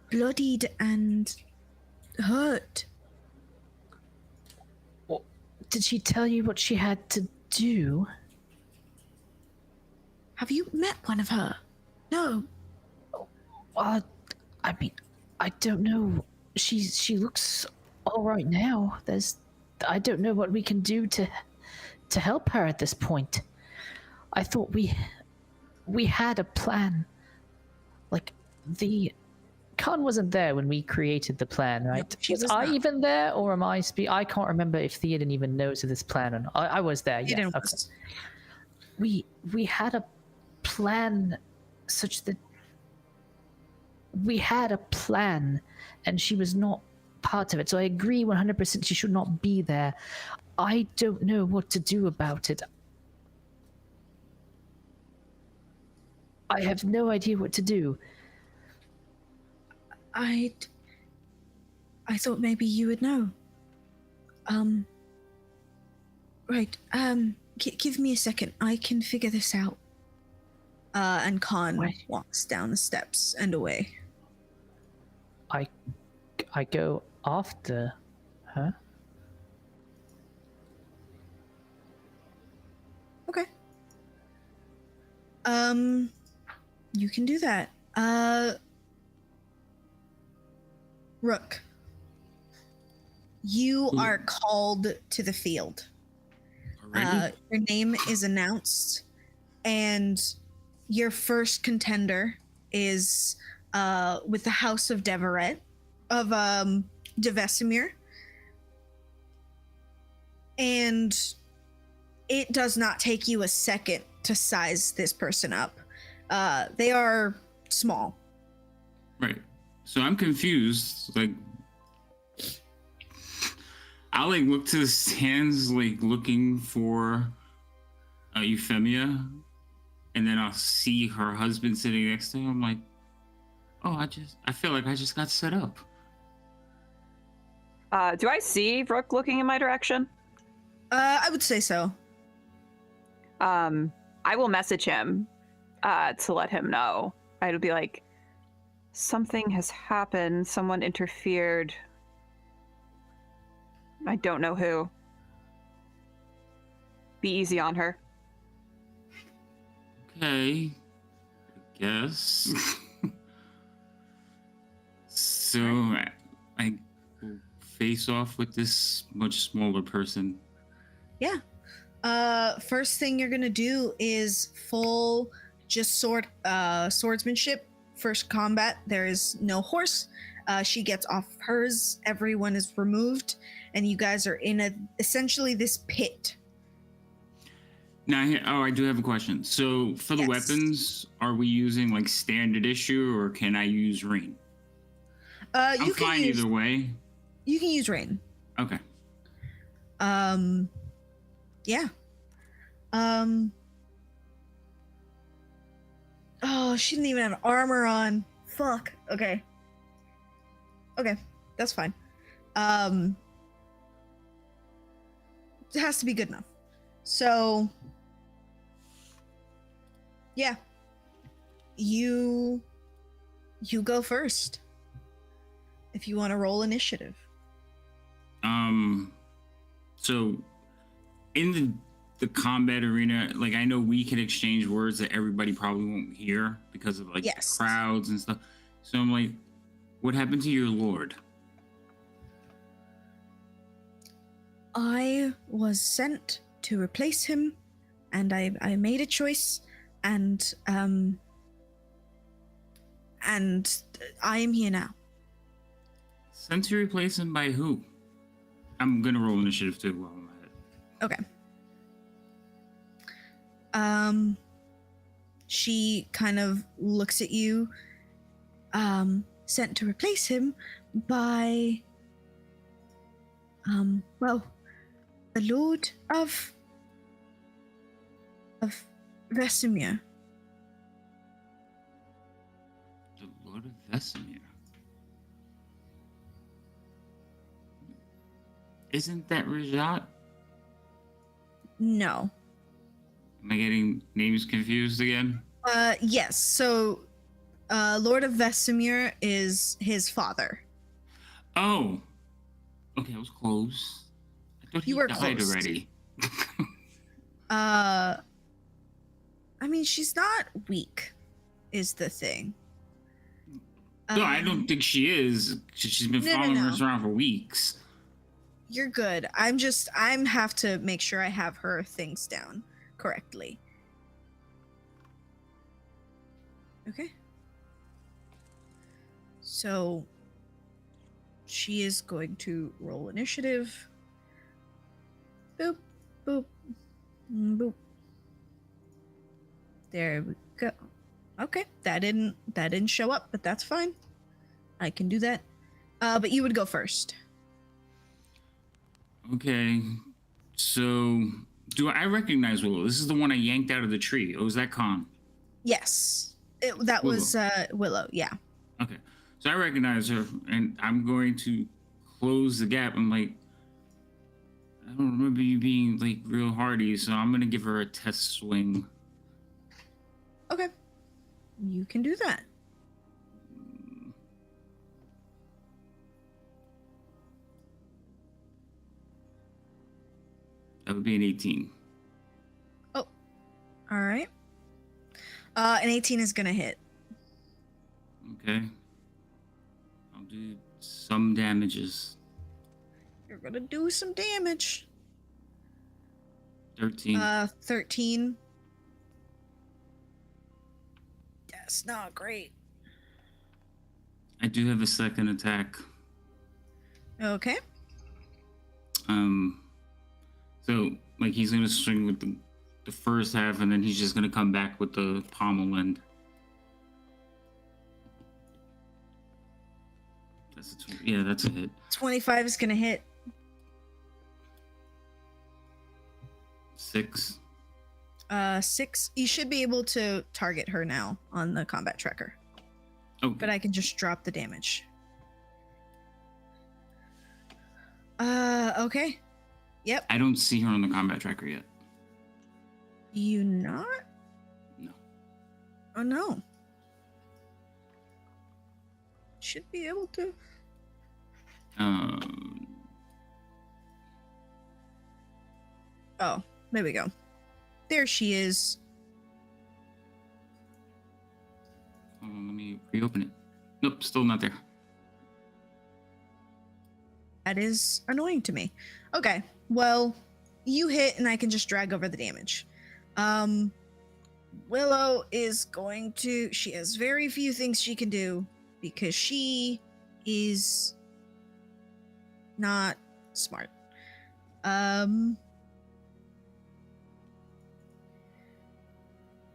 bloodied and hurt. Did she tell you what she had to do? Have you met one of her? No. I mean, I don't know. She looks all right now. I don't know what we can do to help her at this point. I thought we had a plan. Like, the Khan wasn't there when we created the plan, right? No, she was was I not. even there, or am I I can't remember if Theoden even knows of this plan or not. I was there, yes. Theoden Okay. was. We had a plan such that we had a plan and she was not part of it. So I agree 100% she should not be there. I don't know what to do about it. I have no idea what to do. I thought maybe you would know. Right. Give me a second. I can figure this out. And Khan Why? walks down the steps and away. I go after her. Okay. You can do that. Rook, you Ooh. are called to the field. Already? Your name is announced, and your first contender is with the House of Deverett of De Vesemir. And it does not take you a second to size this person up. They are small. Right. So I'm confused. Like, I'll like look to the stands, like looking for Euphemia, and then I'll see her husband sitting next to him. I'm like, oh, I feel like I just got set up. Do I see Rook looking in my direction? I would say so. I will message him to let him know. I'd be like, something has happened. Someone interfered. I don't know who. Be easy on her. Okay. I guess. So I will face off with this much smaller person. Yeah. First thing you're gonna do is full just swordsmanship. First combat. There is no horse. She gets off hers. Everyone is removed, and you guys are in essentially this pit. Now, I do have a question. So, for the Yes. weapons, are we using like standard issue, or can I use rain? I'm You can fine use, either way. You can use rain. Okay. Yeah. Oh, she didn't even have armor on. Fuck. Okay. Okay, that's fine. It has to be good enough. So, yeah. You go first. If you want to roll initiative. So in the combat arena, like I know we can exchange words that everybody probably won't hear because of like Yes. the crowds and stuff. So I'm like, what happened to your lord? I was sent to replace him, and I made a choice, and I am here now. Sent to replace him by who? I'm gonna roll initiative too while I'm at it. Okay. She kind of looks at you. Sent to replace him by well, the Lord of Vesemir. The Lord of Vesemir. Isn't that Rajat? No. Am I getting names confused again? Yes. So, Lord of Vesemir is his father. Oh. Okay, I was close. I thought he You were died close. already. I mean, she's not weak, is the thing. No, I don't think she is. She's been No, no, following no. us around for weeks. You're good. I'm have to make sure I have her things down correctly. Okay. So she is going to roll initiative. Boop, boop, boop. There we go. Okay, that didn't show up, but that's fine. I can do that. But you would go first. Okay. So, do I recognize Willow? This is the one I yanked out of the tree. Oh, is that Khan? That was Willow. Yeah. Okay. So I recognize her, and I'm going to close the gap. I'm like, I don't remember you being like real hardy, so I'm gonna give her a test swing. Okay. You can do that. That would be an 18. Oh. All right. An 18 is gonna hit. Okay. I'll do some damages. You're gonna do some damage. 13. 13. That's not great. I do have a second attack. Okay. So like he's gonna swing with the first half, and then he's just gonna come back with the pommel end. That's a hit. 25 is gonna hit. 6. 6. You should be able to target her now on the combat tracker. Oh, But I can just drop the damage. Okay. Yep. I don't see her on the combat tracker yet. You not? No. Oh no. Should be able to. Oh, there we go. There she is. Let me reopen it. Nope, still not there. That is annoying to me. Okay, well, you hit and I can just drag over the damage. Willow is going to... She has very few things she can do because she is not smart.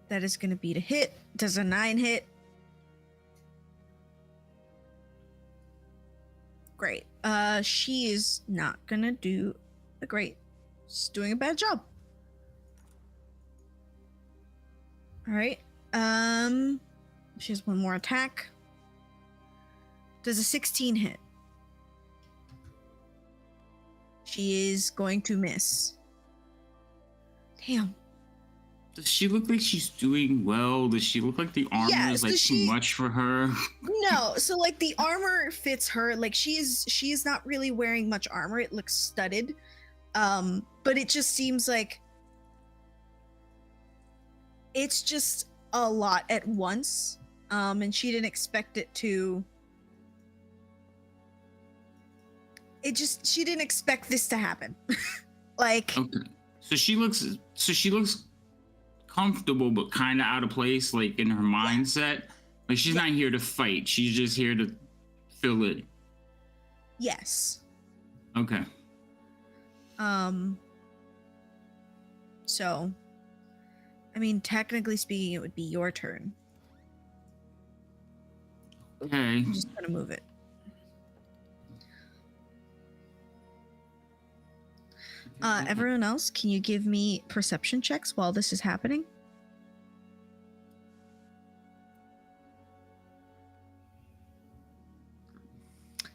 That is going to be to hit. Does a 9 hit? Great. She is not going to do a great. She's doing a bad job. All right. She has one more attack. Does a 16 hit? She is going to miss. Damn. Does she look like she's doing well? Does she look like the armor is like too much for her? No, so like the armor fits her. Like she is not really wearing much armor. It looks studded. But it just seems like it's just a lot at once. And she didn't expect it to. She didn't expect this to happen. Like Okay. So she looks comfortable but kind of out of place, like in her mindset. Like she's not here to fight, she's just here to fill it. Yes. Okay. So I mean, technically speaking, it would be your turn. Okay. I'm just gonna move it. Everyone else, can you give me perception checks while this is happening?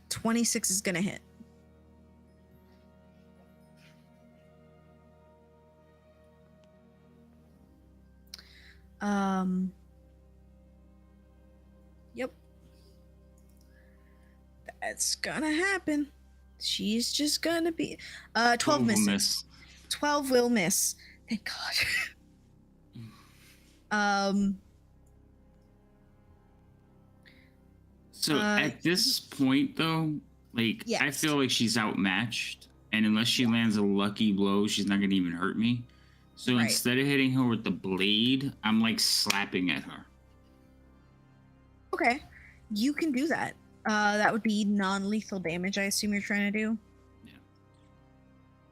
$26 is gonna hit. Yep. That's gonna happen. She's just gonna be 12 misses. Miss. 12 will miss. Thank God. So at this point though, like I Yes. feel like she's outmatched, and unless she lands a lucky blow, she's not gonna even hurt me. So Right. instead of hitting her with the blade, I'm like slapping at her. Okay, you can do that. That would be non-lethal damage, I assume you're trying to do.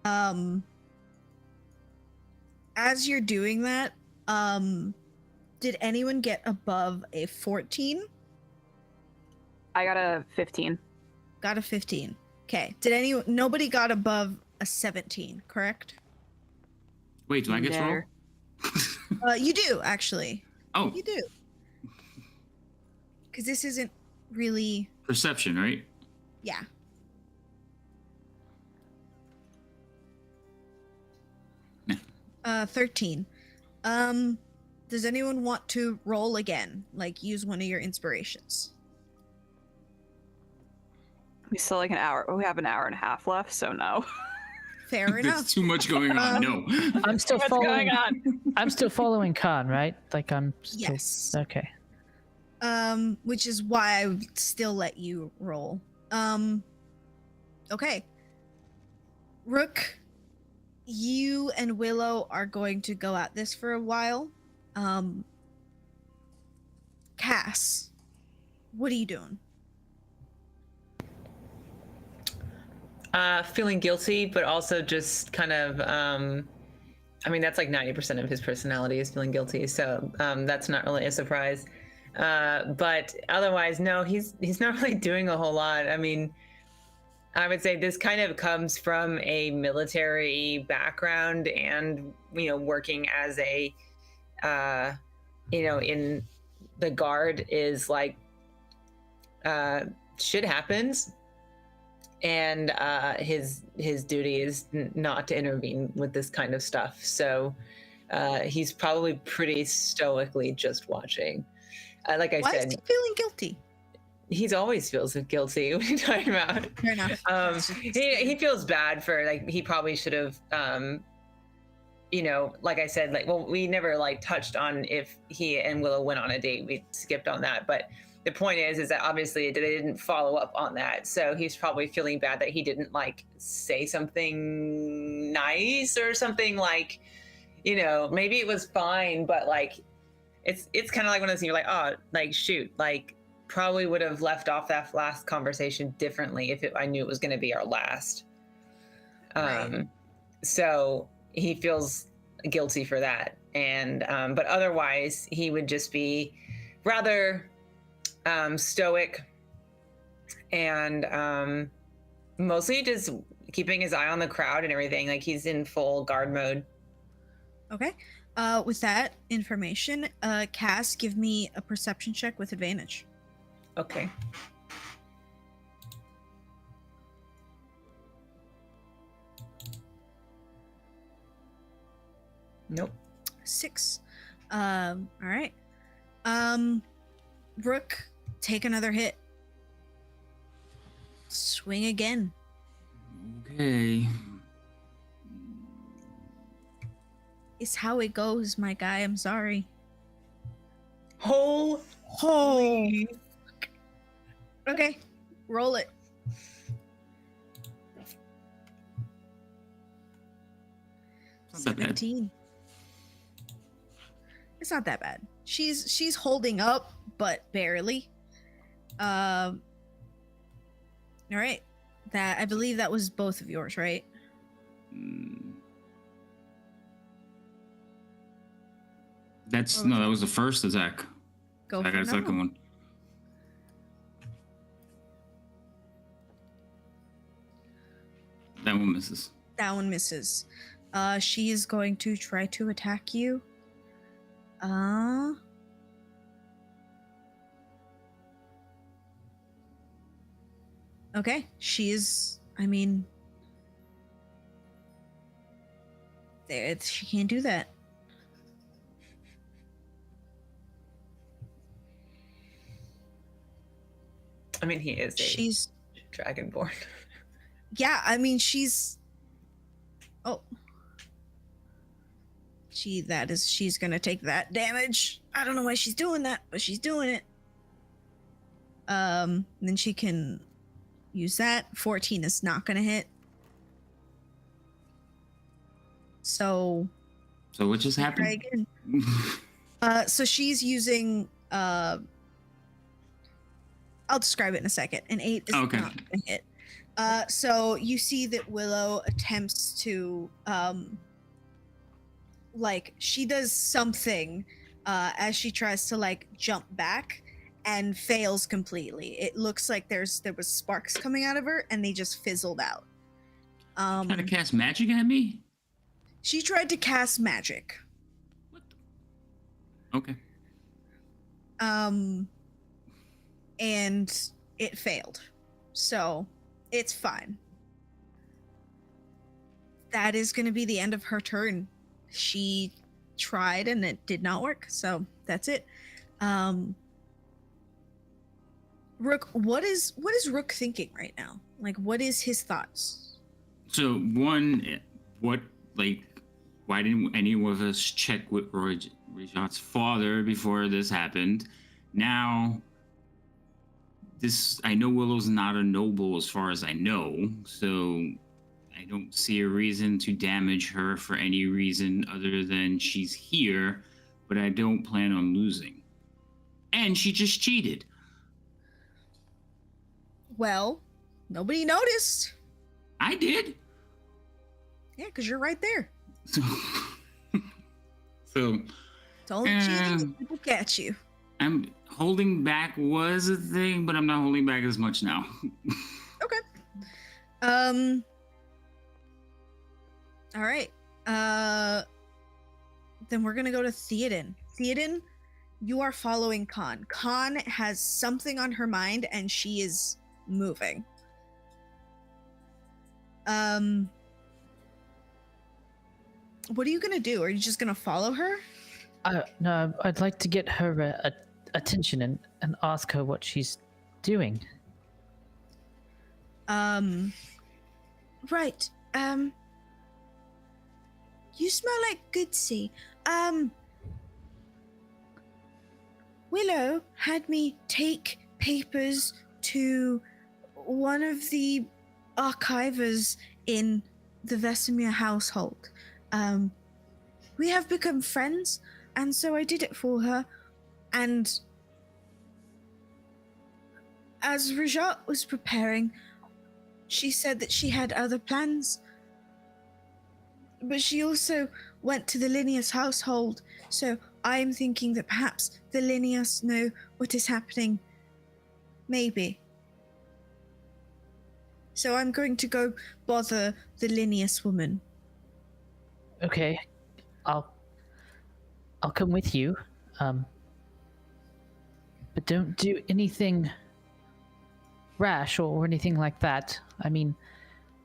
Yeah. As you're doing that, did anyone get above a 14? I got a 15. Got a 15. Okay. Nobody got above a 17, correct? Wait, do I get to roll? There. You do, actually. Oh, You do. Because this isn't really... perception, right? Yeah. Yeah. 13. Does anyone want to roll again? Like, use one of your inspirations? We still like an hour. We have an hour and a half left, so no. Fair There's enough. too much going on. No. I'm still What's following. going on? I'm still following Khan, right? Like I'm. Still, Yes. Okay. Which is why I would still let you roll. Okay. Rook, you and Willow are going to go at this for a while. Cass, what are you doing? Feeling guilty, but also just kind of, I mean, that's like 90% of his personality is feeling guilty. So that's not really a surprise. But otherwise, no, he's not really doing a whole lot. I mean, I would say this kind of comes from a military background and, working as a, in the guard is like, shit happens. And his duty is not to intervene with this kind of stuff. So he's probably pretty stoically just watching. Like I Why said, is he feeling guilty? He's always feels guilty. What are you talking about? Fair enough. He feels bad for, like, he probably should have, like I said, like, well, we never like touched on if he and Willow went on a date. We skipped on that, but the point is that obviously they didn't follow up on that. So he's probably feeling bad that he didn't like say something nice or something, like, maybe it was fine, but like, it's kind of like one of those things you're like, oh, like, shoot, like, probably would have left off that last conversation differently if I knew it was going to be our last. Right. So he feels guilty for that. And, but otherwise he would just be rather, stoic and, mostly just keeping his eye on the crowd and everything. Like, he's in full guard mode. Okay. With that information, Cass, give me a perception check with advantage. Okay. Nope. 6. All right. Rook, take another hit. Swing again. Okay. It's how it goes, my guy. I'm sorry. Holy. Okay, roll it. It's not that bad. 17. It's not that bad. She's holding up, but barely. All right. That, I believe that was both of yours, right? That was the first attack. Go I for got a another second one. That one misses. That one misses. She is going to try to attack you. Okay, she is, I mean, she can't do that. I mean, he is She's, dragonborn. yeah, I mean, she's gonna take that damage. I don't know why she's doing that, but she's doing it. Then she can use that. 14 is not gonna hit. So what just try happened? again. So she's using I'll describe it in a second. An 8 is Okay. not gonna hit. So you see that Willow attempts to like, she does something as she tries to like jump back and fails completely. It looks like there was sparks coming out of her and they just fizzled out. Trying to cast magic at me? She tried to cast magic. Okay. And it failed. So it's fine. That is going to be the end of her turn. She tried and it did not work. So that's it. Rook, what is Rook thinking right now? Like, what is his thoughts? So one, why didn't any of us check with Rajat's father before this happened? Now I know Willow's not a noble as far as I know, so I don't see a reason to damage her for any reason other than she's here, but I don't plan on losing. And she just cheated. Well, nobody noticed. I did. Yeah, because you're right there. So, so It's only cheating if people catch you. I'm holding back was a thing, but I'm not holding back as much now. Okay. All right. Then we're gonna go to Theoden. Theoden, you are following Khan. Khan has something on her mind, and she is moving. What are you gonna do? Are you just gonna follow her? No, I'd like to get her attention and ask her what she's doing. Right. You smell like Goodsey. Willow had me take papers to one of the archivers in the Vesemir household. We have become friends, and so I did it for her. And as Rajat was preparing, she said that she had other plans. But she also went to the Linnaeus household, so I'm thinking that perhaps the Linnaeus know what is happening. Maybe. So I'm going to go bother the Linnaeus woman. Okay, I'll come with you. But don't do anything rash or anything like that. I mean,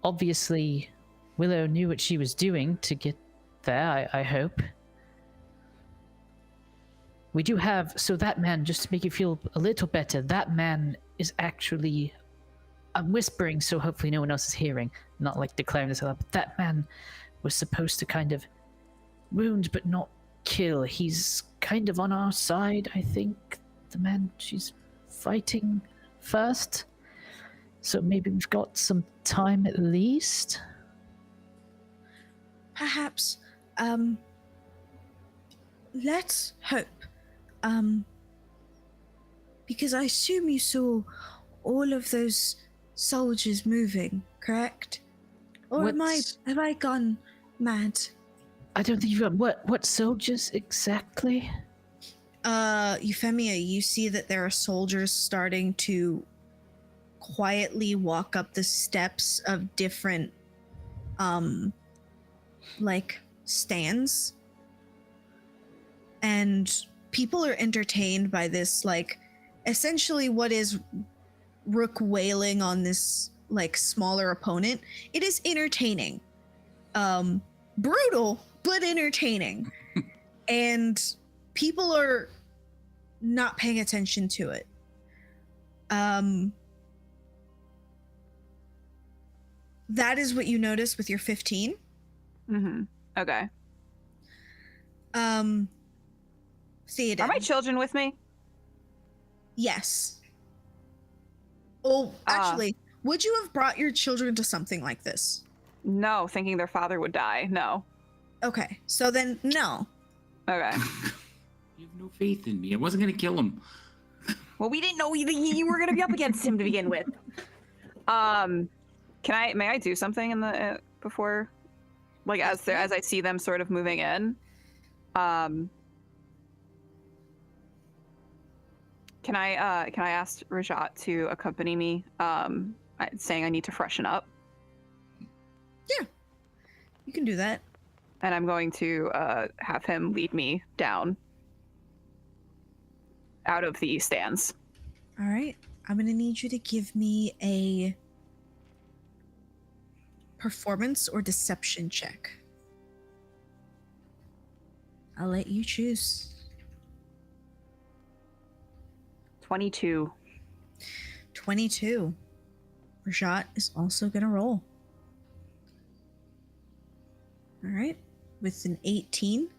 obviously, Willow knew what she was doing to get there, I hope. We do have, so that man, just to make you feel a little better, that man is actually, I'm whispering so hopefully no one else is hearing, not like declaring this out, but that man was supposed to kind of wound but not kill. He's kind of on our side, I think. The man she's fighting first. So maybe we've got some time at least. Perhaps, let's hope. Because I assume you saw all of those soldiers moving, correct? Or have I gone mad? I don't think you've got what soldiers exactly? Euphemia, you see that there are soldiers starting to quietly walk up the steps of different like stands, and people are entertained by this, like essentially what is Rook wailing on this like smaller opponent. It is entertaining, brutal but entertaining. And people are not paying attention to it. That is what you notice with your 15. Mm-hmm. Okay. Theoden. Are my children with me? Yes. Oh, actually, would you have brought your children to something like this? No, thinking their father would die. No. Okay, so then no. Okay. You have no faith in me. I wasn't gonna kill him. Well, we didn't know you were gonna be up against him to begin with. May I do something in the before, like as I see them sort of moving in? Can I ask Rajat to accompany me? Saying I need to freshen up. Yeah, you can do that. And I'm going to have him lead me down out of the stands. All right, I'm gonna need you to give me a performance or deception check. I'll let you choose. 22. 22. Rajat is also gonna roll. All right, with an 18.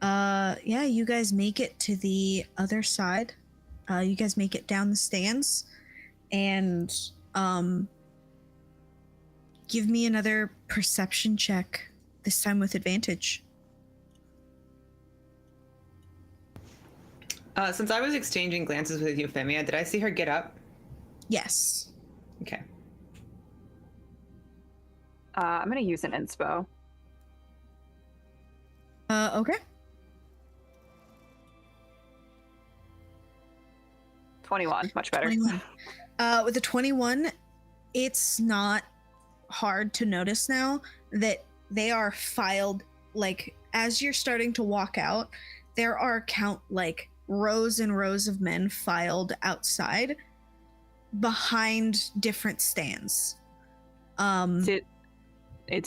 Yeah, you guys make it to the other side. You guys make it down the stands, and give me another perception check, this time with advantage. Since I was exchanging glances with Euphemia, did I see her get up? Yes. Okay. I'm gonna use an inspo. Okay. 21, much better. 21. With a 21, it's not hard to notice now that they are filed, like, as you're starting to walk out, there are rows and rows of men filed outside behind different stands. Do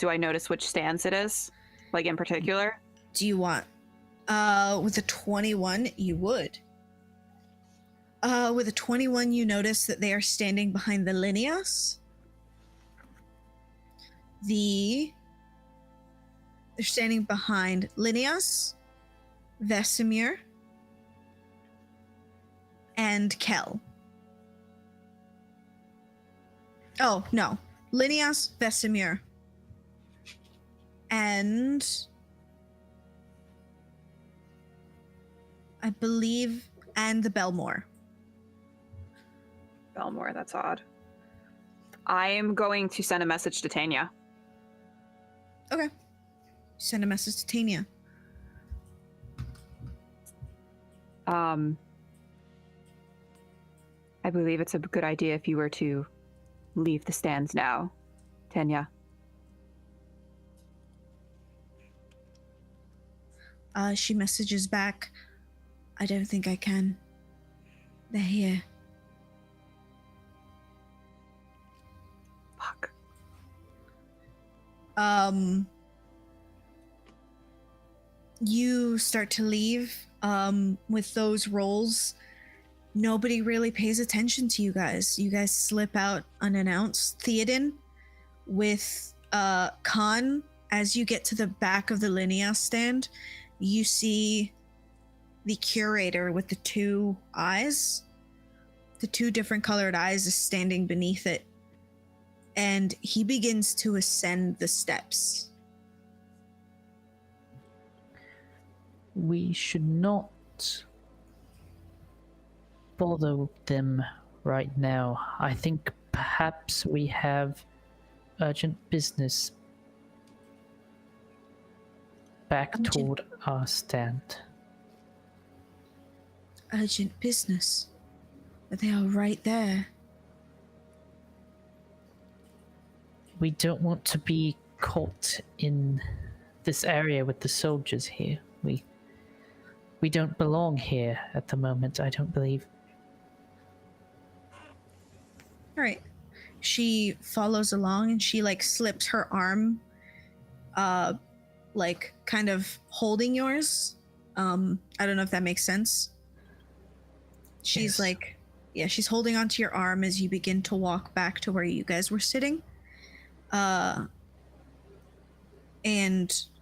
I notice which stands it is? Like, in particular? Do you want with a 21 you would. With a 21 you notice that they are standing behind the Lineas. They're standing behind Lineas, Vesemir, and Kel. Oh, no. Lineas, Vesemir, and I believe, and the Belmore. Belmore, that's odd. I am going to send a message to Tanya. Okay. Send a message to Tanya. I believe it's a good idea if you were to leave the stands now, Tanya. She messages back, I don't think I can. They're here. Fuck. You start to leave. With those rolls, nobody really pays attention to you guys. You guys slip out unannounced. Theoden with Khan, as you get to the back of the Linea stand, you see the curator with the two eyes. The two different colored eyes is standing beneath it. And he begins to ascend the steps. We should not bother them right now. I think perhaps we have urgent business back toward our stand. Urgent business. But they are right there. We don't want to be caught in this area with the soldiers here. We don't belong here at the moment, I don't believe. All right. She follows along and she slips her arm, kind of holding yours. I don't know if that makes sense. She's Yes. she's holding onto your arm as you begin to walk back to where you guys were sitting. And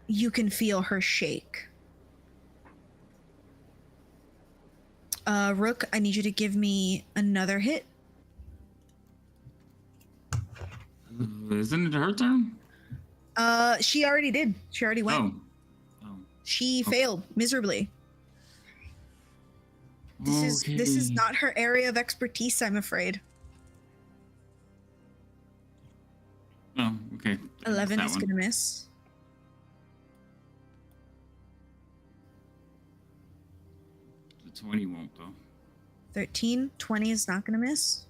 you can feel her shake. Rook, I need you to give me another hit. Isn't it her turn? She already did. She already went. Oh. She failed miserably. This is not her area of expertise, I'm afraid. Oh, okay. 11 That is one. gonna miss. The 20 won't, though. 13, 20 is not gonna miss.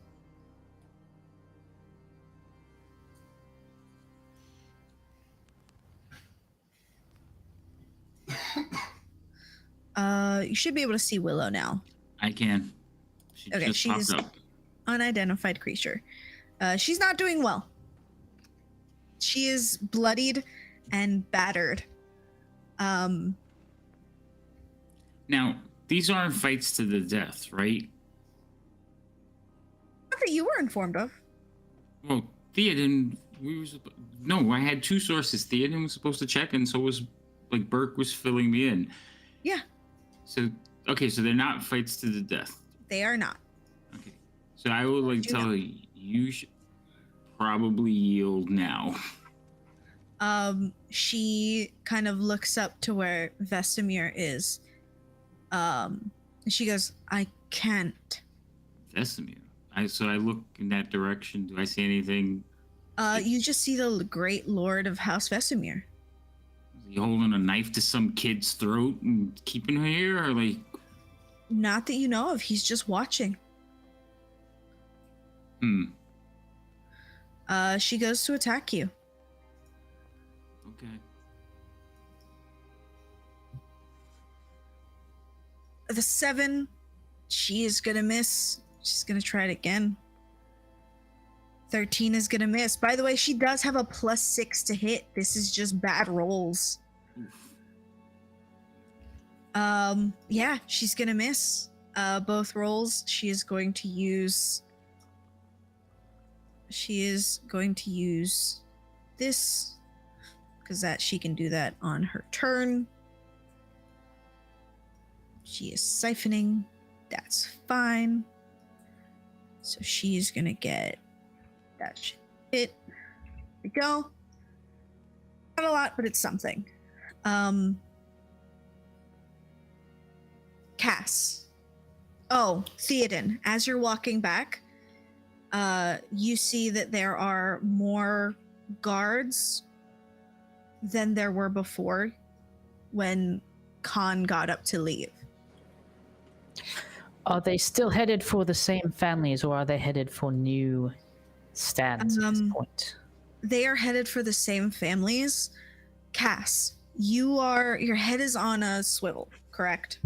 You should be able to see Willow now. I can. She Okay, just popped she's- up. Unidentified creature. She's not doing well. She is bloodied and battered. Now, these aren't fights to the death, right? Not that you were informed of. Well, Theoden, no, I had two sources. Theoden was supposed to check, and so was, Burke was filling me in. Yeah. So, okay, so they're not fights to the death. They are not. Okay. So I would like Do tell her you should probably yield now. She kind of looks up to where Vesemir is. She goes, I can't. Vesemir. So I look in that direction. Do I see anything? You just see the great lord of House Vesemir. Is he holding a knife to some kid's throat and keeping her here, or like? Not that you know of. He's just watching. She goes to attack you. Okay. The 7, she is gonna miss. She's gonna try it again. 13 is gonna miss. By the way, she does have a +6 to hit. This is just bad rolls. Oof. Yeah, she's gonna miss. Both rolls. She is going to use this, because that she can do that on her turn. She is siphoning. That's fine. So she's gonna get that hit. There we go. Not a lot, but it's something. Cass. Oh, Theoden. As you're walking back, you see that there are more guards than there were before when Khan got up to leave. Are they still headed for the same families, or are they headed for new stands at this point? They are headed for the same families. Cass, your head is on a swivel, correct?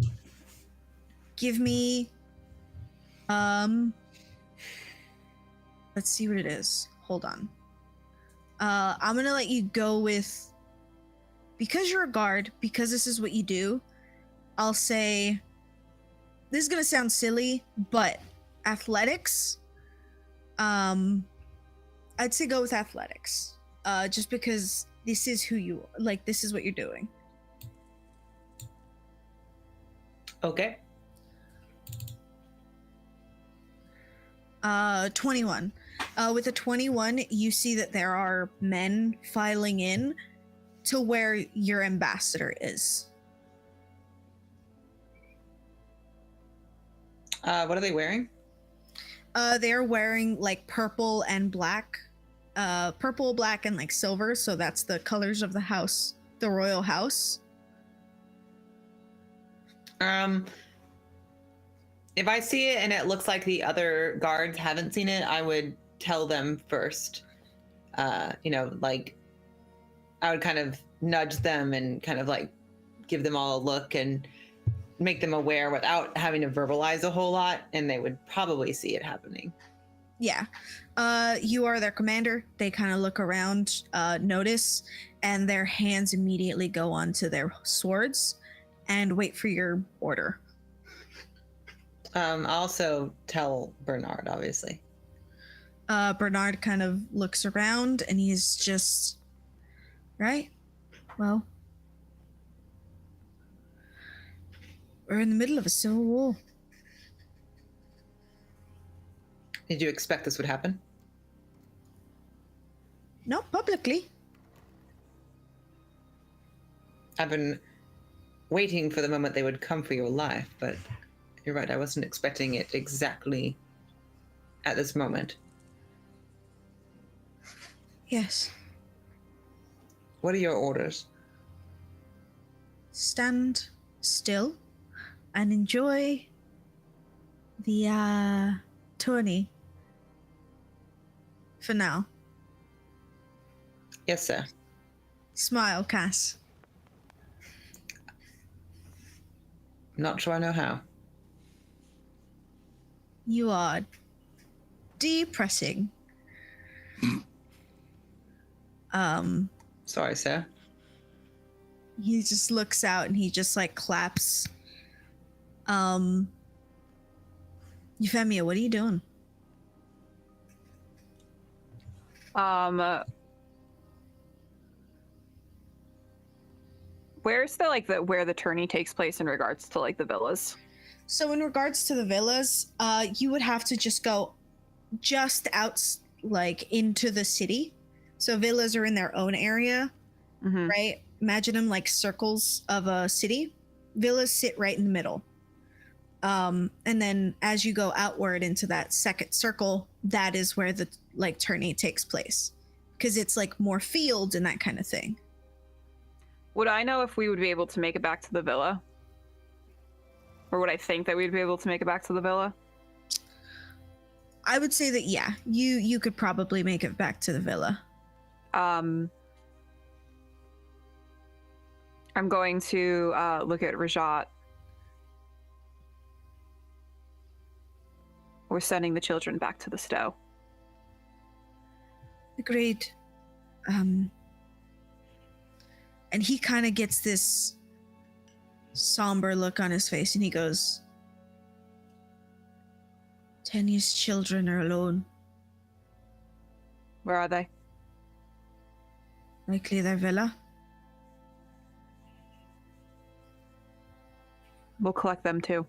Give me let's see what it is. Hold on. I'm gonna let you go with, because you're a guard, because this is what you do, I'll say, this is gonna sound silly, but athletics. I'd say go with athletics. Just because this is who you like, this is what you're doing. Okay. 21. With a 21, you see that there are men filing in to where your ambassador is. What are they wearing? They're wearing like purple and black. Purple, black, and like silver. So that's the colors of the house, the royal house. If I see it and it looks like the other guards haven't seen it, I would tell them first. Like I would kind of nudge them and kind of like give them all a look and make them aware without having to verbalize a whole lot, and they would probably see it happening. Yeah. You are their commander. They kind of look around, notice, and their hands immediately go onto their swords and wait for your order. I'll also tell Bernard, obviously. Bernard kind of looks around and he's just, right? Well, we're in the middle of a civil war. Did you expect this would happen? Not publicly. I've been waiting for the moment they would come for your life, but you're right, I wasn't expecting it exactly at this moment. Yes. What are your orders? Stand still and enjoy the tourney for now. Yes, sir. Smile, Cass. Not sure I know how. You are depressing. Sorry, sir. He just looks out and he just like claps. Euphemia, what are you doing? Where's the where the tourney takes place in regards to like the villas? So in regards to the villas, you would have to just go just out, like into the city. So villas are in their own area, Mm-hmm. right? Imagine them like circles of a city. Villas sit right in the middle. And then as you go outward into that second circle, that is where the like tourney takes place, because it's like more field and that kind of thing. Would I know if we would be able to make it back to the villa? Or would I think that we'd be able to make it back to the villa? I would say that yeah, you could probably make it back to the villa. I'm going to look at Rajat. We're sending the children back to the stow. Agreed. And he kind of gets this somber look on his face and he goes, Tanya's children are alone. Where are they? Likely their villa. We'll collect them too.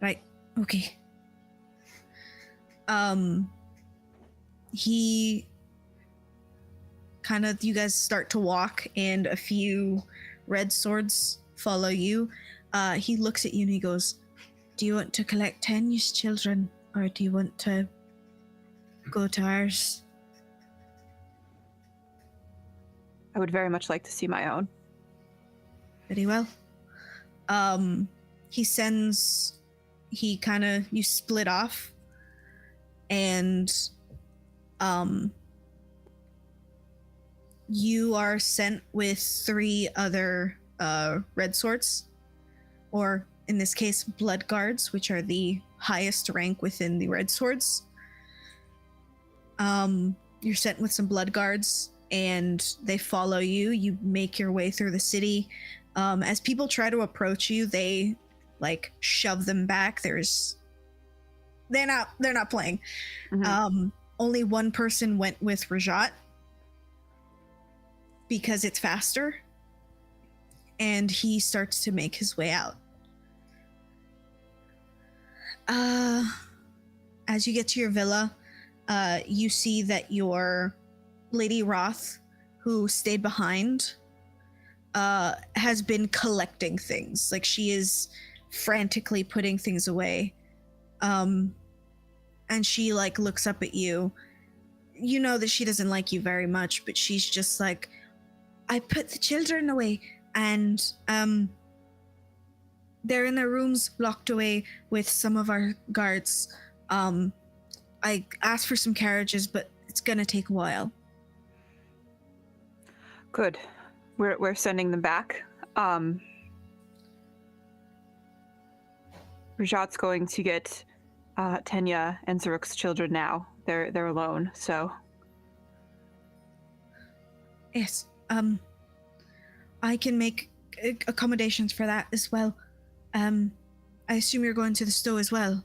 Right. Okay. He kind of, you guys start to walk and a few red swords follow you. He looks at you and he goes, do you want to collect Tanya's children or do you want to go to ours? I would very much like to see my own. Very well. He kind of, you split off and you are sent with 3 other red swords, or in this case blood guards, which are the highest rank within the red swords. You're sent with some blood guards and they follow you. You make your way through the city. As people try to approach you, they like shove them back. They're not playing. Mm-hmm. Only one person went with Rajat because it's faster, and he starts to make his way out. As you get to your villa, you see that your Lady Roth, who stayed behind, has been collecting things. Like, she is frantically putting things away. And she like looks up at you. You know that she doesn't like you very much, but she's just like, I put the children away and they're in their rooms locked away with some of our guards. I asked for some carriages, but it's gonna take a while. Good. We're sending them back. Rajat's going to get Tenya and Zaruk's children now. They're alone, so. Yes. I can make accommodations for that as well. I assume you're going to the stow as well.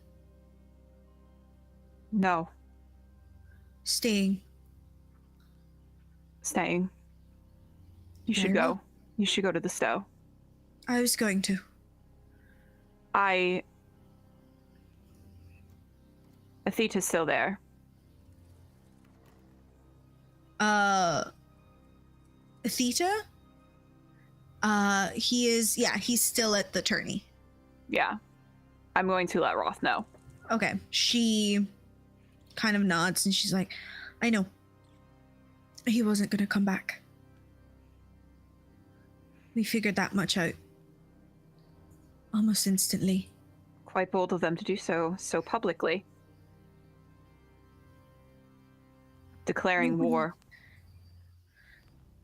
No. Staying. Staying. You should Very go. well. You should go to the stow. I was going to. Atheta's still there. Atheta? He's still at the tourney. Yeah. I'm going to let Roth know. Okay. She kind of nods and she's like, I know. He wasn't going to come back. We figured that much out. Almost instantly. Quite bold of them to do so publicly. Declaring war.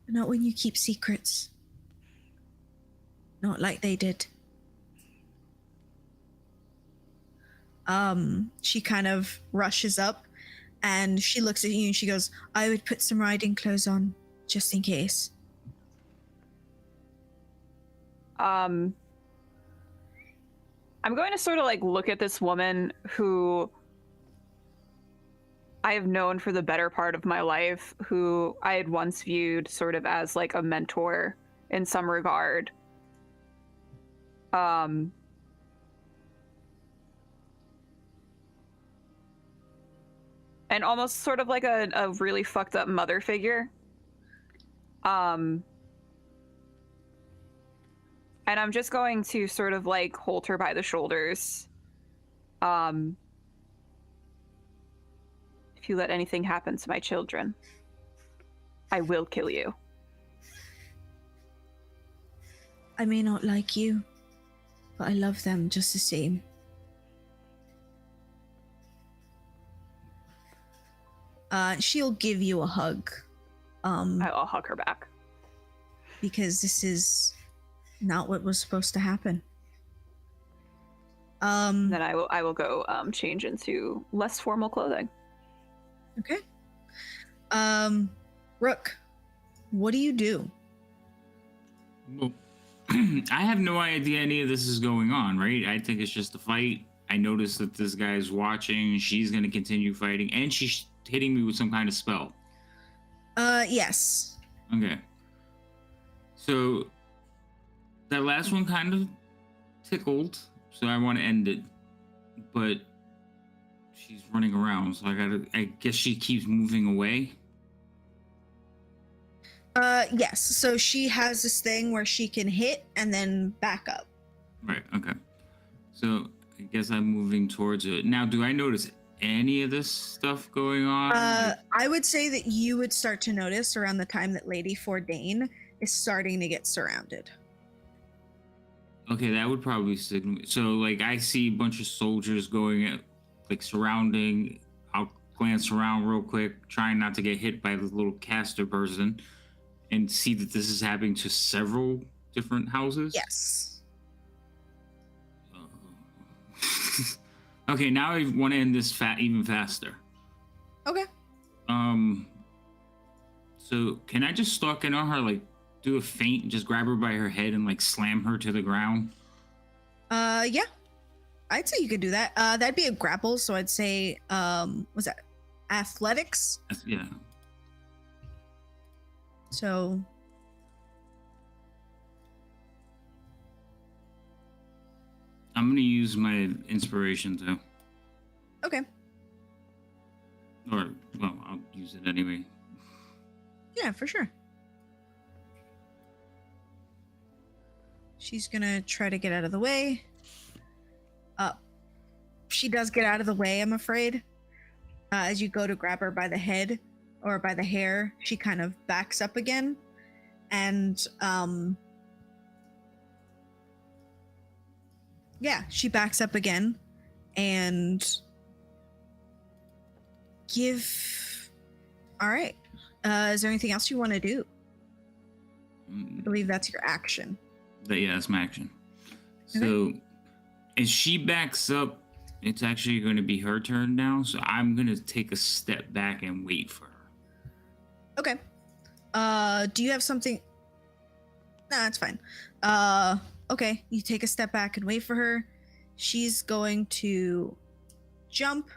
Not when you keep secrets. Not like they did. She kind of rushes up and she looks at you and she goes, I would put some riding clothes on just in case. I'm going to sort of like look at this woman who I have known for the better part of my life, who I had once viewed sort of as like a mentor in some regard. Um, and almost sort of like a really fucked up mother figure. And I'm just going to sort of like hold her by the shoulders. If you let anything happen to my children, I will kill you. I may not like you, but I love them just the same. She'll give you a hug. I'll hug her back. Because this is not what was supposed to happen. Then I will go change into less formal clothing. Okay. Rook, what do you do? Well, I have no idea any of this is going on, right? I think it's just a fight. I noticed that this guy's watching. She's going to continue fighting, and she's hitting me with some kind of spell. Yes. Okay. So that last one kind of tickled, so I want to end it. But she's running around, so I guess she keeps moving away. Yes. So she has this thing where she can hit and then back up. Right, okay. So I guess I'm moving towards it. Now, do I notice any of this stuff going on? I would say that you would start to notice around the time that Lady Fordain is starting to get surrounded. Okay, that would probably signal. So, like, I see a bunch of soldiers going at, like, surrounding. I'll glance around real quick, trying not to get hit by the little caster person, and see that this is happening to several different houses. Yes. Okay, now I want to end this even faster. Okay. So can I just stalk in on her, like, do a feint and just grab her by her head and, like, slam her to the ground? Yeah. I'd say you could do that. That'd be a grapple, so I'd say, was that athletics? Yeah. So I'm gonna use my inspiration too. okay. Or, well, I'll use it anyway. Yeah, for sure. She's gonna try to get out of the way. She does get out of the way, I'm afraid. As you go to grab her by the head or by the hair, she kind of backs up again. And, yeah, she backs up again and all right. Is there anything else you want to do? I believe that's your action. Yeah, that's my action. So, as she backs up, it's actually going to be her turn now. So I'm going to take a step back and wait for her. Okay. Do you have something? Nah, that's fine. Okay. You take a step back and wait for her. She's going to jump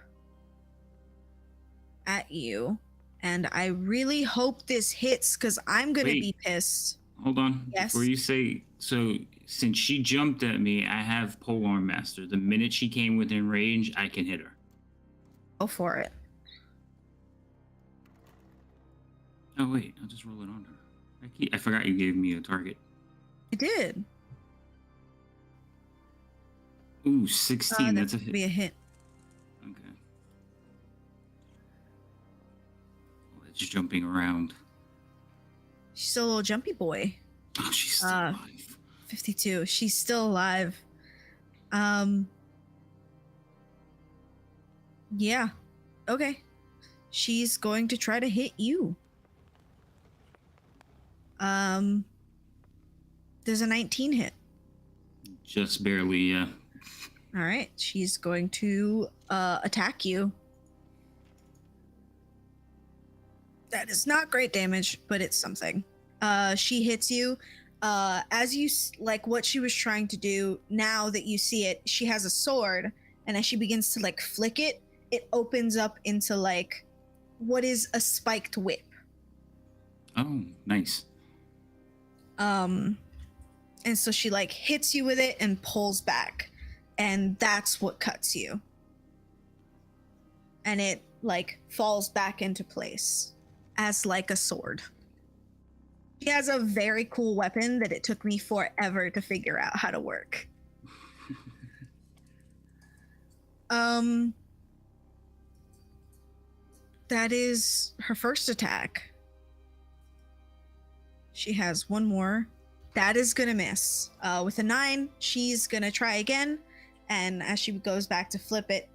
at you. And I really hope this hits because I'm going to be pissed. Hold on. Yes. Before you say, so since she jumped at me, I have Polearm Master. The minute she came within range, I can hit her. Go for it. Oh, wait. I'll just roll it on her. I forgot you gave me a target. I did. Ooh, 16. That's a hit. Be a hit. Okay. Oh, it's jumping around. She's still a little jumpy boy. Oh, she's still alive. 52. She's still alive. Yeah. Okay. She's going to try to hit you. There's a 19 hit. Just barely, yeah. All right. She's going to attack you. That is not great damage, but it's something. She hits you. As you like what she was trying to do, now that you see it, she has a sword, and as she begins to like flick it, it opens up into like what is a spiked whip. Oh, nice. And And so she like hits you with it and pulls back. And that's what cuts you. And it like falls back into place as like a sword. She has a very cool weapon that it took me forever to figure out how to work. That is her first attack. She has one more. That is gonna miss. With a 9, she's gonna try again, and as she goes back to flip it,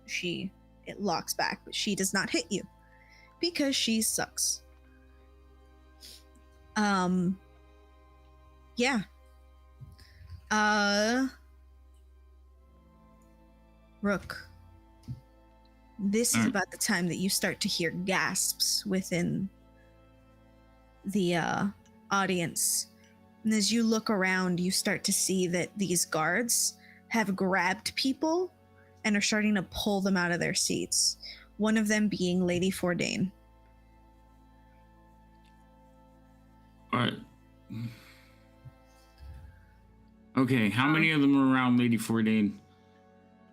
it locks back, but she does not hit you because she sucks. Yeah. Rook. This is about the time that you start to hear gasps within the audience. And as you look around, you start to see that these guards have grabbed people and are starting to pull them out of their seats. One of them being Lady Fordain. All right. Okay, how many of them are around Lady Fordain?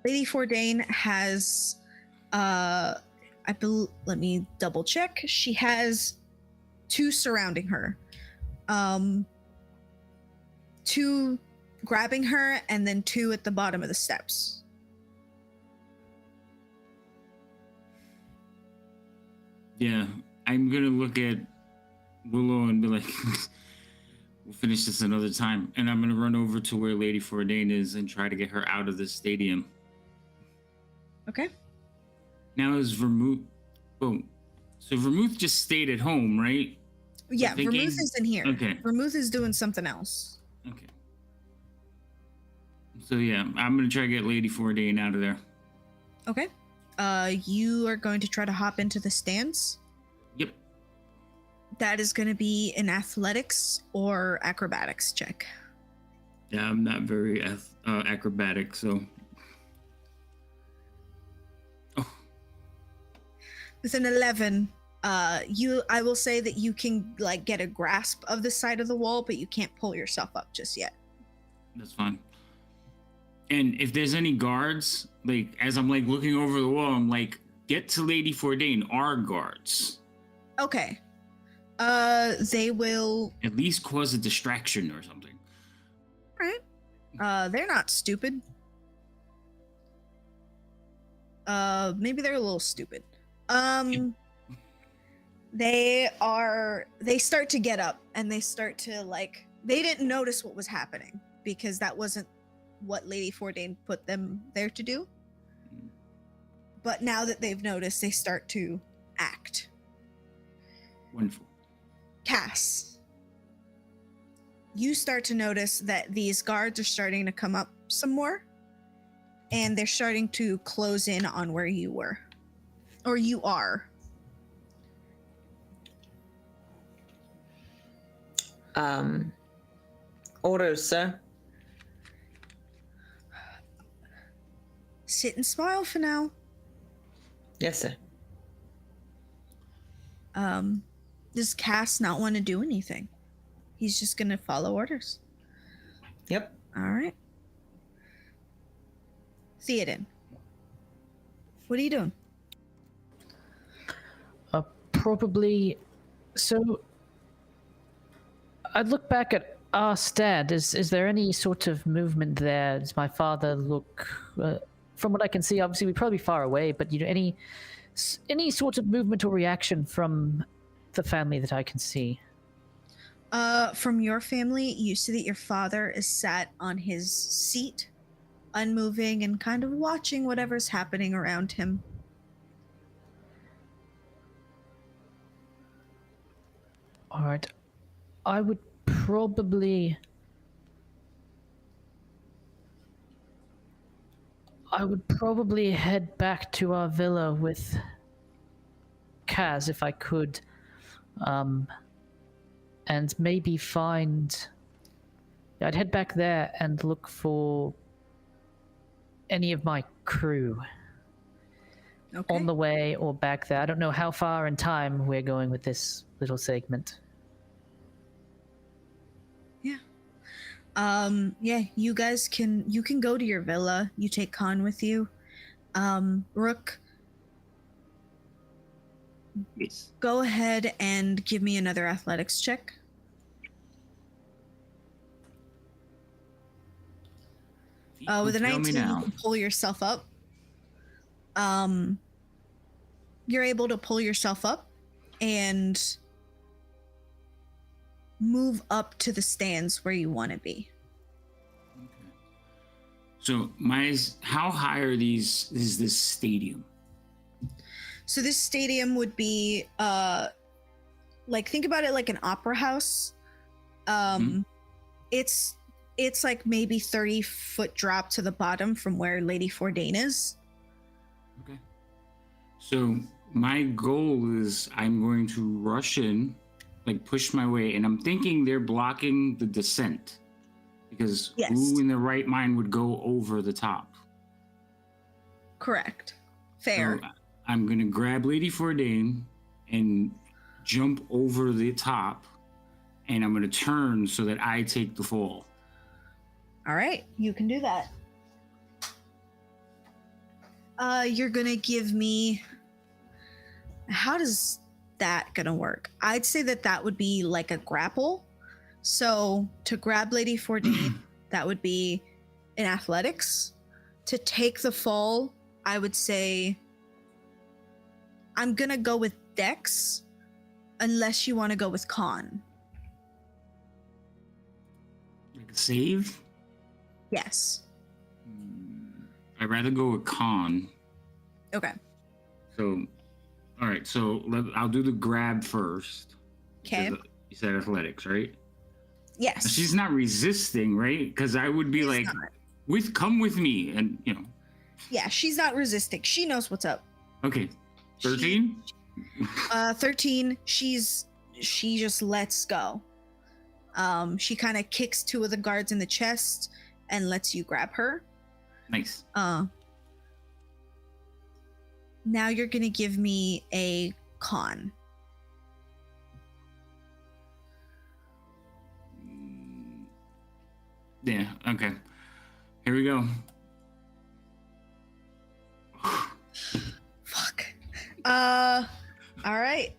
Lady Fordain has, let me double check. She has 2 surrounding her. 2 grabbing her, and then 2 at the bottom of the steps. Yeah, I'm gonna look at Willow and be like, we'll finish this another time. And I'm gonna run over to where Lady Fordain is and try to get her out of the stadium. Okay. Now is Vermouth... Oh, so Vermouth just stayed at home, right? Yeah, Vermouth isn't here. Okay. Vermouth is doing something else. Okay. So yeah, I'm gonna try to get Lady Fordain out of there. Okay. You are going to try to hop into the stands? Yep. That is going to be an athletics or acrobatics check. Yeah, I'm not very acrobatic, so... Oh. With an 11, I will say that you can like get a grasp of the side of the wall, but you can't pull yourself up just yet. That's fine. And if there's any guards, like as I'm like looking over the wall, I'm like, get to Lady Fordain, our guards. Okay. They will At least cause a distraction or something. Right. They're not stupid. Maybe they're a little stupid. They start to get up and they start to like, they didn't notice what was happening because that wasn't what Lady Fordain put them there to do. But now that they've noticed, they start to act. Wonderful. Cass, you start to notice that these guards are starting to come up some more, and they're starting to close in on where you were, or you are. Orders, sir. Sit and smile for now. Yes, sir. Does Cass not want to do anything? He's just gonna follow orders. Yep. All right. Theoden, what are you doing? Probably. So, I'd look back at our stand. Is there any sort of movement there? Does my father look? From what I can see, obviously we're probably far away, but any sort of movement or reaction from the family that I can see? From your family, you see that your father is sat on his seat, unmoving and kind of watching whatever's happening around him. All right. I would probably head back to our villa with Kaz if I could, and maybe I'd head back there and look for any of my crew on the way or back there. I don't know how far in time we're going with this little segment. Yeah. Yeah, you can go to your villa. You take Khan with you. Rook, Yes. go ahead and give me another athletics check. With a Tell 19, me you now. can pull yourself up. You're able to pull yourself up and move up to the stands where you want to be. Okay. So how high is this stadium? So this stadium would be like, think about it like an opera house. It's like maybe 30-foot drop to the bottom from where Lady Fourdain is. Okay. So my goal is I'm going to rush in, like push my way, and I'm thinking they're blocking the descent. Because Yes. who in their right mind would go over the top? Correct. Fair. So I'm gonna grab Lady Fourdain and jump over the top, and I'm gonna turn so that I take the fall. All right, you can do that. You're gonna give me. How does that gonna work? I'd say that would be like a grapple. So to grab Lady Fourdain, that would be in athletics. To take the fall, I would say I'm gonna go with Dex, unless you want to go with Con. Like a save? Yes. I'd rather go with Con. Okay. So, all right. So I'll do the grab first. Okay. Because you said athletics, right? Yes. She's not resisting, right? Because I would be She's like, not. come with me, and Yeah, she's not resisting. She knows what's up. Okay. 13. 13. She just lets go. She kind of kicks two of the guards in the chest and lets you grab her. Nice. Now you're gonna give me a con. Yeah. Okay. Here we go. Fuck. All right.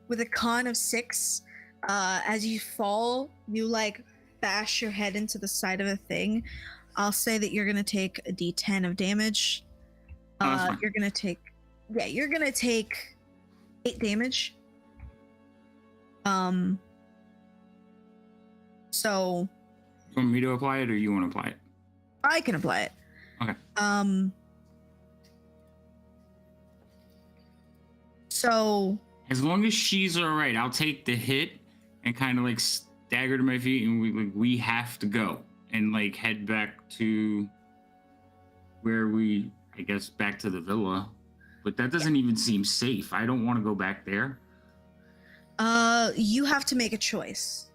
With a con of 6, as you fall, you like bash your head into the side of a thing. I'll say that you're gonna take a D10 of damage. That's fine. You're gonna take 8 damage. So You want me to apply it, or you want to apply it? I can apply it. Okay. So As long as she's all right, I'll take the hit and kind of like stagger to my feet, and we have to go and like head back to where I guess back to the villa. But that doesn't even seem safe. I don't want to go back there. you have to make a choice.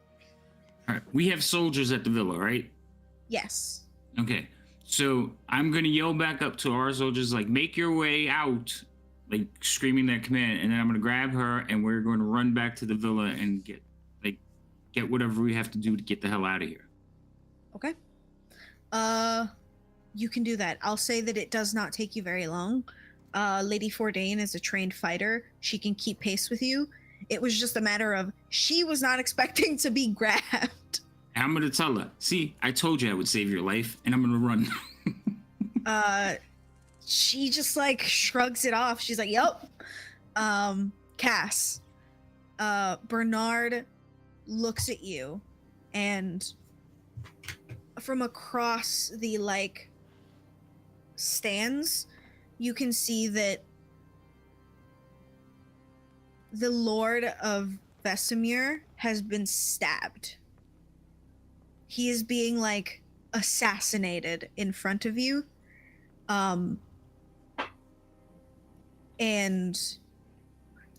All right. We have soldiers at the villa, right? Yes. Okay. So I'm gonna yell back up to our soldiers, like, make your way out, like screaming that command, and then I'm gonna grab her and we're going to run back to the villa and get whatever we have to do to get the hell out of here. Okay. You can do that. I'll say that it does not take you very long. Lady Fourdain is a trained fighter. She can keep pace with you. It was just a matter of she was not expecting to be grabbed. And I'm gonna tell her, see, I told you I would save your life, and I'm gonna run. She just like shrugs it off. She's like, "Yep." Cass. Bernard looks at you, and from across the like stands, you can see that the Lord of Vesemir has been stabbed. He is being like assassinated in front of you. And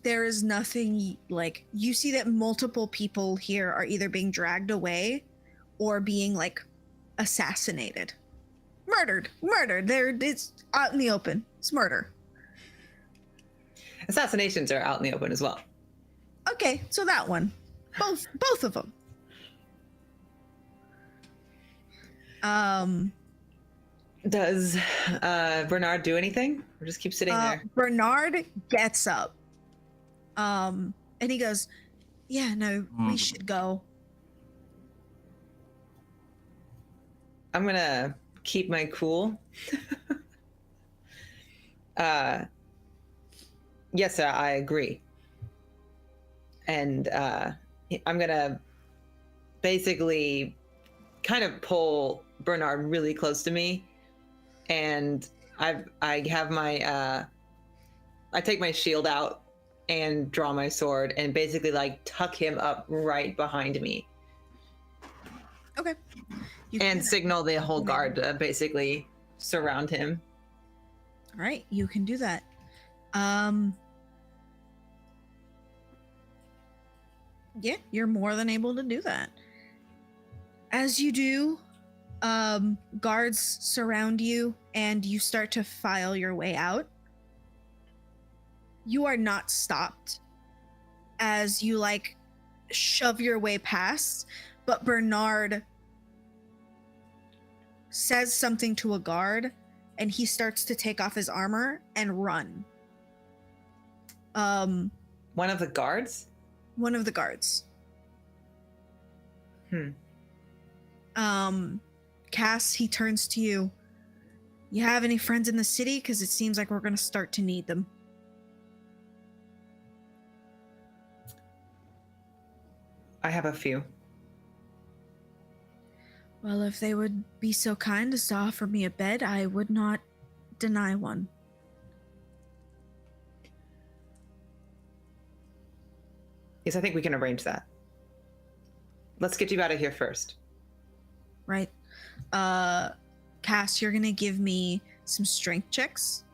there is nothing like, you see that multiple people here are either being dragged away or being like assassinated. Murdered. It's out in the open. It's murder. Assassinations are out in the open as well. Okay, so that one. Both of them. Um, Does Bernard do anything? Or just keep sitting there? Bernard gets up. And he goes, "Yeah, no, we should go." I'm gonna keep my cool. Yes, sir, I agree. And I'm gonna basically kind of pull Bernard really close to me, and I have my I take my shield out and draw my sword and basically like tuck him up right behind me Okay. You and can- signal the whole guard to basically surround him. All right, you can do that. Yeah, you're more than able to do that. As you do, guards surround you and you start to file your way out. You are not stopped as you like shove your way past, but Bernard says something to a guard and he starts to take off his armor and run. One of the guards? One of the guards. Cass, he turns to you. You have any friends in the city? Because it seems like we're going to start to need them. I have a few. Well, if they would be so kind as to offer me a bed, I would not deny one. Yes, I think we can arrange that. Let's get you out of here first. Right. Cass, you're going to give me some strength checks.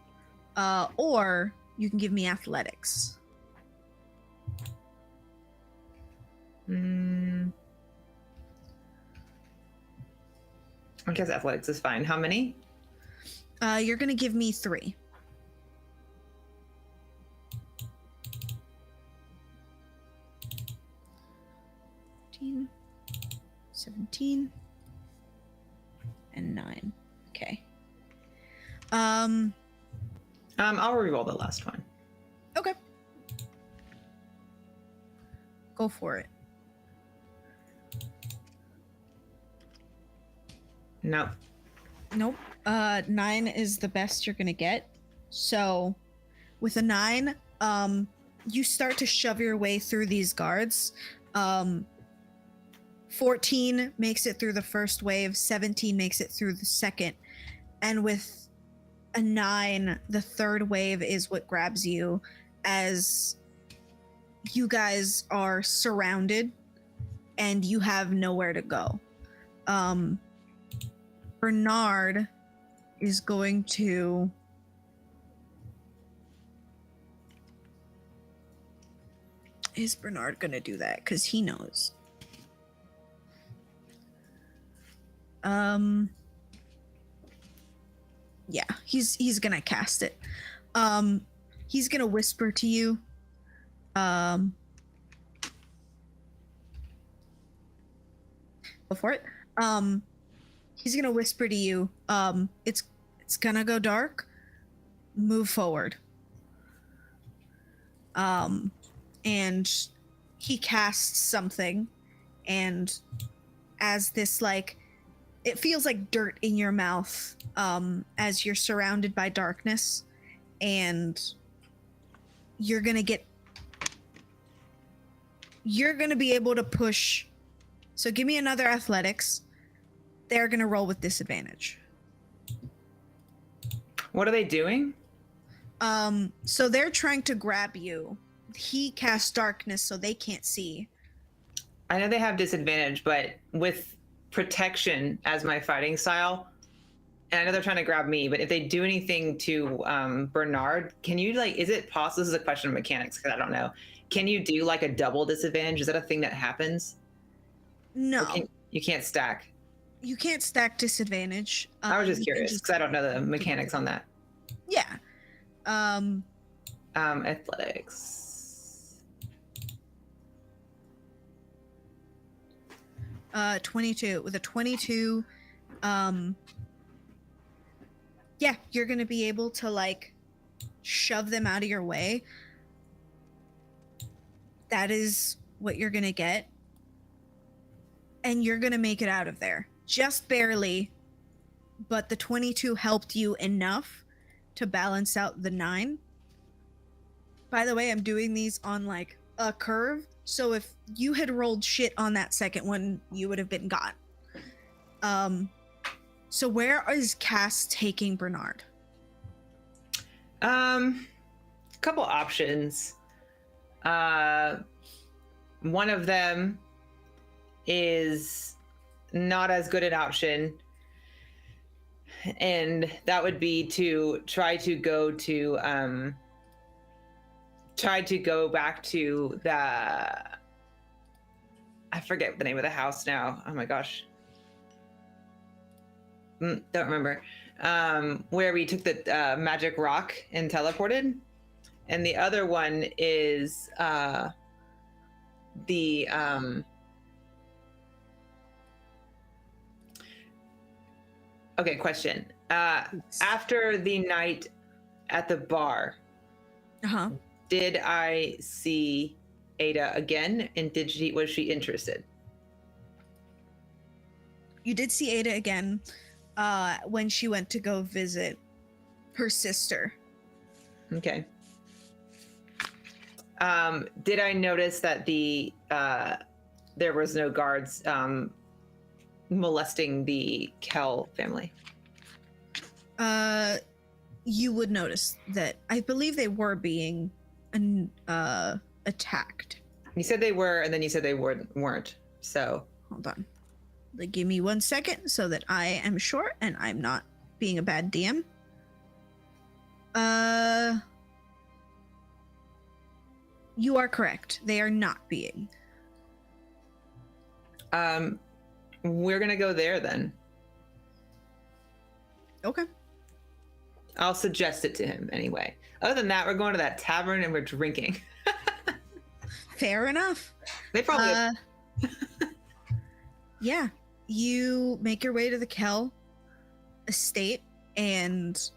Or you can give me athletics. I guess athletics is fine. How many? You're going to give me 3. 17 and 9. Okay. I'll reroll the last one. Okay. Go for it. Nope. Nope. 9 is the best you're gonna get. So with a 9, you start to shove your way through these guards. 14 makes it through the first wave, 17 makes it through the second, and with a 9, the third wave is what grabs you as you guys are surrounded and you have nowhere to go. Bernard is going to Is Bernard gonna do that? Because he knows. Yeah, he's gonna cast it. He's gonna whisper to you. Go for it. He's gonna whisper to you. It's gonna go dark. Move forward. And he casts something, and as this like, it feels like dirt in your mouth, as you're surrounded by darkness, and you're gonna be able to push. So give me another athletics. They're gonna roll with disadvantage. What are they doing? So they're trying to grab you. He casts darkness so they can't see. I know they have disadvantage, but with protection as my fighting style, and I know they're trying to grab me, but if they do anything to Bernard, can you like, is it possible, this is a question of mechanics because I don't know, can you do like a double disadvantage? Is that a thing that happens? No. You can't stack. You can't stack disadvantage. I was just you can curious because I don't know the mechanics on that. Yeah. Athletics. 22. With a 22, Yeah, you're gonna be able to like shove them out of your way. That is what you're gonna get. And you're gonna make it out of there. Just barely, but the 22 helped you enough to balance out the 9. By the way, I'm doing these on like a curve, so if you had rolled shit on that second one, you would have been gone. So where is Cass taking Bernard? Couple options. One of them is not as good an option, and that would be to try to go back to the, I forget the name of the house now. Oh my gosh. Don't remember. Where we took the magic rock and teleported. And the other one is the okay, question. After the night at the bar, did I see Ada again, and was she interested? You did see Ada again when she went to go visit her sister. Okay. Did I notice that there was no guards molesting the Kell family? You would notice that I believe they were being attacked. You said they were, and then you said they weren't. So Hold on. Like, give me 1 second so that I am sure and I'm not being a bad DM. You are correct. They are not being. We're gonna go there then. Okay. I'll suggest it to him anyway. Other than that, we're going to that tavern and we're drinking. Fair enough. They probably Yeah. You make your way to the Kell estate and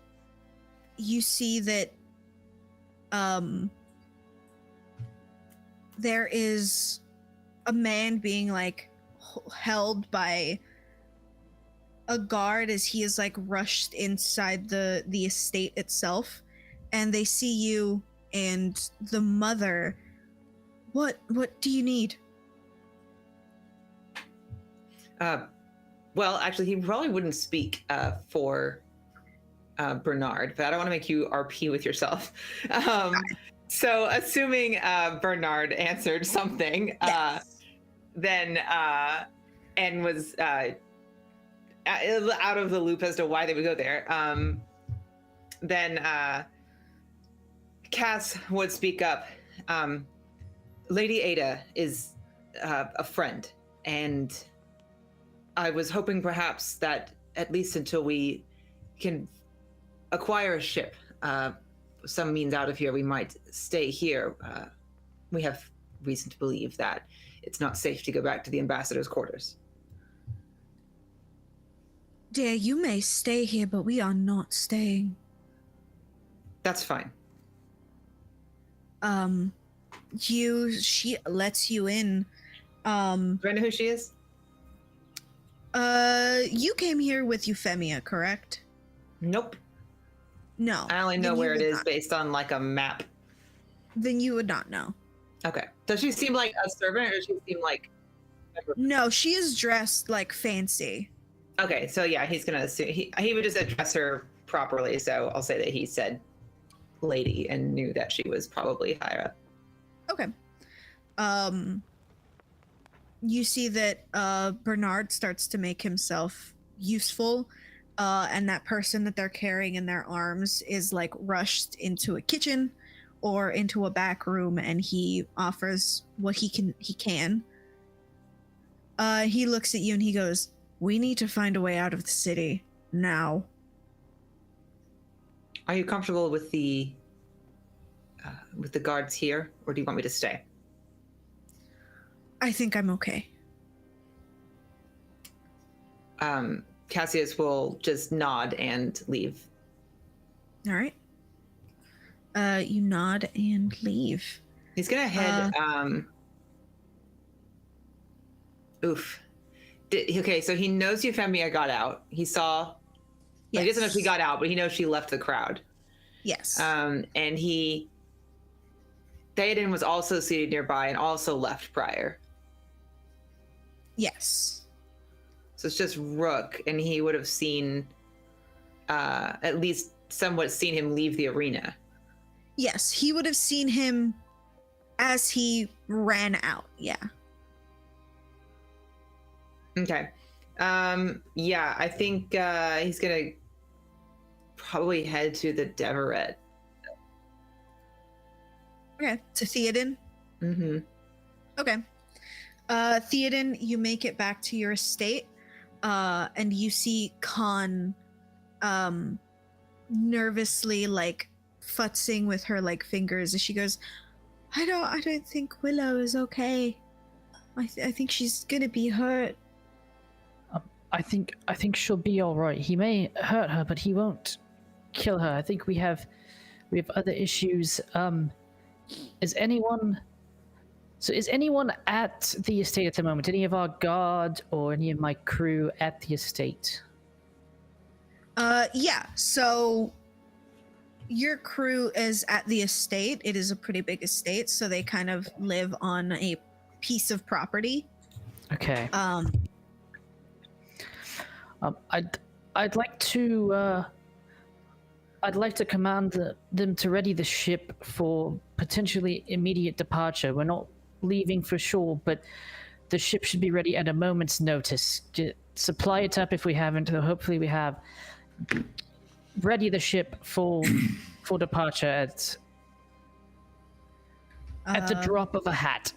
you see that there is a man being like held by a guard as he is like rushed inside the estate itself, and they see you and the mother. What do you need? Well, actually, he probably wouldn't speak for Bernard, but I don't want to make you RP with yourself. So, assuming Bernard answered something, Yes. then and was out of the loop as to why they would go there, then Cass would speak up. Lady Ada is a friend, and I was hoping perhaps that at least until we can acquire a ship, some means out of here, we might stay here. We have reason to believe that it's not safe to go back to the ambassador's quarters. Dear, you may stay here, but we are not staying. That's fine. She lets you in. Do I know who she is? You came here with Euphemia, correct? Nope. No. I only know then you where it would is not. based on like a map. Then you would not know. Okay. Does she seem like a servant, or does she seem like? No, she is dressed like fancy. Okay, so yeah, he's gonna assume he would just address her properly. So I'll say that he said lady and knew that she was probably higher up. Okay. You see that Bernard starts to make himself useful, and that person that they're carrying in their arms is like rushed into a kitchen or into a back room, and he offers what he can. He looks at you and he goes, "We need to find a way out of the city now." Are you comfortable with the guards here, or do you want me to stay? I think I'm okay. Cassius will just nod and leave. All right. You nod and leave. He's gonna head. Oof. Okay, so he knows Euphemia got out. He saw. He doesn't know she got out, but he knows she left the crowd. Yes. And Theoden was also seated nearby and also left prior. Yes. So it's just Rook, and he would have seen, at least somewhat seen him leave the arena. Yes, he would have seen him as he ran out. Yeah. Okay. Yeah, I think he's gonna probably head to the Deverett. Okay. To Theoden. Mm-hmm. Okay. Theoden, you make it back to your estate, and you see Khan nervously like futzing with her like fingers as she goes, I don't think Willow is okay. I think she's gonna be hurt. I think she'll be all right. He may hurt her, but he won't kill her. I think we have other issues. Is anyone at the estate at the moment? Any of our guard or any of my crew at the estate? Yeah. So your crew is at the estate. It is a pretty big estate, so they kind of live on a piece of property. Okay. I'd like to command them to ready the ship for potentially immediate departure. We're not leaving for sure, but the ship should be ready at a moment's notice. Supply it up if we haven't, or hopefully we have. Ready the ship for departure at the drop of a hat.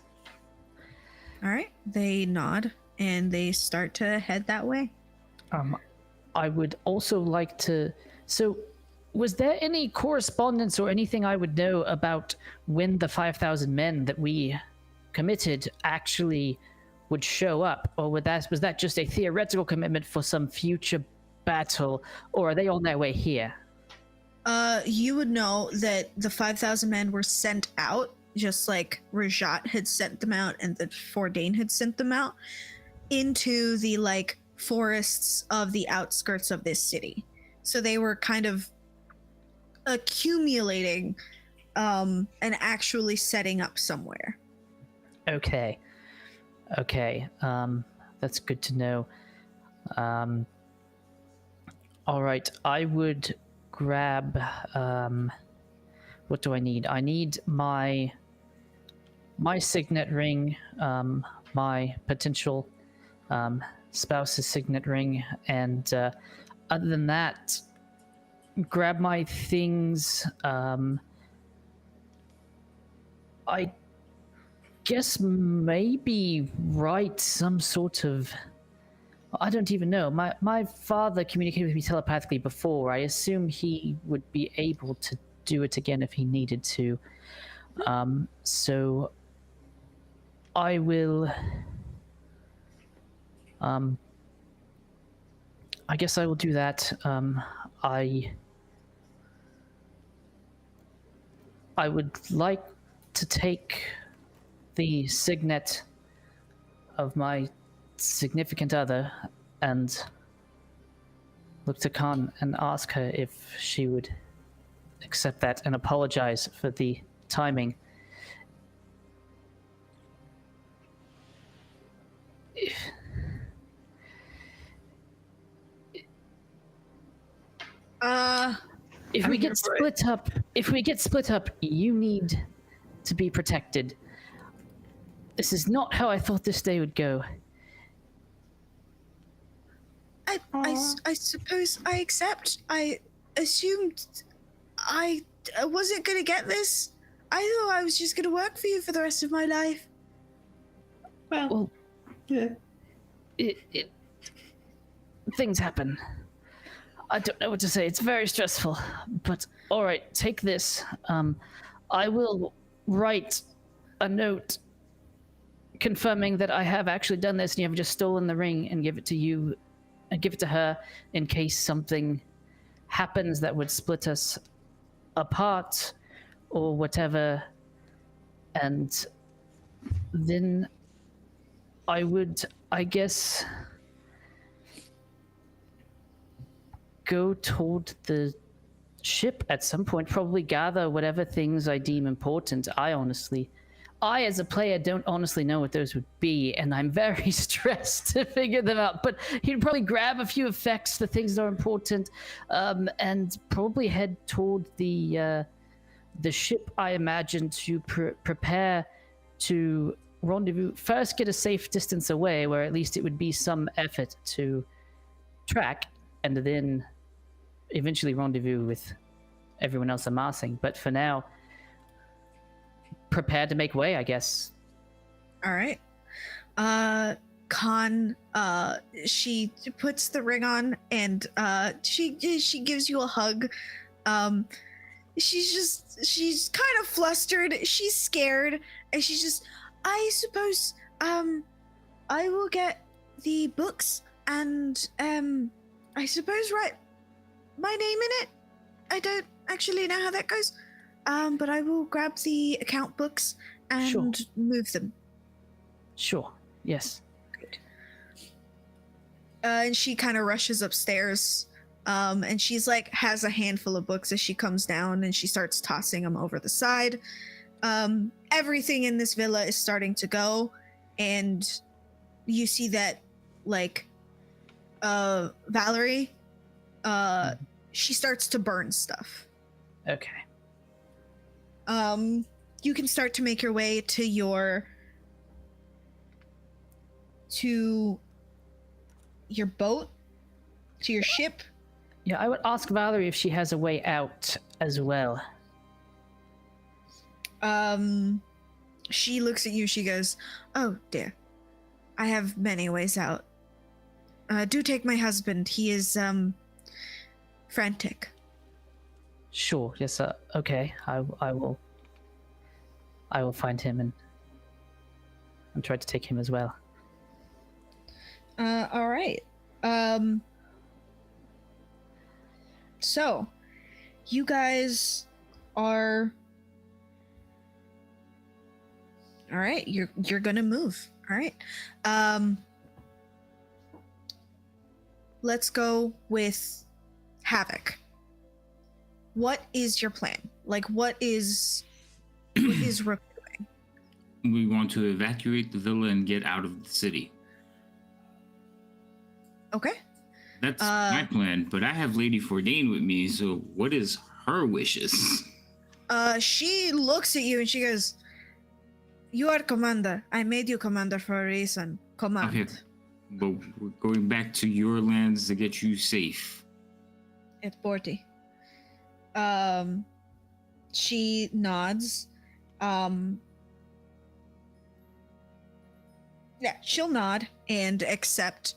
All right. They nod and they start to head that way. I would also like to. So, was there any correspondence or anything I would know about when the 5,000 men that we committed actually would show up, or was that just a theoretical commitment for some future battle, or are they on their way here? You would know that the 5,000 men were sent out, just like Rajat had sent them out and that Fordain had sent them out, into the like forests of the outskirts of this city. So they were kind of accumulating and actually setting up somewhere. Okay. That's good to know. All right, I would grab what do I need? I need my signet ring, my potential spouse's signet ring, and other than that, grab my things. I guess maybe write some sort of. I don't even know. My father communicated with me telepathically before. I assume he would be able to do it again if he needed to. So I will. I guess I will do that. I would like to take the signet of my significant other and look to Khan and ask her if she would accept that and apologize for the timing. If we get split up, you need to be protected. This is not how I thought this day would go. I suppose I accept. I assumed I wasn't gonna get this. I thought I was just gonna work for you for the rest of my life. Well, Yeah. Things happen. I don't know what to say. It's very stressful. But all right, take this. I will write a note confirming that I have actually done this and you have just stolen the ring and give it to you and give it to her in case something happens that would split us apart or whatever. And then I would, I guess, go toward the ship at some point, probably gather whatever things I deem important. I as a player don't honestly know what those would be, and I'm very stressed to figure them out. But he'd probably grab a few effects, the things that are important, and probably head toward the ship, I imagine, to prepare to rendezvous. First, get a safe distance away, where at least it would be some effort to track, and then eventually rendezvous with everyone else amassing. But for now, prepared to make way, I guess. All right. Khan, she puts the ring on and she gives you a hug. She's kind of flustered. She's scared, and she's just, I suppose, I will get the books and I suppose write my name in it. I don't actually know how that goes. But I will grab the account books and Sure. move them. Sure. Yes. Great. And she kind of rushes upstairs. And she's like, has a handful of books as she comes down, and she starts tossing them over the side. Everything in this villa is starting to go, and you see that, like, Valerie, she starts to burn stuff. Okay. You can start to make your way to your boat, to your ship. Yeah, I would ask Valerie if she has a way out as well. She looks at you, she goes, "Oh dear, I have many ways out. Do take my husband. He is frantic." Sure. Yes. Okay. I will find him and try to take him as well. All right. So, you guys are. All right. You're gonna move. All right. Let's go with Havoc. What is your plan? Like, what is Rook doing? We want to evacuate the villa and get out of the city. Okay. That's my plan, but I have Lady Fordain with me, so what is her wishes? She looks at you and she goes, "You are commander. I made you commander for a reason. Command." Okay, but we're going back to your lands to get you safe. At 40. She nods. Yeah, she'll nod and accept.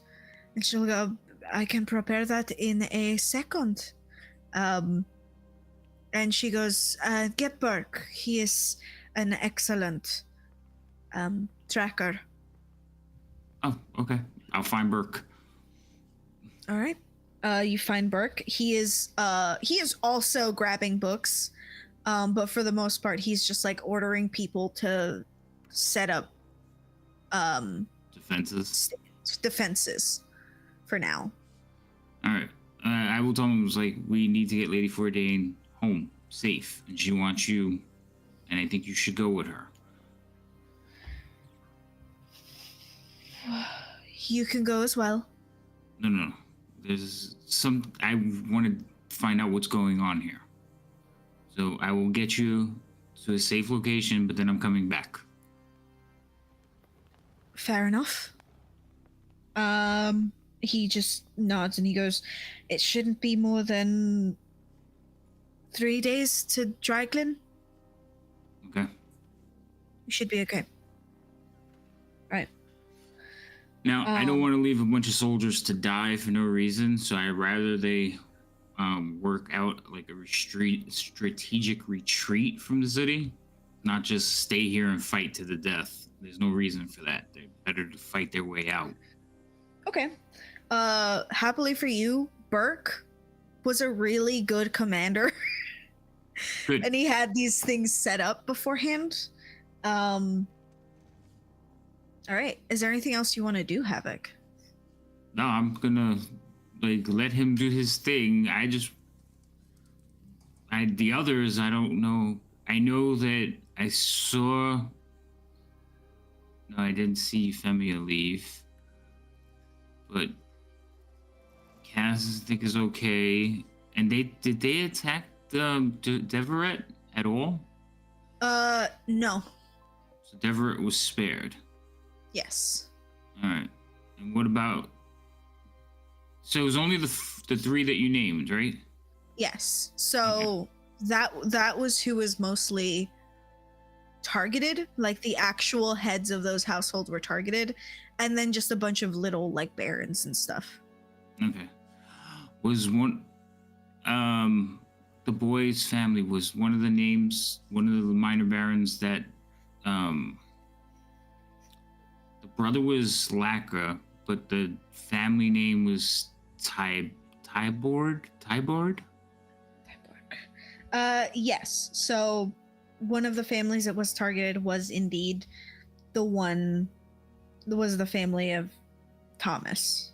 And she'll go, "I can prepare that in a second." And she goes, "Get Burke. He is an excellent tracker." Oh, okay. I'll find Burke. All right. You find Burke. He is also grabbing books, but for the most part, he's just like ordering people to set up defenses for now. All right. I will tell him, it's like, we need to get Lady Fordain home safe, and she wants you, and I think you should go with her. You can go as well. No. There's I want to find out what's going on here. So I will get you to a safe location, but then I'm coming back. Fair enough. He just nods and he goes, "It shouldn't be more than 3 days to Draglin. Okay. You should be okay." Right. Now, I don't want to leave a bunch of soldiers to die for no reason, so I'd rather they work out like a strategic retreat from the city, not just stay here and fight to the death. There's no reason for that. They're better to fight their way out. Okay. Happily for you, Burke was a really good commander. Good. And he had these things set up beforehand. All right. Is there anything else you want to do, Havoc? No, I'm gonna let him do his thing. The others, I don't know. I know that I saw. No, I didn't see Femia leave, but Cass I think is okay. And did they attack Deverett at all? No. So Deverett was spared. Yes. All right. And what about? So it was only the three that you named, right? Yes. So that was who was mostly targeted. Like the actual heads of those households were targeted, and then just a bunch of little like barons and stuff. Okay. Was one the boy's family was one of the names, one of the minor barons that the brother was Lacra, but the family name was Tybord? Yes. So one of the families that was targeted was indeed the one that was the family of Thomas.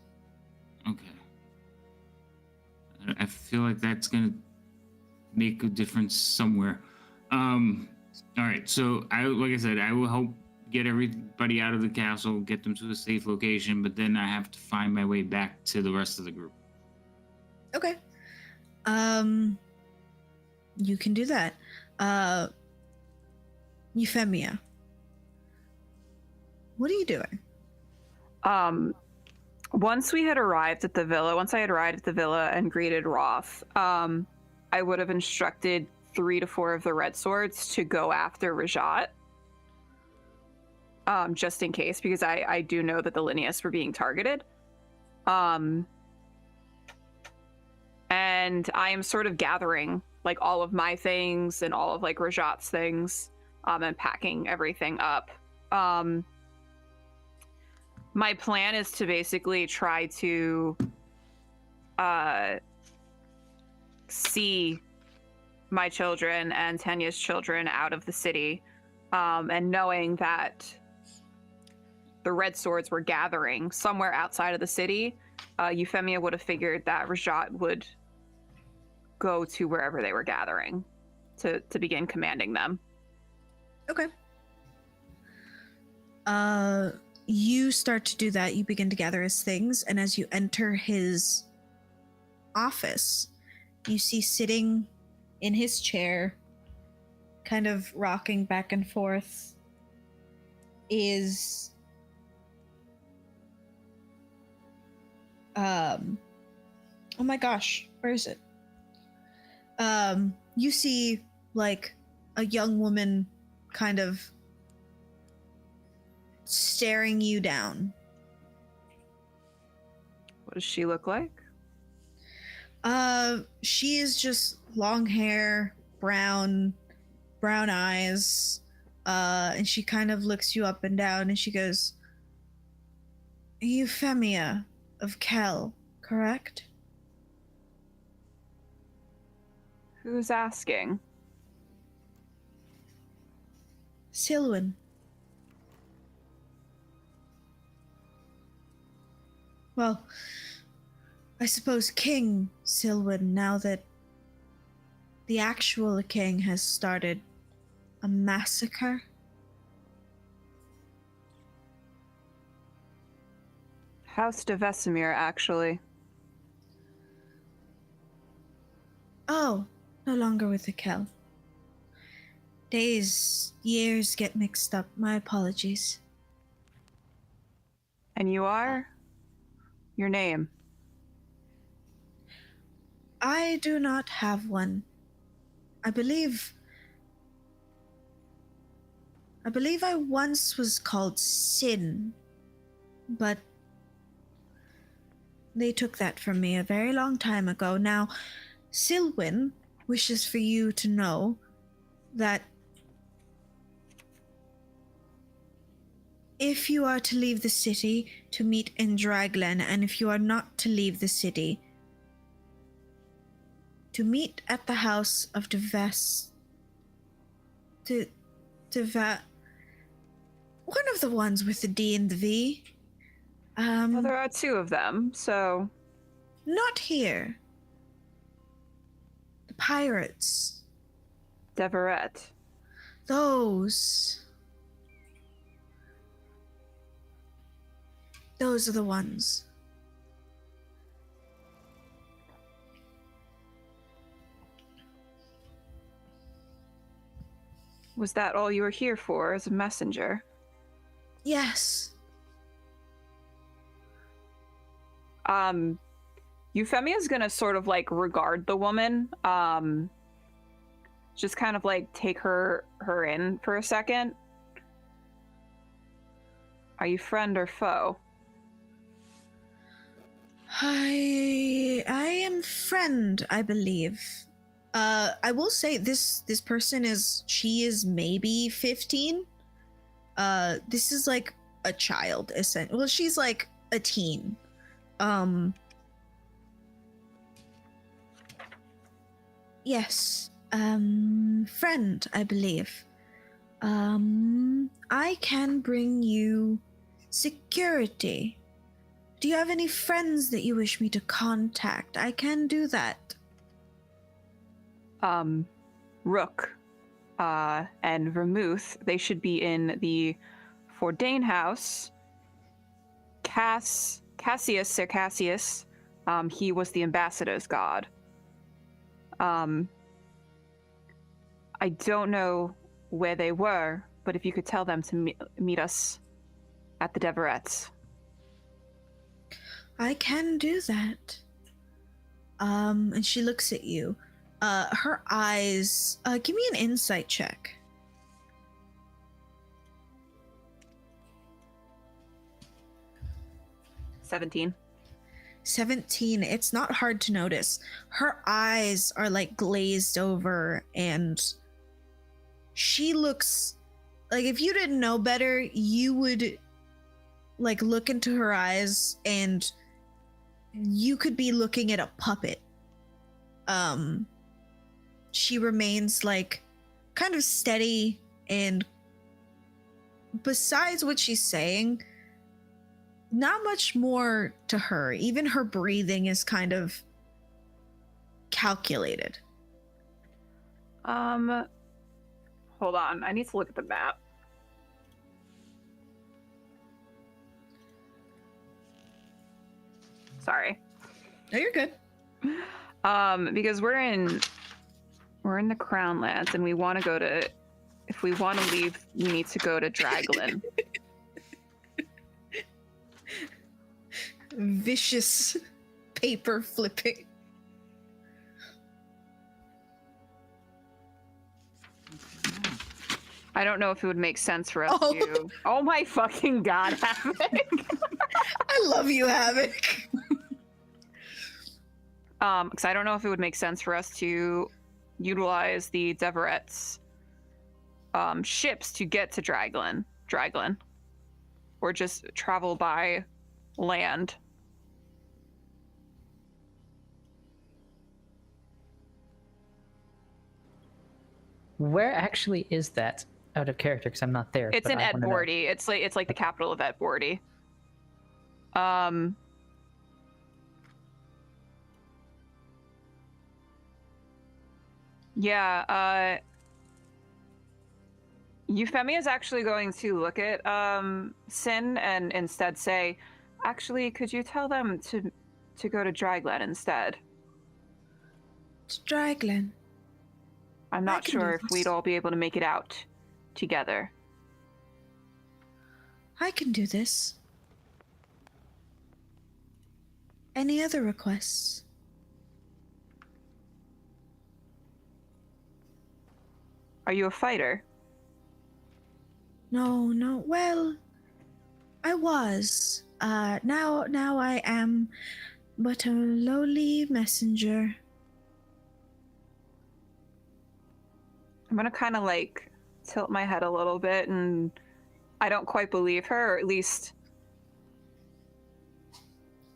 Okay. I feel like that's gonna make a difference somewhere. All right. So like I said, I will help get everybody out of the castle, get them to a safe location, but then I have to find my way back to the rest of the group. Okay. You can do that. Euphemia. What are you doing? Once I had arrived at the villa and greeted Roth, I would have instructed 3 to 4 of the Red Swords to go after Rajat. Just in case, because I do know that the Linneas were being targeted. And I am sort of gathering like all of my things and all of like Rajat's things, and packing everything up. My plan is to basically try to see my children and Tanya's children out of the city, and knowing that the Red Swords were gathering somewhere outside of the city, Euphemia would have figured that Rajat would go to wherever they were gathering to begin commanding them. Okay. You start to do that. You begin to gather his things, and as you enter his office, you see sitting in his chair, kind of rocking back and forth, is oh my gosh, where is it? You see like a young woman kind of staring you down. What does she look like? She is just long hair, brown eyes, and she kind of looks you up and down, and she goes, Euphemia of Kel, correct? Who's asking? Silwyn. Well, I suppose King Silwyn, now that the actual king has started a massacre. House de Vesemir, actually. Oh, no longer with the Kel. Days, years get mixed up. My apologies. And you are? Your name? I do not have one. I believe I once was called Sin, but they took that from me a very long time ago. Now, Silwyn wishes for you to know that if you are to leave the city, to meet in Draglen, and if you are not to leave the city, to meet at the house of one of the ones with the D and the V. Well, there are two of them, so... Not here. The pirates. Deverett. Those are the ones. Was that all you were here for, as a messenger? Yes. Euphemia's gonna sort of like regard the woman, just kind of like take her in for a second. Are you friend or foe? I am friend, I believe. I will say this person she is maybe 15. This is like a child, essentially. Well, she's like a teen. Yes. Friend, I believe. I can bring you security. Do you have any friends that you wish me to contact? I can do that. Rook, and Vermouth, they should be in the Fordain house. Cassius, Sir Cassius, he was the ambassador's god. I don't know where they were, but if you could tell them to meet us at the Deveretts. I can do that. And she looks at you. Her eyes, give me an insight check. $17. 17. It's not hard to notice. Her eyes are like glazed over, and she looks like, if you didn't know better, you would like look into her eyes and you could be looking at a puppet. She remains like kind of steady, and besides what she's saying, not much more to her. Even her breathing is kind of calculated. Hold on. I need to look at the map. Sorry. No, you're good. Because we're in the Crown Lands, and we want to go to. If we want to leave, we need to go to Draglen. Vicious paper flipping. I don't know if it would make sense for us to. Oh my fucking god, Havoc! I love you, Havoc. Because I don't know if it would make sense for us to utilize the Deverett's ships to get to Draglen, or just travel by land. Where actually is that? Out of character, because I'm not there. It's in Edbordy. It's like the capital of Edbordy. Yeah, Euphemia is actually going to look at Sin and instead say, actually, could you tell them to go to Draglen instead? To Draglen. I'm not sure if we'd all be able to make it out together. I can do this. Any other requests? Are you a fighter? No. Well, I was. Now I am but a lowly messenger. I'm gonna kind of like tilt my head a little bit and I don't quite believe her, or at least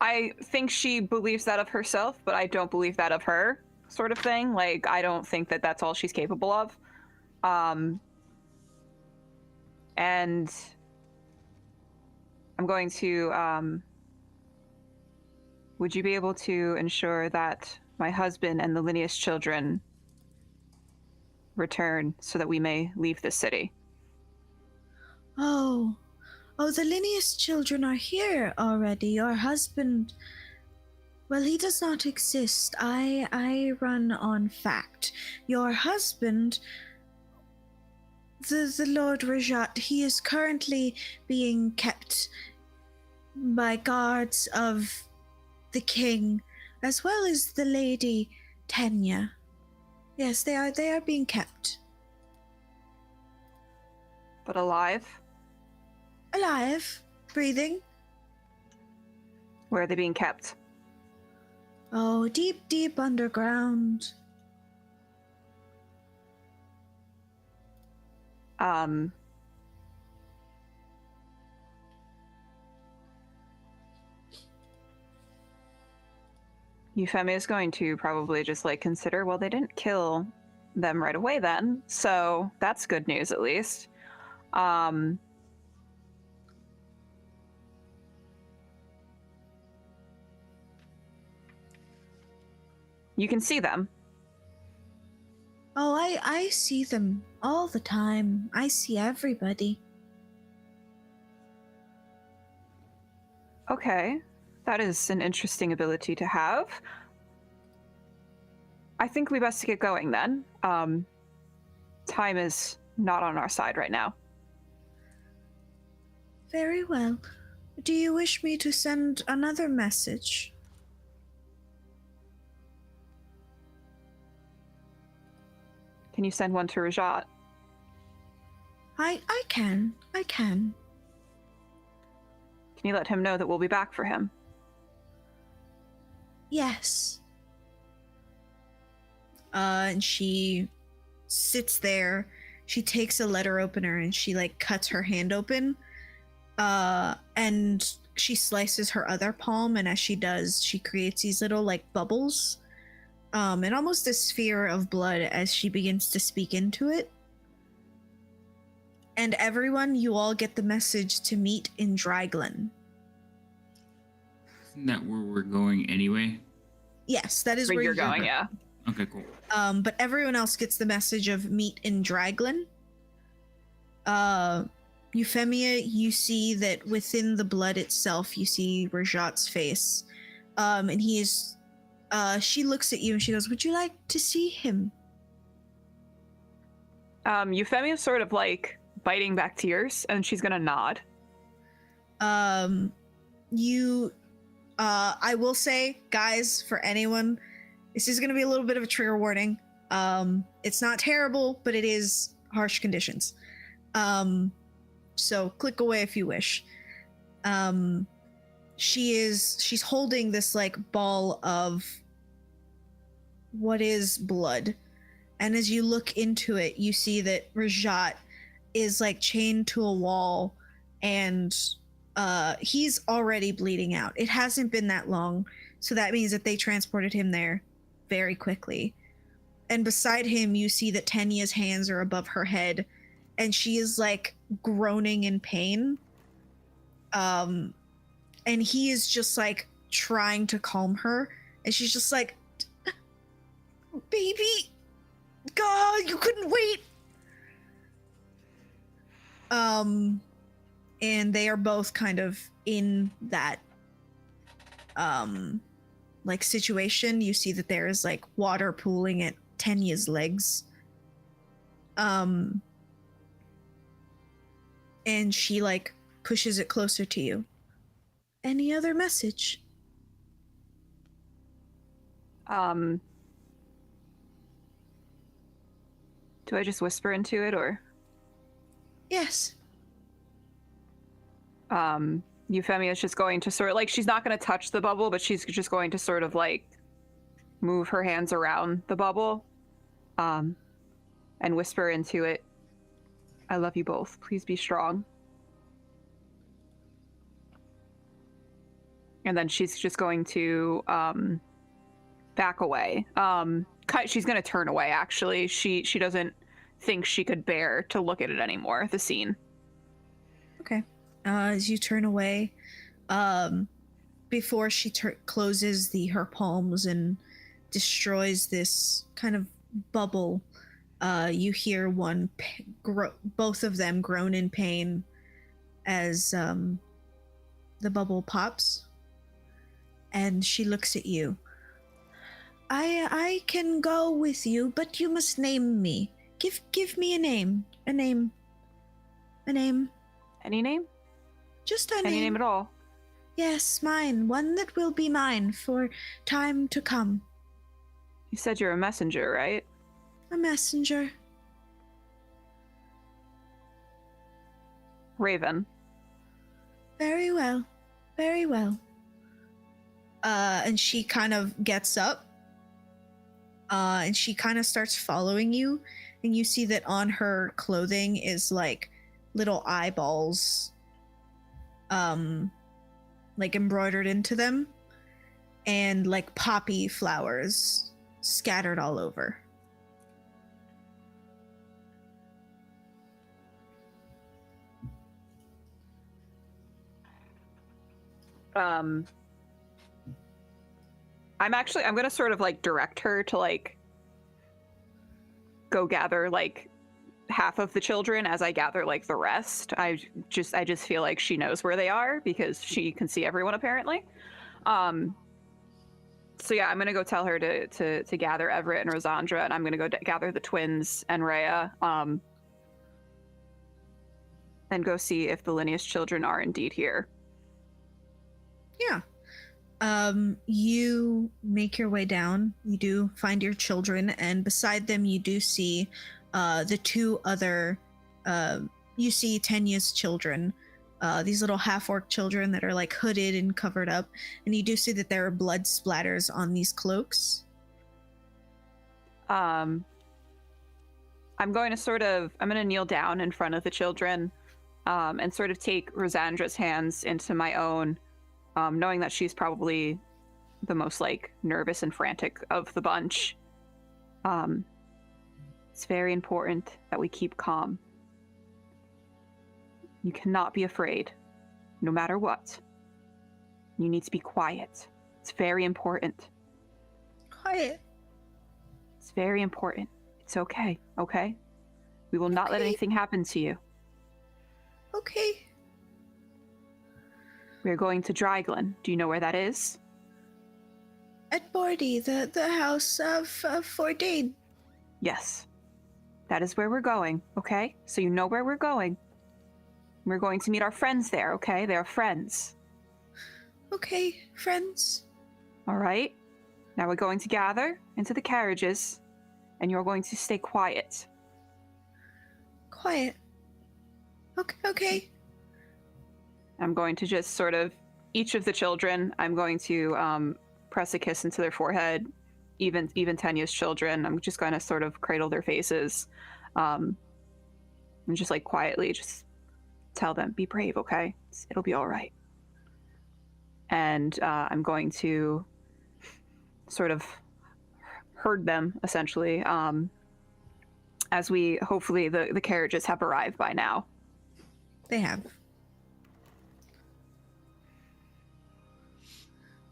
I think she believes that of herself, but I don't believe that of her, sort of thing. Like, I don't think that that's all she's capable of. And I'm going to, would you be able to ensure that my husband and the Linnea's children return so that we may leave this city? Oh, the Linnea's children are here already. Your husband, well, he does not exist. I run on fact. Your husband, the Lord Rajat, he is currently being kept by guards of the king, as well as the Lady Tenya. Yes, they are being kept. But alive? Alive, breathing. Where are they being kept? Oh, deep, deep underground. Euphemia is going to probably just like consider, well, they didn't kill them right away then, so that's good news at least. You can see them. Oh, I see them all the time. I see everybody. Okay, that is an interesting ability to have. I think we best get going then. Time is not on our side right now. Very well. Do you wish me to send another message? Can you send one to Rajat? I can. Can you let him know that we'll be back for him? Yes. And she sits there. She takes a letter opener and she like cuts her hand open. And she slices her other palm, and as she does, she creates these little like bubbles. And almost a sphere of blood as she begins to speak into it. And everyone, you all get the message to meet in Dryglen. Isn't that where we're going anyway? Yes, that is Where where you're going, yeah. Okay, cool. But everyone else gets the message of meet in Dryglen. Euphemia, you see that within the blood itself, you see Rajat's face. And he is... she looks at you and she goes, "Would you like to see him?" Euphemia's sort of like biting back tears, and she's gonna nod. I will say, guys, for anyone, this is gonna be a little bit of a trigger warning. It's not terrible, but it is harsh conditions. So click away if you wish. She's holding this like ball of what is blood, and as you look into it, you see that Rajat is like chained to a wall, and he's already bleeding out. It hasn't been that long, so that means that they transported him there very quickly. And beside him, you see that Tenya's hands are above her head, and she is like groaning in pain. And he is just like trying to calm her, and she's just like, "Baby, God, you couldn't wait." And they are both kind of in that like situation. You see that there is like water pooling at Tenya's legs. And she like pushes it closer to you. Any other message? Do I just whisper into it, or? Yes. Euphemia is just going to sort of, like, she's not going to touch the bubble, but she's just going to sort of, like, move her hands around the bubble, and whisper into it, "I love you both. Please be strong." And then she's just going to back away. She's going to turn away, actually. She doesn't think she could bear to look at it anymore, the scene. Okay. As you turn away, before she closes her palms and destroys this kind of bubble, you hear both of them groan in pain as the bubble pops, and she looks at you. I can go with you, but you must name me. Give me a name. A name. Any name? Just a name. Any name at all? Yes, mine. One that will be mine for time to come. You said you're a messenger, right? A messenger. Raven. Very well. Very well. And she kind of gets up. And she kind of starts following you. And you see that on her clothing is like little eyeballs, like embroidered into them. And like poppy flowers scattered all over. I'm gonna sort of like direct her to like go gather like half of the children as I gather like the rest. I just feel like she knows where they are because she can see everyone apparently. So yeah, I'm gonna go tell her to gather Everett and Rosandra, and I'm gonna go gather the twins and Rhea, and go see if the Linnea's children are indeed here. Yeah. You make your way down. You do find your children, and beside them you do see the two other you see Tanya's children, these little half-orc children that are like hooded and covered up, and you do see that there are blood splatters on these cloaks. I'm going to kneel down in front of the children, and sort of take Rosandra's hands into my own, knowing that she's probably the most like nervous and frantic of the bunch. It's very important that we keep calm. You cannot be afraid, no matter what. You need to be quiet. It's very important. Quiet. It's very important. It's okay, okay? We will not let Okay. anything happen to you. Okay. We're going to Dryglen. Do you know where that is? At Bordy, the house of Fordain. Yes. That is where we're going, okay? So you know where we're going. We're going to meet our friends there, okay? They're friends. Okay, friends. All right? Now we're going to gather into the carriages, and you're going to stay quiet. Quiet. Okay. I'm going to just sort of, each of the children, I'm going to press a kiss into their forehead, even Tanya's children. I'm just going to sort of cradle their faces, and just like quietly just tell them, be brave, okay? It'll be all right. And I'm going to sort of herd them, essentially, as we, hopefully, the carriages have arrived by now. They have.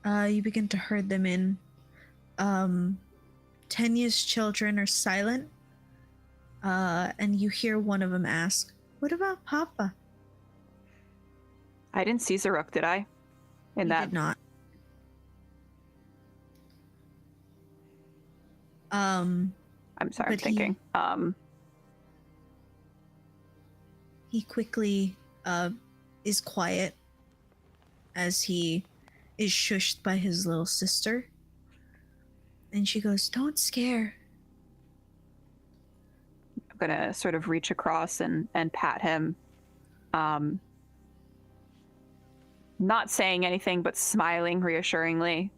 You begin to herd them in. Tanya's children are silent, and you hear one of them ask, "What about Papa?" I didn't see Zaruk, did I? He did not. I'm sorry, I'm But thinking. He quickly is quiet as he is shushed by his little sister. And she goes, "Don't scare." I'm gonna sort of reach across and pat him. Not saying anything, but smiling reassuringly.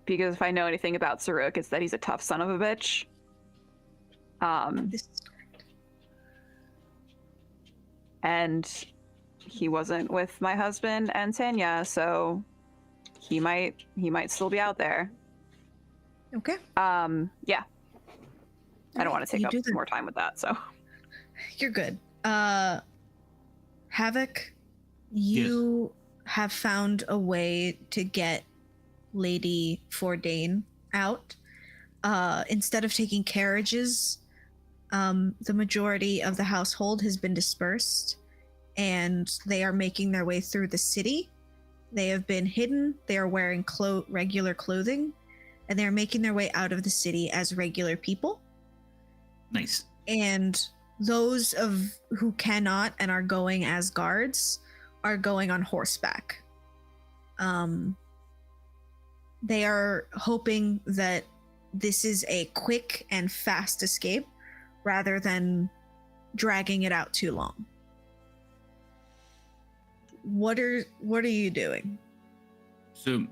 Because if I know anything about Zaruk, it's that he's a tough son of a bitch. This is correct. And he wasn't with my husband and Tanya, so he might still be out there. Okay. Yeah. I don't want to take You up do that. more time with that, so. You're good. Havoc, you have found a way to get Lady Fordain out. Instead of taking carriages, the majority of the household has been dispersed, and they are making their way through the city. They have been hidden. They are wearing regular clothing, and they are making their way out of the city as regular people. Nice. And those of who cannot and are going as guards are going on horseback. They are hoping that this is a quick and fast escape rather than dragging it out too long. What are you doing? So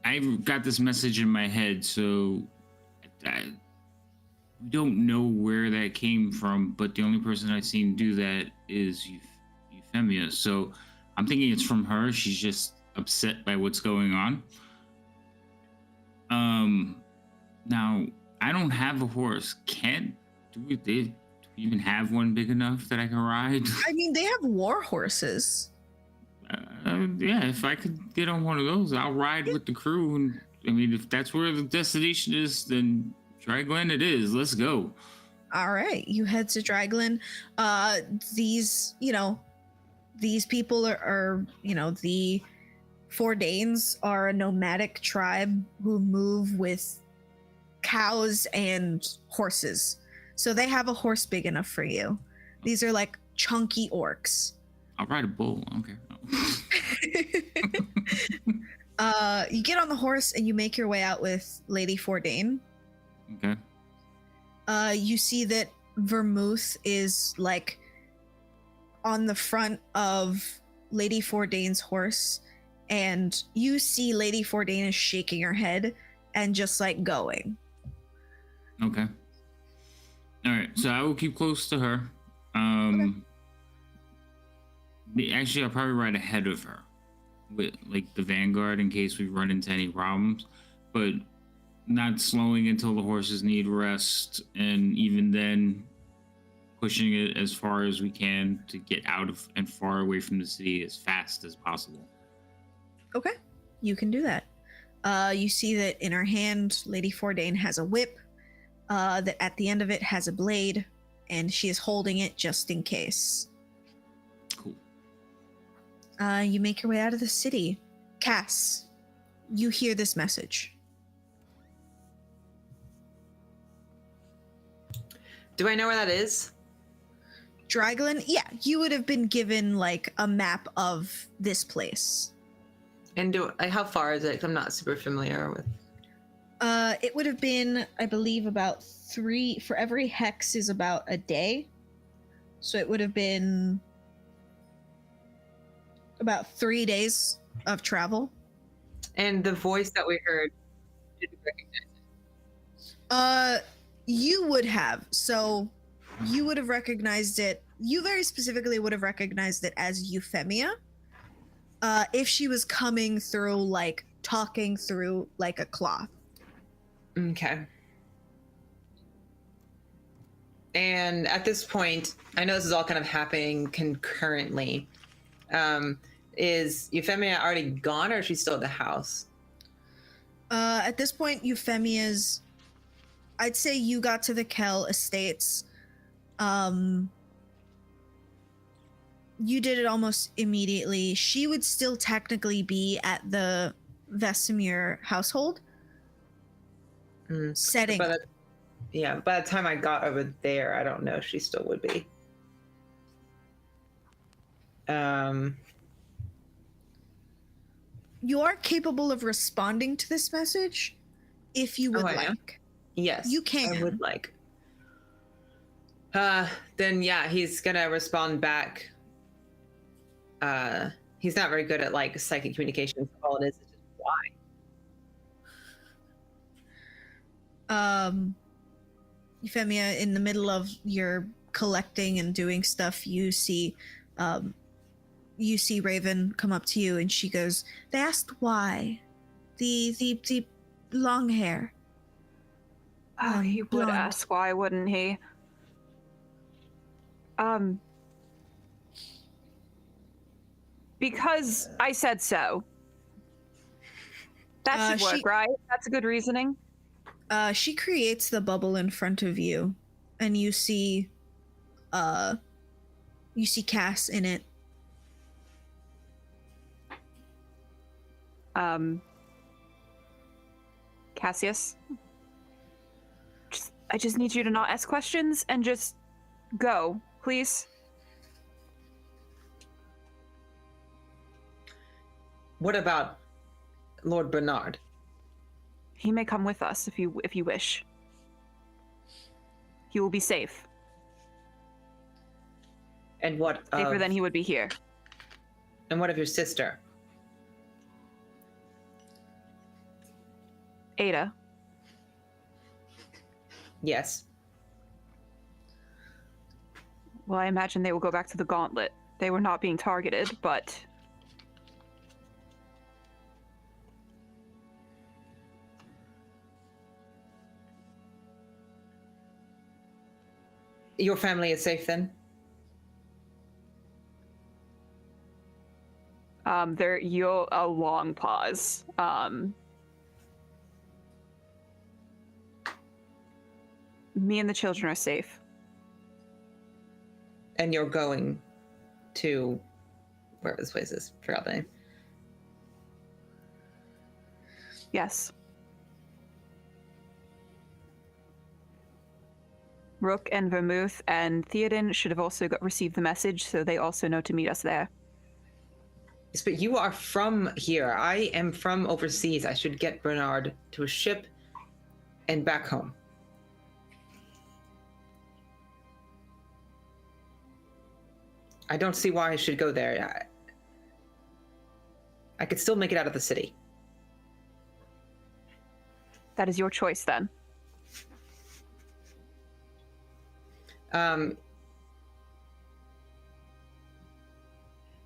I've got this message in my head, so we don't know where that came from, but the only person I've seen do that is Euphemia. So I'm thinking it's from her. She's just upset by what's going on. Now I don't have a horse. Do we even have one big enough that I can ride? I mean, they have war horses. Yeah, if I could get on one of those, I'll ride with the crew. And I mean, if that's where the destination is, then Dry Glen it is. Let's go. All right, you head to Dryglen. These people are the Fordains are a nomadic tribe who move with cows and horses. So they have a horse big enough for you. These are like chunky orcs. I'll ride a bull. I don't care. You get on the horse and you make your way out with Lady Fordain. Okay. You see that Vermouth is like on the front of Lady Fordain's horse, and you see Lady Fordain is shaking her head and just like going. Okay. All right. So I will keep close to her. Actually, I'll probably ride ahead of her with like the vanguard in case we run into any problems, but not slowing until the horses need rest, and even then pushing it as far as we can to get out of and far away from the city as fast as possible. Okay, you can do that. You see that in her hand, Lady Fordain has a whip that at the end of it has a blade, and she is holding it just in case. Cool. You make your way out of the city. Cass, you hear this message. Do I know where that is? Dryglen? Yeah, you would have been given like a map of this place. And how far is it? I'm not super familiar with. It would have been, I believe, about 3 for every hex is about a day. So it would have been about 3 days of travel. And the voice that we heard, did you recognize it? You would have. So you would have recognized it. You very specifically would have recognized it as Euphemia. If she was coming through, like, talking through, like, a cloth. Okay. And at this point, I know this is all kind of happening concurrently. Is Euphemia already gone, or is she still at the house? At this point, Euphemia's... I'd say you got to the Kell Estates. You did it almost immediately. She would still technically be at the Vesemir household. Setting. By the time I got over there, I don't know if she still would be. You are capable of responding to this message if you would like. Yes. You can. I would like. Then yeah, he's gonna respond back. He's not very good at like psychic communication. All it is just why. Euphemia, in the middle of your collecting and doing stuff, you see you see Raven come up to you and she goes, they asked why. The long hair. Oh, he would blonde. ask why, wouldn't he? Because I said so. That should work, right? That's a good reasoning. She creates the bubble in front of you, and you see Cass in it. Cassius, I just need you to not ask questions and just go, please. What about Lord Bernard? He may come with us if you wish. He will be safe. And what Safer than he would be here. And what of your sister? Ada. Yes. Well, I imagine they will go back to the Gauntlet. They were not being targeted, but... Your family is safe then? You'll a long pause. Me and the children are safe. And you're going to wherever this place is. Forgot the name. Yes. Rook and Vermouth and Theoden should have also received the message, so they also know to meet us there. Yes, but you are from here. I am from overseas. I should get Bernard to a ship and back home. I don't see why I should go there. I could still make it out of the city. That is your choice, then.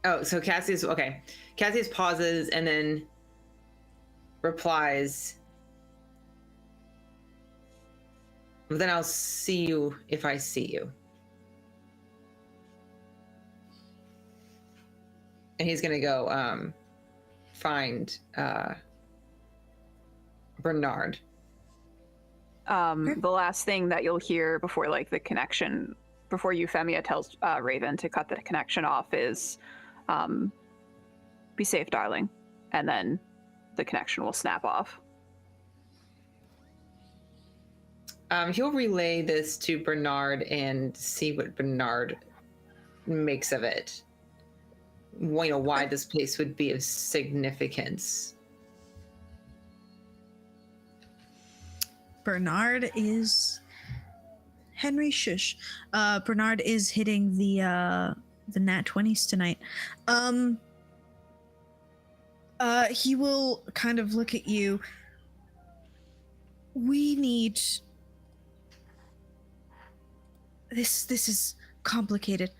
Oh, so Cassius, okay. Cassius pauses and then replies, well, then I'll see you if I see you. And he's gonna go find Bernard. The last thing that you'll hear before, like, the connection, before Euphemia tells Raven to cut the connection off is, be safe, darling. And then the connection will snap off. He'll relay this to Bernard and see what Bernard makes of it. You know, why this place would be of significance. Bernard is Henry shush. Bernard is hitting the nat 20s tonight. He will kind of look at you. We need this is complicated.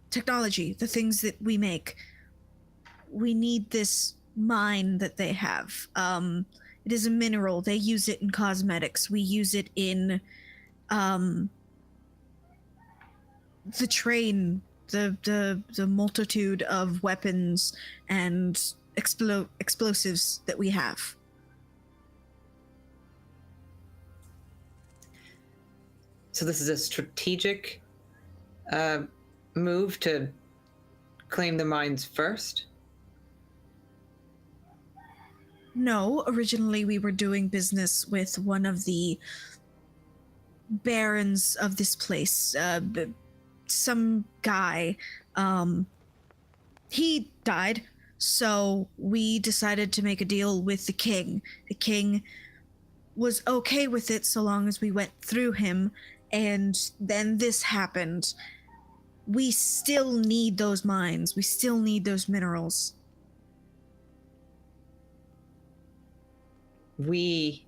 Technology, the things that we make. We need this mine that they have. It is a mineral. They use it in cosmetics. We use it in the train, the multitude of weapons and explosives that we have. So this is a strategic move to claim the mines first? No, originally we were doing business with one of the barons of this place. Some guy. He died, so we decided to make a deal with the king. The king was okay with it so long as we went through him, and then this happened. We still need those mines. We still need those minerals. We,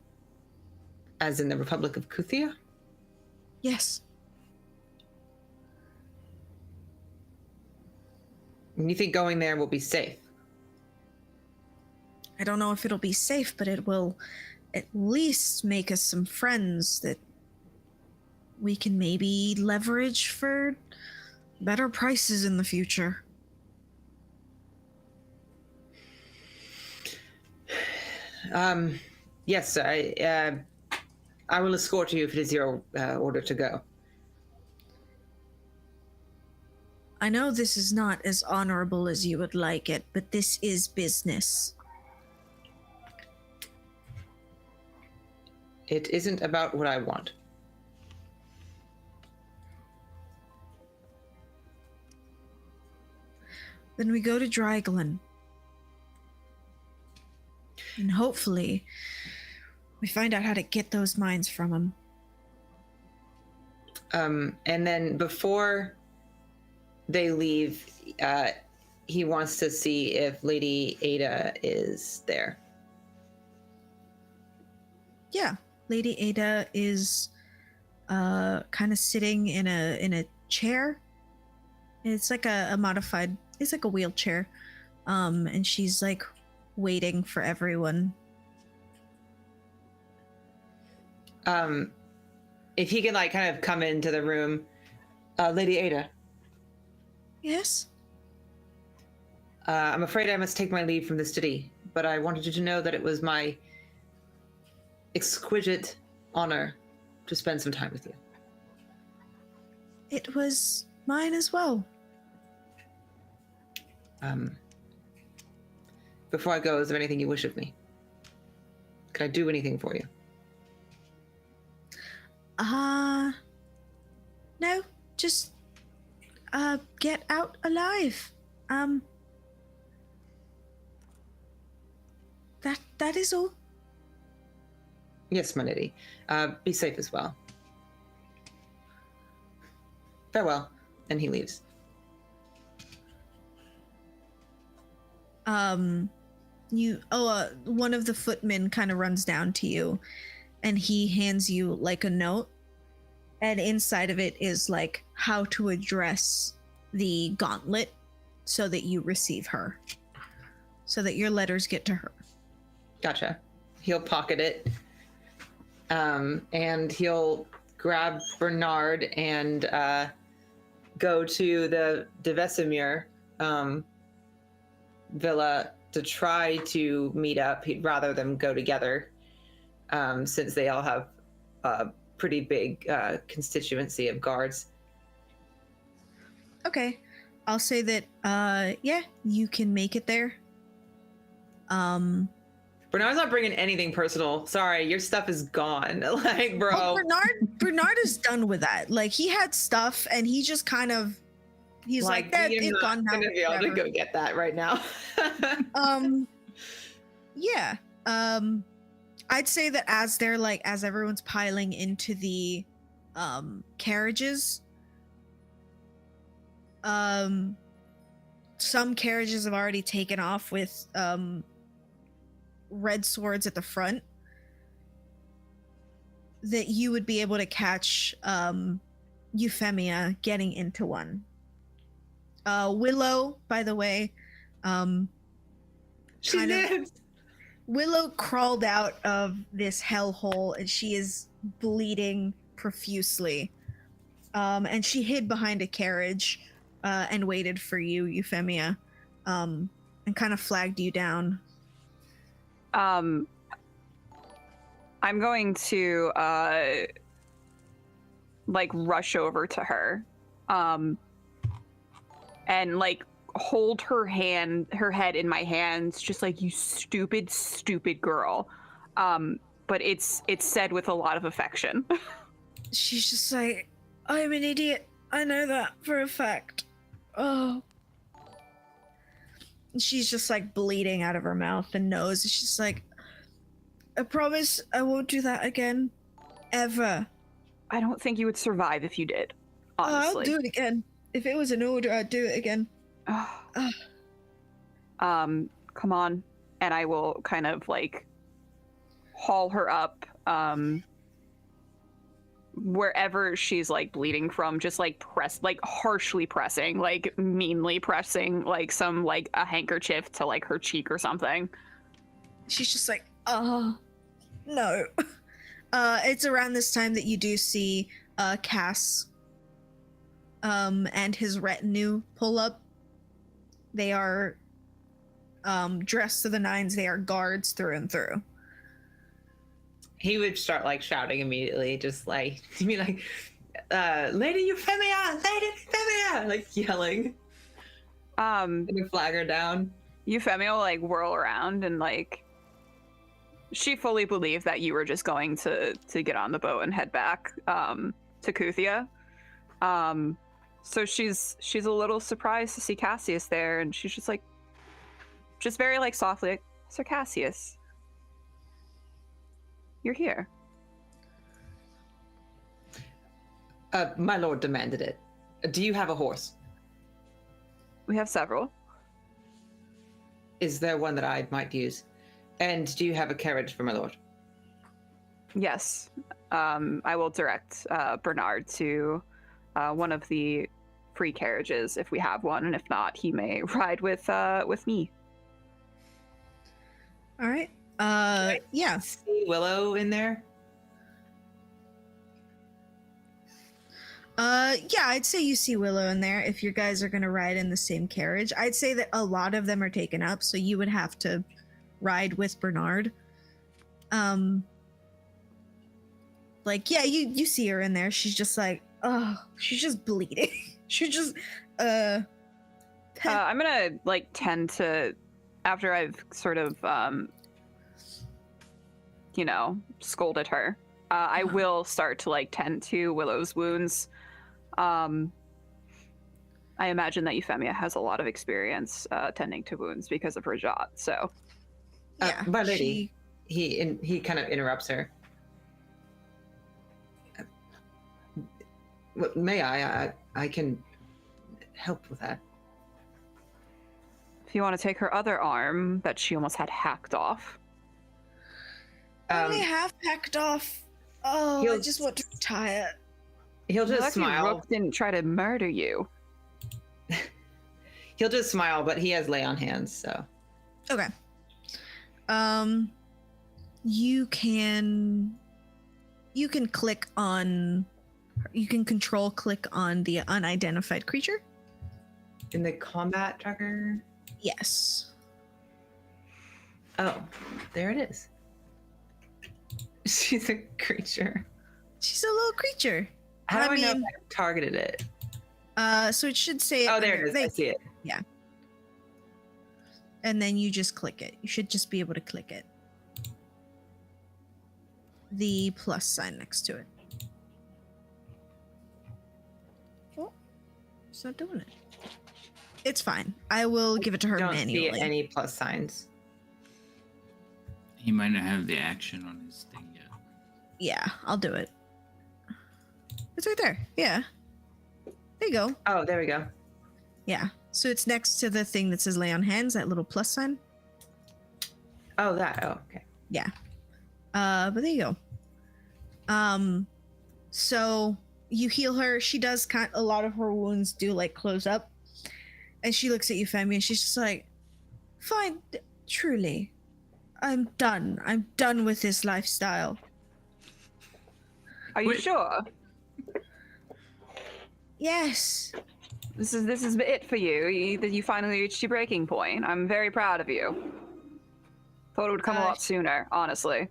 as in the Republic of Kuthia? Yes. You think going there will be safe? I don't know if it'll be safe, but it will at least make us some friends that we can maybe leverage for better prices in the future. Yes, I will escort you if it is your order to go. I know this is not as honorable as you would like it, but this is business. It isn't about what I want. Then we go to Dryglen. And hopefully, we find out how to get those mines from him. And then before they leave, he wants to see if Lady Ada is there. Yeah, Lady Ada is kind of sitting in a chair. It's like a modified. It's like a wheelchair, and she's like waiting for everyone. If he can like kind of come into the room, Lady Ada. Yes. I'm afraid I must take my leave from the city, but I wanted you to know that it was my exquisite honor to spend some time with you. It was mine as well. Before I go, is there anything you wish of me? Can I do anything for you? No, just get out alive. That is all. Yes, my lady. Be safe as well. Farewell. And he leaves. One of the footmen kind of runs down to you, and he hands you like a note, and inside of it is like how to address the gauntlet so that you receive her, so that your letters get to her. Gotcha. He'll pocket it, and he'll grab Bernard and go to the De Vesemir villa to try to meet up. He'd rather them go together, since they all have a pretty big constituency of guards. Okay, I'll say that yeah, you can make it there. Bernard's not bringing anything personal. Sorry, your stuff is gone. Like, bro. Oh, Bernard is done with that. Like, he had stuff, and he just kind of, he's like that. You're They've not gone now. gonna be able to go get that right now. Yeah. I'd say that as everyone's piling into the carriages, some carriages have already taken off with red swords at the front, that you would be able to catch Euphemia getting into one. Willow, by the way, She lives. Willow crawled out of this hellhole, and she is bleeding profusely. And she hid behind a carriage and waited for you, Euphemia, and kind of flagged you down. I'm going to like rush over to her, and like hold her head in my hands, just like, you stupid girl. But it's said with a lot of affection. She's just like, I'm an idiot. I know that for a fact. Oh. She's just like bleeding out of her mouth and nose. She's just like, I promise I won't do that again. Ever. I don't think you would survive if you did, honestly. I'll do it again. If it was an order, I'd do it again. Come on. And I will kind of like haul her up, wherever she's like bleeding from, just like harshly pressing, like meanly pressing, like some like a handkerchief to like her cheek or something. She's just like, no. It's around this time that you do see Cass and his retinue pull up. They are dressed to the nines. They are guards through and through. He would start like shouting immediately, just like to be like, Lady Euphemia, Lady Euphemia, like yelling. And flag her down. Euphemia will like whirl around and like she fully believed that you were just going to get on the boat and head back to Kuthia. So she's a little surprised to see Cassius there, and she's just like, just very like softly, like, Sir Cassius, you're here. My lord demanded it. Do you have a horse? We have several. Is there one that I might use? And do you have a carriage for my lord? Yes. I will direct Bernard to one of the free carriages if we have one, and if not, he may ride with me. All right. Yeah. See Willow in there? Yeah, I'd say you see Willow in there if you guys are gonna ride in the same carriage. I'd say that a lot of them are taken up, so you would have to ride with Bernard. Like, yeah, you see her in there. She's just like, oh, she's just bleeding. She's just, I'm gonna like tend to, after I've sort of, scolded her. I will start to like tend to Willow's wounds. I imagine that Euphemia has a lot of experience tending to wounds because of her jot. So, yeah, my lady, he kind of interrupts her. May I can help with that. If you want to take her other arm that she almost had hacked off. Only half hacked off. Oh, I He'll- just want to retire. He'll just Lucky smile. Rook didn't try to murder you. He'll just smile, but he has lay on hands, so. Okay. You can click on. You can control click on the unidentified creature. In the combat tracker? Yes. Oh, there it is. She's a creature. She's a little creature. How do I know if mean- I targeted it? So it should say. Oh, there under- it is. I see it. And then you just click it. You should just be able to click it. The plus sign next to it. Oh, it's not doing it. It's fine. I will give it to her Don't manually. see any plus signs. He might not have the action on his thing yet. Yeah, I'll do it. It's right there. Yeah. There you go. Oh, there we go. Yeah. So it's next to the thing that says lay on hands, that little plus sign. Oh, that. Oh, okay. Yeah. But there you go. So you heal her. She does a lot of her wounds do like close up. And she looks at Euphemia and she's just like, fine, truly. I'm done. I'm done with this lifestyle. Are you Wait. sure? Yes. This is it for you. That you finally reached your breaking point. I'm very proud of you. Thought it would come a lot sooner, honestly.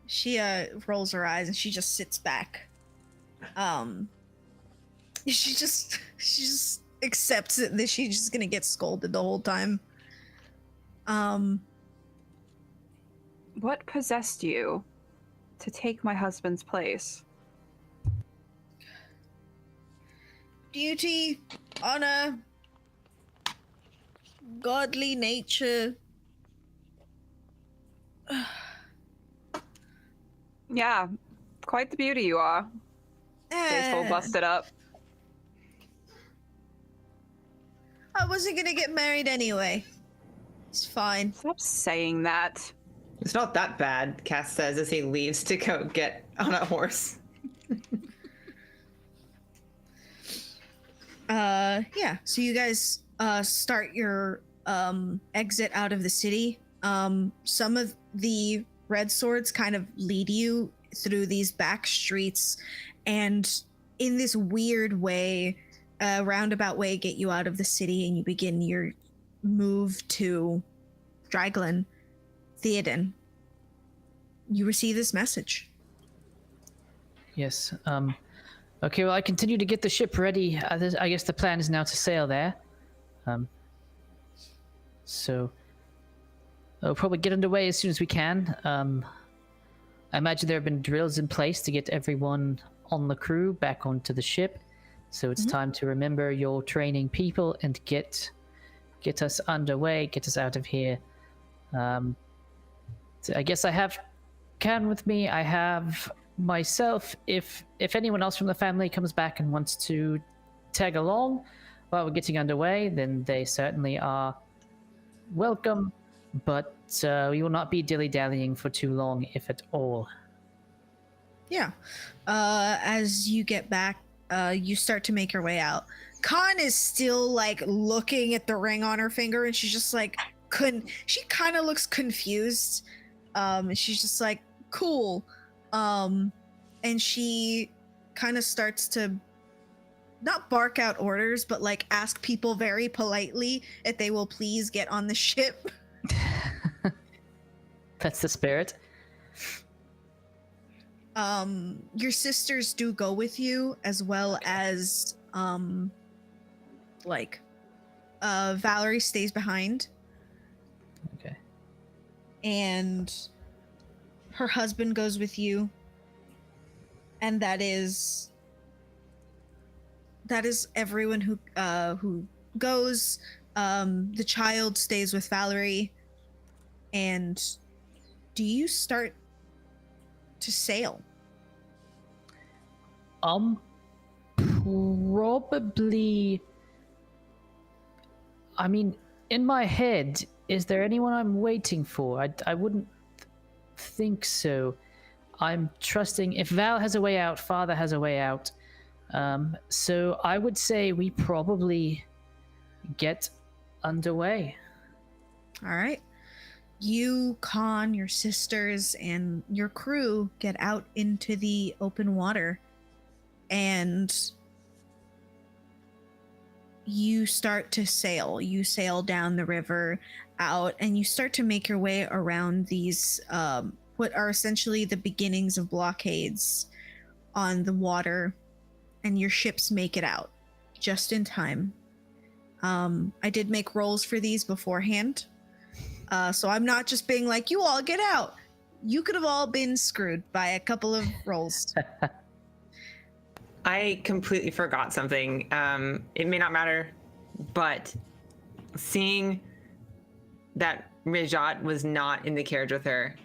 She rolls her eyes and she just sits back. She just accepts it that she's just gonna get scolded the whole time. What possessed you to take my husband's place? Duty, honor, godly nature. Yeah, quite the beauty you are. Face full busted up. I wasn't gonna get married anyway. It's fine. Stop saying that. It's not that bad, Cass says as he leaves to go get on a horse. Yeah, so you guys start your exit out of the city. Some of the red swords kind of lead you through these back streets, and in this weird way, roundabout way, get you out of the city, and you begin your move to Dryglen. Theoden, you receive this message. Yes. Okay, well, I continue to get the ship ready. I guess the plan is now to sail there. So I'll probably get underway as soon as we can. I imagine there have been drills in place to get everyone on the crew back onto the ship. So it's time to remember your training people and get us underway, get us out of here. So I guess I have Can with me. I have myself. If anyone else from the family comes back and wants to tag along while we're getting underway, then they certainly are welcome. But we will not be dilly-dallying for too long, if at all. Yeah. As you get back, you start to make your way out. Khan is still like looking at the ring on her finger, and she's just like, she kind of looks confused. And she's just like, cool. And she kind of starts to not bark out orders, but like ask people very politely if they will please get on the ship. That's the spirit. Your sisters do go with you, as well as Valerie stays behind, Okay. and her husband goes with you, and that is everyone who goes. The child stays with Valerie. And do you start to sail? Probably. I mean, in my head, is there anyone I'm waiting for? I wouldn't think so. I'm trusting if Val has a way out, Father has a way out. So I would say we probably get underway. All right. You, Khan, your sisters, and your crew get out into the open water, and you start to sail. You sail down the river out, and you start to make your way around these what are essentially the beginnings of blockades on the water, and your ships make it out just in time. I did make rolls for these beforehand. So I'm not just being like, you all get out. You could have all been screwed by a couple of rolls. I completely forgot something. It may not matter, but seeing that Rajat was not in the carriage with her,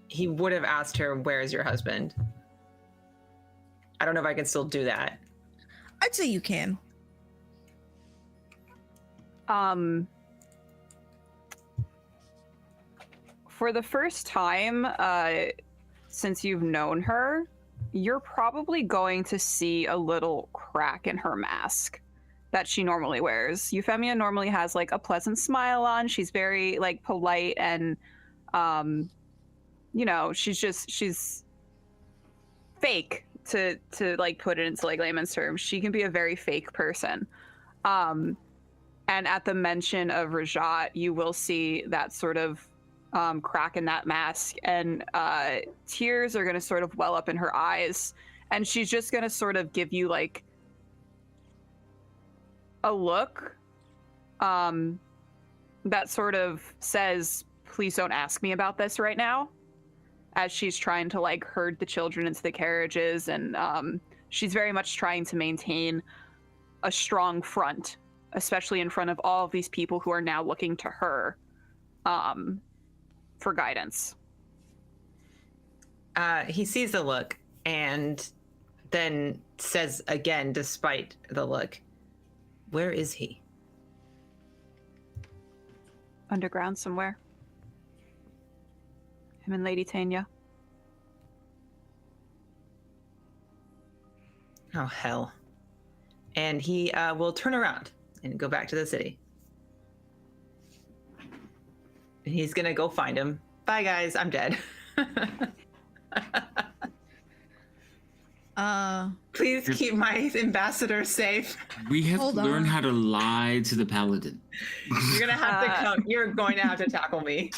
he would have asked her, "Where's your husband?" I don't know if I can still do that. I'd say you can. For the first time, since you've known her, you're probably going to see a little crack in her mask that she normally wears. Euphemia normally has like a pleasant smile on. She's very like polite and, she's fake to like put it into like layman's terms. She can be a very fake person. And at the mention of Rajat, you will see that sort of crack in that mask, and tears are going to sort of well up in her eyes, and she's just going to sort of give you like a look that sort of says, please don't ask me about this right now, as she's trying to like herd the children into the carriages, and she's very much trying to maintain a strong front, especially in front of all of these people who are now looking to her for guidance. He sees the look and then says again, despite the look, "Where is he?" Underground somewhere. Him and Lady Tanya. Oh, hell. And he will turn around and go back to the city. And he's going to go find him. Bye, guys. I'm dead. Please keep my ambassador safe. We have Hold to learn on. how to lie to the paladin. You're going to have to come. You're going to have to tackle me.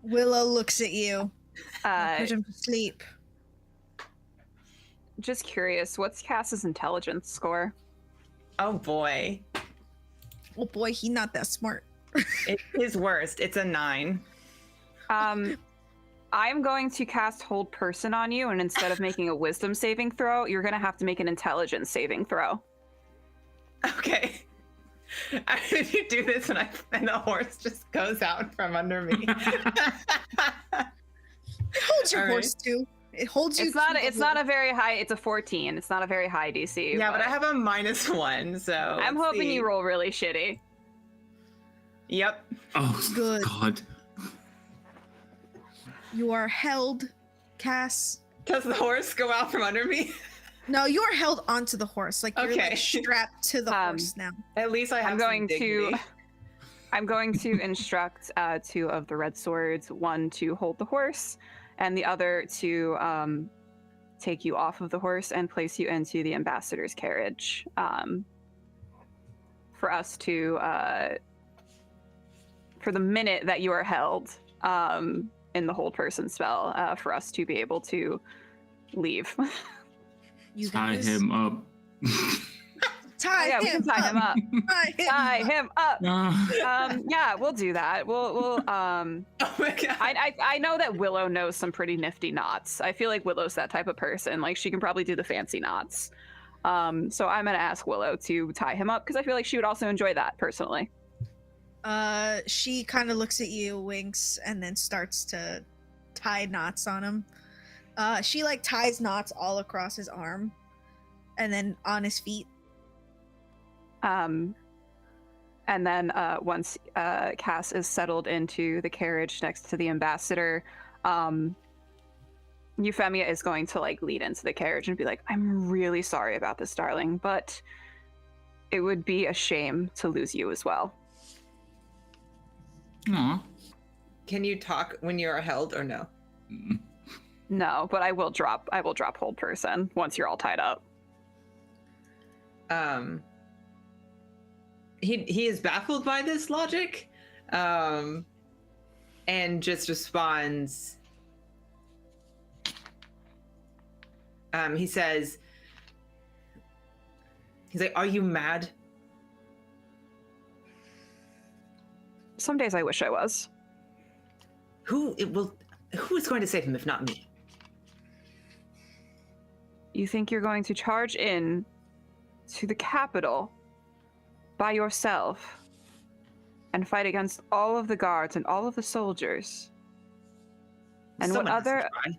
Willow looks at you. Uh, Put him to sleep. just curious, what's Cass's intelligence score? Oh, boy. Oh boy, he not that smart. It is worst. It's a 9. I'm going to cast Hold Person on you, and instead of making a Wisdom saving throw, you're going to have to make an Intelligence saving throw. Okay. If you do this and the horse just goes out from under me. It holds your All horse too. It holds you. It's not a very high. It's a 14. It's not a very high DC. Yeah, but I have a -1, so I'm let's hoping see. you roll really shitty. Yep. Oh, Good. God. You are held, Cass. Does the horse go out from under me? No, you are held onto the horse. Like you're Okay. like strapped to the horse now. At least I have I'm some going dignity. I'm going to instruct 2 of the red swords, one to hold the horse, and the other to take you off of the horse and place you into the ambassador's carriage. For us to, for the minute that you are held in the hold person spell, for us to be able to leave. You Tie guys him up. tie Yeah, we can tie him up. Tie him up. Yeah, we'll do that. We'll Oh my god. I know that Willow knows some pretty nifty knots. I feel like Willow's that type of person. Like she can probably do the fancy knots. So I'm gonna ask Willow to tie him up because I feel like she would also enjoy that personally. She kind of looks at you, winks, and then starts to tie knots on him. She like ties knots all across his arm, and then on his feet. And then once Cass is settled into the carriage next to the ambassador, Euphemia is going to like lead into the carriage and be like, "I'm really sorry about this, darling, but it would be a shame to lose you as well." Aw. Can you talk when you're held or no? Mm. No, but I will drop hold person once you're all tied up. He is baffled by this logic, and just responds. He says, he's like, "Are you mad?" Some days I wish I was. Who is going to save him if not me? You think you're going to charge in to the capital by yourself and fight against all of the guards and all of the soldiers? And Someone what has to other... try.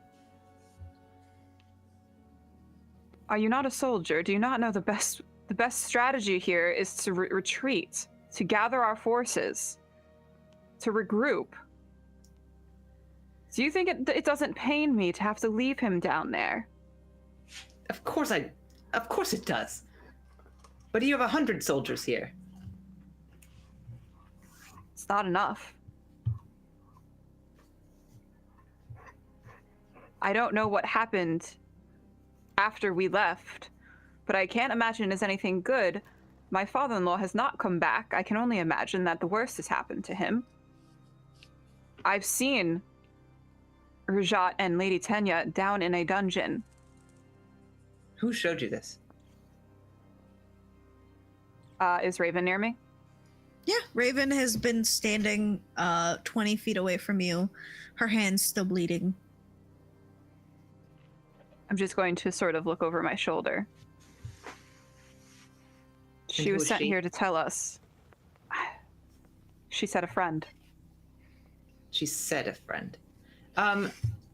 Are you not a soldier? Do you not know the best strategy here is to retreat, to gather our forces, to regroup? Do you think it doesn't pain me to have to leave him down there? Of course it does. But you have 100 soldiers here. It's not enough. I don't know what happened after we left, but I can't imagine it's anything good. My father-in-law has not come back. I can only imagine that the worst has happened to him. I've seen Rajat and Lady Tenya down in a dungeon. Who showed you this? Is Raven near me? Yeah, Raven has been standing 20 feet away from you, her hands still bleeding. I'm just going to sort of look over my shoulder. She who was is sent she? here to tell us. She said a friend. She said a friend. Am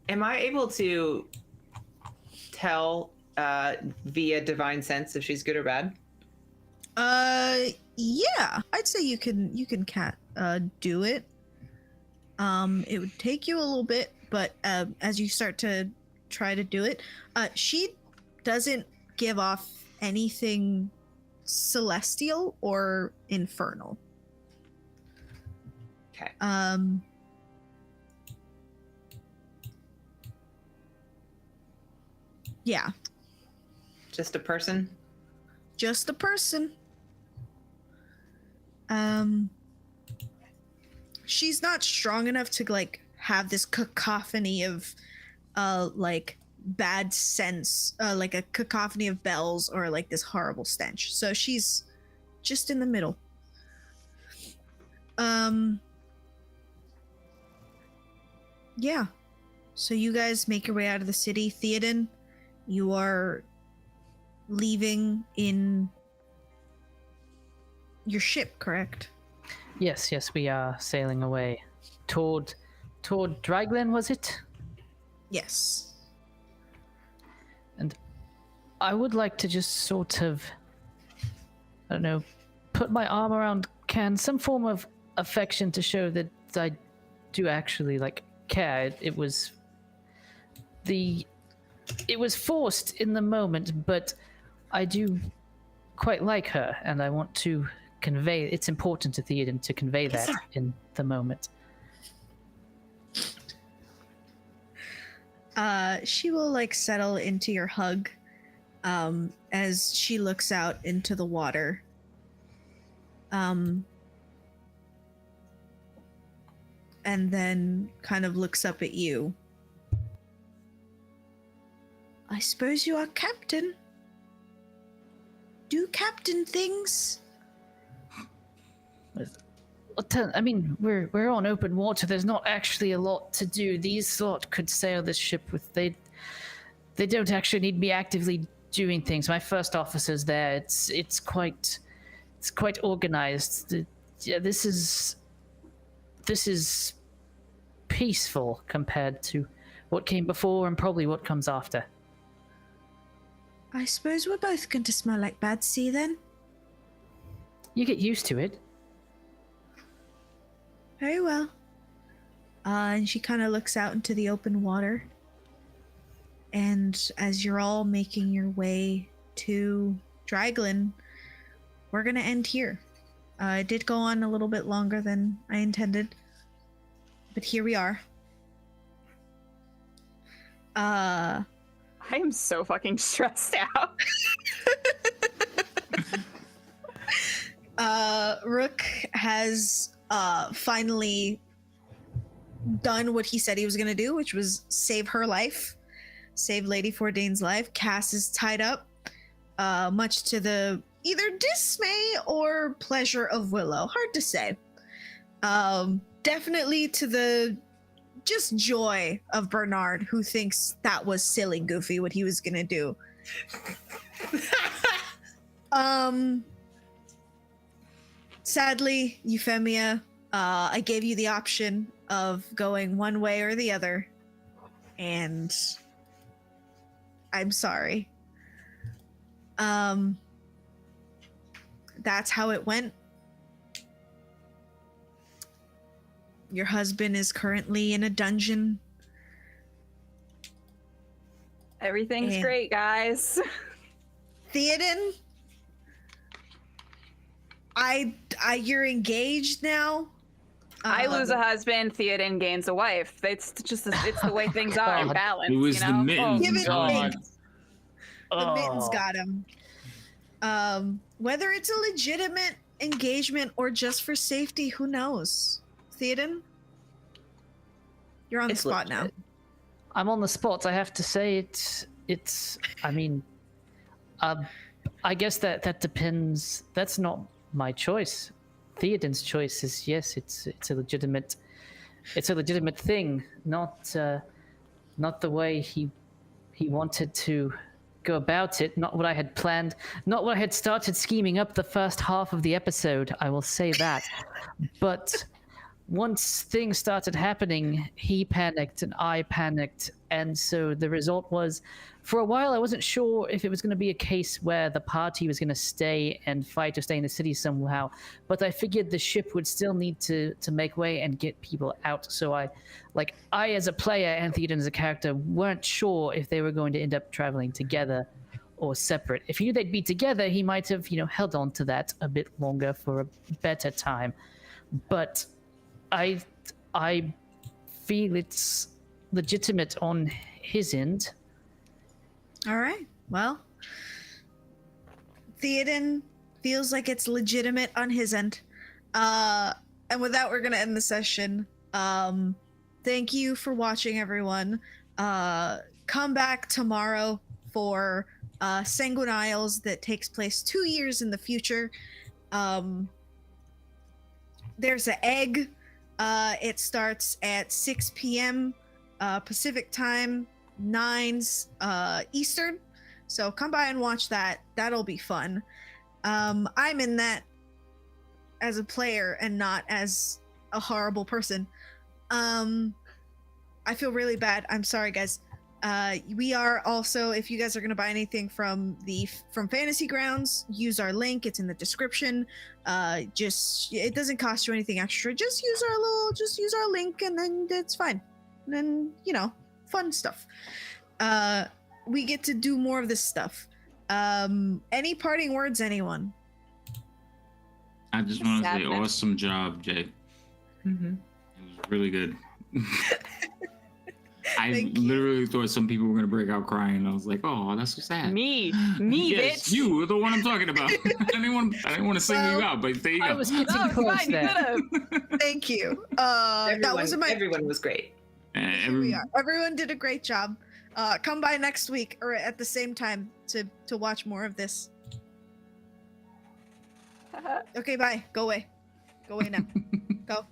I able to tell via divine sense if she's good or bad? Yeah, I'd say you can do it. It would take you a little bit, but as you start to try to do it, she doesn't give off anything celestial or infernal. Okay. Yeah, Just a person? just a person. She's not strong enough to like have this cacophony of like bad sense, like a cacophony of bells or like this horrible stench. So she's just in the middle. Yeah. So you guys make your way out of the city. Theoden, you are leaving in your ship, correct? Yes, we are sailing away toward Draglen, was it? Yes. And I would like to just sort of, I don't know, put my arm around Can, some form of affection to show that I do actually like care. It was forced in the moment, but I do quite like her, and I want to convey. It's important to Theoden to convey that in the moment. She will like settle into your hug as she looks out into the water. And then kind of looks up at you. I suppose you are captain. Do captain things? I mean, we're on open water. There's not actually a lot to do. These lot could sail this ship with. They don't actually need me actively doing things. My first officer's there. It's quite organized. Yeah, this is peaceful compared to what came before and probably what comes after. I suppose we're both going to smell like bad sea then. You get used to it. Very well. And she kind of looks out into the open water. And as you're all making your way to Draglen, we're going to end here. It did go on a little bit longer than I intended, but here we are. I am so fucking stressed out. Rook has finally done what he said he was going to do, which was save her life, save Lady Fourdaine's life. Cass is tied up, much to the either dismay or pleasure of Willow. Hard to say. Definitely to the just joy of Bernard, who thinks that was silly goofy what he was going to do. Sadly, Euphemia, I gave you the option of going one way or the other, and I'm sorry. That's how it went. Your husband is currently in a dungeon. Everything's great, guys. Theoden, you're engaged now. I lose a husband, Theoden gains a wife. It's the way things are in God. balance. It was you the know? mittens. Give it God. mittens. The mittens got him. Whether it's a legitimate engagement or just for safety, who knows? Theoden, you're on the It's spot now. legit. I'm on the spot. I have to say I mean, I guess that depends. That's not my choice. Theoden's choice is yes. It's a legitimate thing. Not the way he wanted to go about it. Not what I had planned. Not what I had started scheming up the first half of the episode. I will say that. But once things started happening, he panicked and I panicked. And so the result was, for a while, I wasn't sure if it was going to be a case where the party was going to stay and fight or stay in the city somehow. But I figured the ship would still need to make way and get people out. So I as a player and Theoden as a character weren't sure if they were going to end up traveling together or separate. If he knew they'd be together, he might have, held on to that a bit longer for a better time. But I feel it's legitimate on his end. All right. Well, Theoden feels like it's legitimate on his end. And with that, we're going to end the session. Thank you for watching, everyone. Come back tomorrow for Sanguine Isles that takes place 2 years in the future. There's an egg. It starts at 6 p.m. Pacific time, 9's Eastern. So come by and watch that. That'll be fun. I'm in that as a player and not as a horrible person. I feel really bad. I'm sorry, guys. We are also, if you guys are going to buy anything from Fantasy Grounds, use our link. It's in the description. It doesn't cost you anything extra. Just use our link, and then it's fine. And then, fun stuff. We get to do more of this stuff. Any parting words, anyone? I just want to say awesome job, Jay. Mm-hmm. It was really good. I literally thought some people were going to break out crying. I was like, oh, that's so sad. Me, yes, bitch. You were the one I'm talking about. I didn't want to single you out, but there you go. I was getting close there. Thank you. Everyone was great. Everyone did a great job. Come by next week or at the same time to watch more of this. Okay, bye. Go away. Go away now. Go.